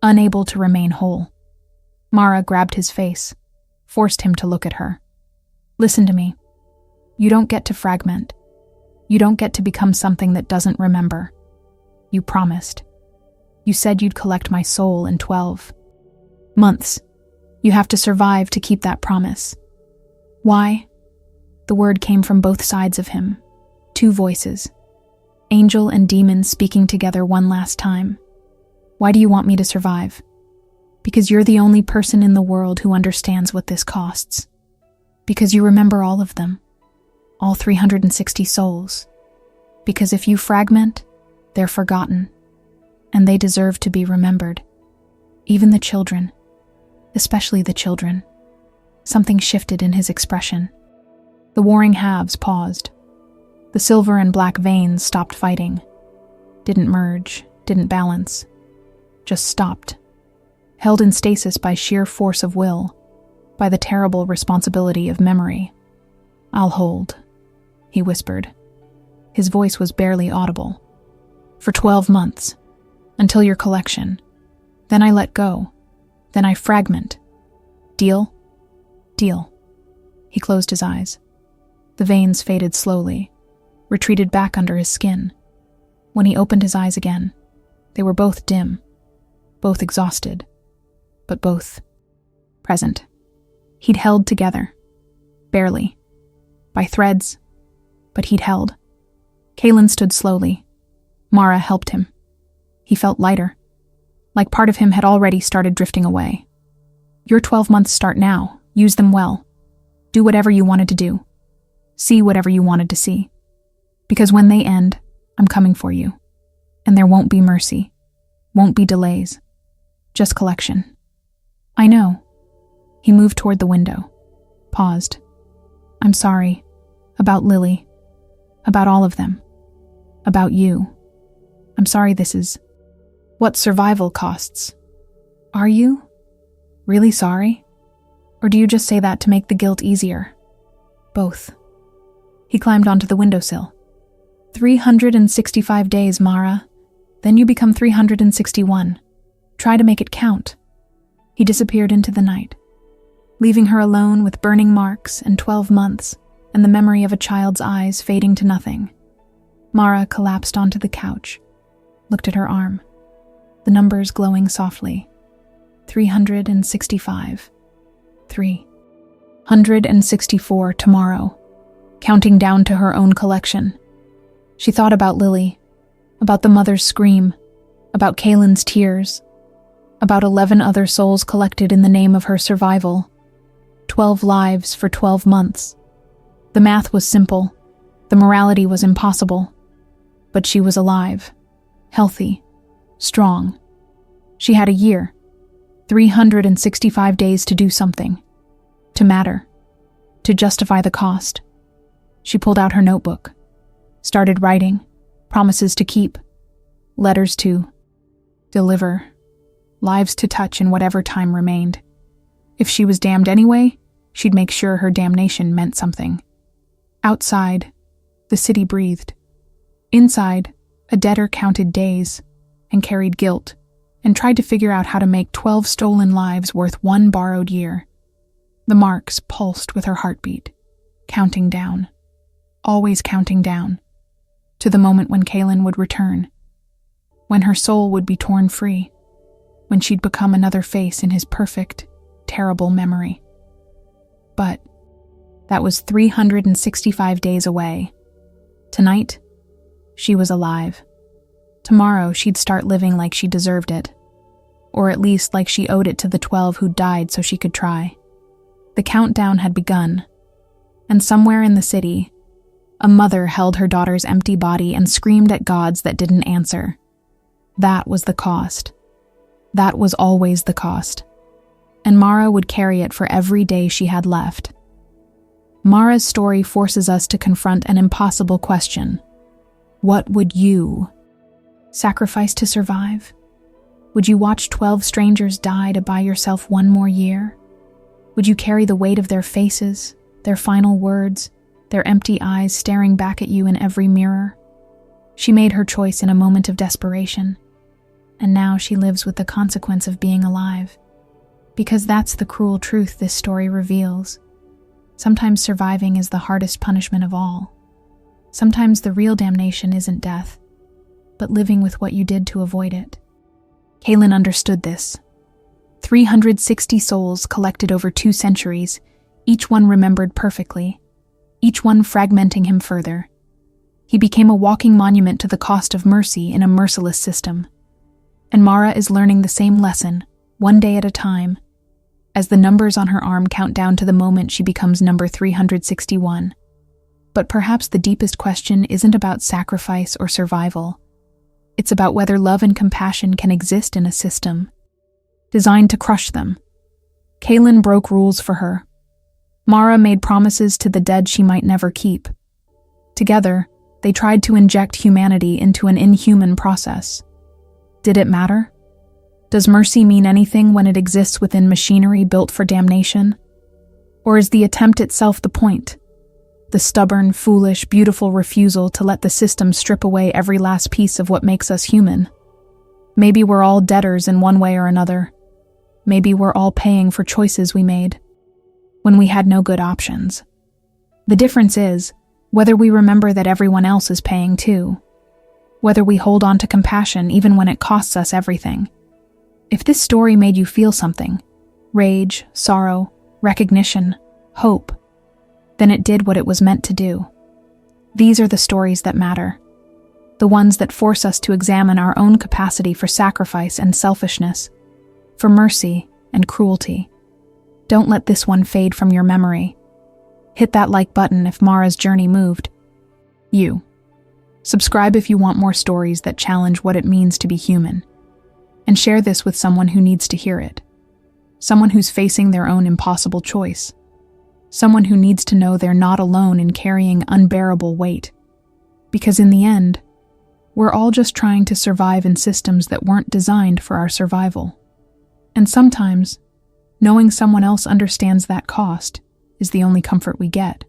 unable to remain whole. Mara grabbed his face, forced him to look at her. Listen to me. You don't get to fragment. You don't get to become something that doesn't remember. You promised. You said you'd collect my soul in 12 months. You have to survive to keep that promise. Why? The word came from both sides of him. Two voices. Angel and demon speaking together one last time. Why do you want me to survive? Because you're the only person in the world who understands what this costs. Because you remember all of them. All 360 souls. Because if you fragment, they're forgotten. And they deserve to be remembered. Even the children. Especially the children. Something shifted in his expression. The warring halves paused. The silver and black veins stopped fighting. Didn't merge, didn't balance. Just stopped. Held in stasis by sheer force of will. By the terrible responsibility of memory. I'll hold, he whispered. His voice was barely audible. For 12 months. Until your collection. Then I let go. Then I fragment. Deal? Deal. He closed his eyes. The veins faded slowly, retreated back under his skin. When he opened his eyes again, they were both dim, both exhausted, but both present. He'd held together. Barely. By threads, but he'd held. Kalen stood slowly. Mara helped him. He felt lighter, like part of him had already started drifting away. Your 12 months start now. Use them well. Do whatever you wanted to do. See whatever you wanted to see. Because when they end, I'm coming for you. And there won't be mercy. Won't be delays. Just collection. I know. He moved toward the window. Paused. I'm sorry. About Lily. About all of them. About you. I'm sorry this is what survival costs. Are you? Really sorry? Or do you just say that to make the guilt easier? Both. He climbed onto the windowsill. 365 days, Mara. Then you become 361. Try to make it count. He disappeared into the night, leaving her alone with burning marks and 12 months and the memory of a child's eyes fading to nothing. Mara collapsed onto the couch, looked at her arm, the numbers glowing softly. 365. 364 tomorrow, counting down to her own collection. She thought about Lily, about the mother's scream, about Kalen's tears, about 11 other souls collected in the name of her survival. 12 lives for 12 months. The math was simple, the morality was impossible, but she was alive, healthy, strong. She had a year, 365 days to do something. To matter, to justify the cost. She pulled out her notebook, started writing, promises to keep, letters to deliver, lives to touch in whatever time remained. If she was damned anyway, she'd make sure her damnation meant something. Outside, the city breathed. Inside, a debtor counted days and carried guilt and tried to figure out how to make 12 stolen lives worth 1 borrowed year. The marks pulsed with her heartbeat, counting down, always counting down, to the moment when Kalen would return, when her soul would be torn free, when she'd become another face in his perfect, terrible memory. But that was 365 days away. Tonight, she was alive. Tomorrow, she'd start living like she deserved it, or at least like she owed it to the 12 who died so she could try. The countdown had begun, and somewhere in the city, a mother held her daughter's empty body and screamed at gods that didn't answer. That was the cost. That was always the cost. And Mara would carry it for every day she had left. Mara's story forces us to confront an impossible question. What would you sacrifice to survive? Would you watch 12 strangers die to buy yourself 1 more year? Would you carry the weight of their faces, their final words, their empty eyes staring back at you in every mirror? She made her choice in a moment of desperation, and now she lives with the consequence of being alive. Because that's the cruel truth this story reveals. Sometimes surviving is the hardest punishment of all. Sometimes the real damnation isn't death, but living with what you did to avoid it. Kaylin understood this. 360 souls collected over 2 centuries, each one remembered perfectly, each one fragmenting him further. He became a walking monument to the cost of mercy in a merciless system. And Mara is learning the same lesson, one day at a time, as the numbers on her arm count down to the moment she becomes number 361. But perhaps the deepest question isn't about sacrifice or survival. It's about whether love and compassion can exist in a system designed to crush them. Kaylin broke rules for her. Mara made promises to the dead she might never keep. Together, they tried to inject humanity into an inhuman process. Did it matter? Does mercy mean anything when it exists within machinery built for damnation? Or is the attempt itself the point? The stubborn, foolish, beautiful refusal to let the system strip away every last piece of what makes us human? Maybe we're all debtors in one way or another. Maybe we're all paying for choices we made when we had no good options. The difference is whether we remember that everyone else is paying too. Whether we hold on to compassion even when it costs us everything. If this story made you feel something, rage, sorrow, recognition, hope, then it did what it was meant to do. These are the stories that matter. The ones that force us to examine our own capacity for sacrifice and selfishness, for mercy and cruelty. Don't let this one fade from your memory. Hit that like button if Mara's journey moved you. Subscribe if you want more stories that challenge what it means to be human. And share this with someone who needs to hear it. Someone who's facing their own impossible choice. Someone who needs to know they're not alone in carrying unbearable weight. Because in the end, we're all just trying to survive in systems that weren't designed for our survival. And sometimes, knowing someone else understands that cost is the only comfort we get.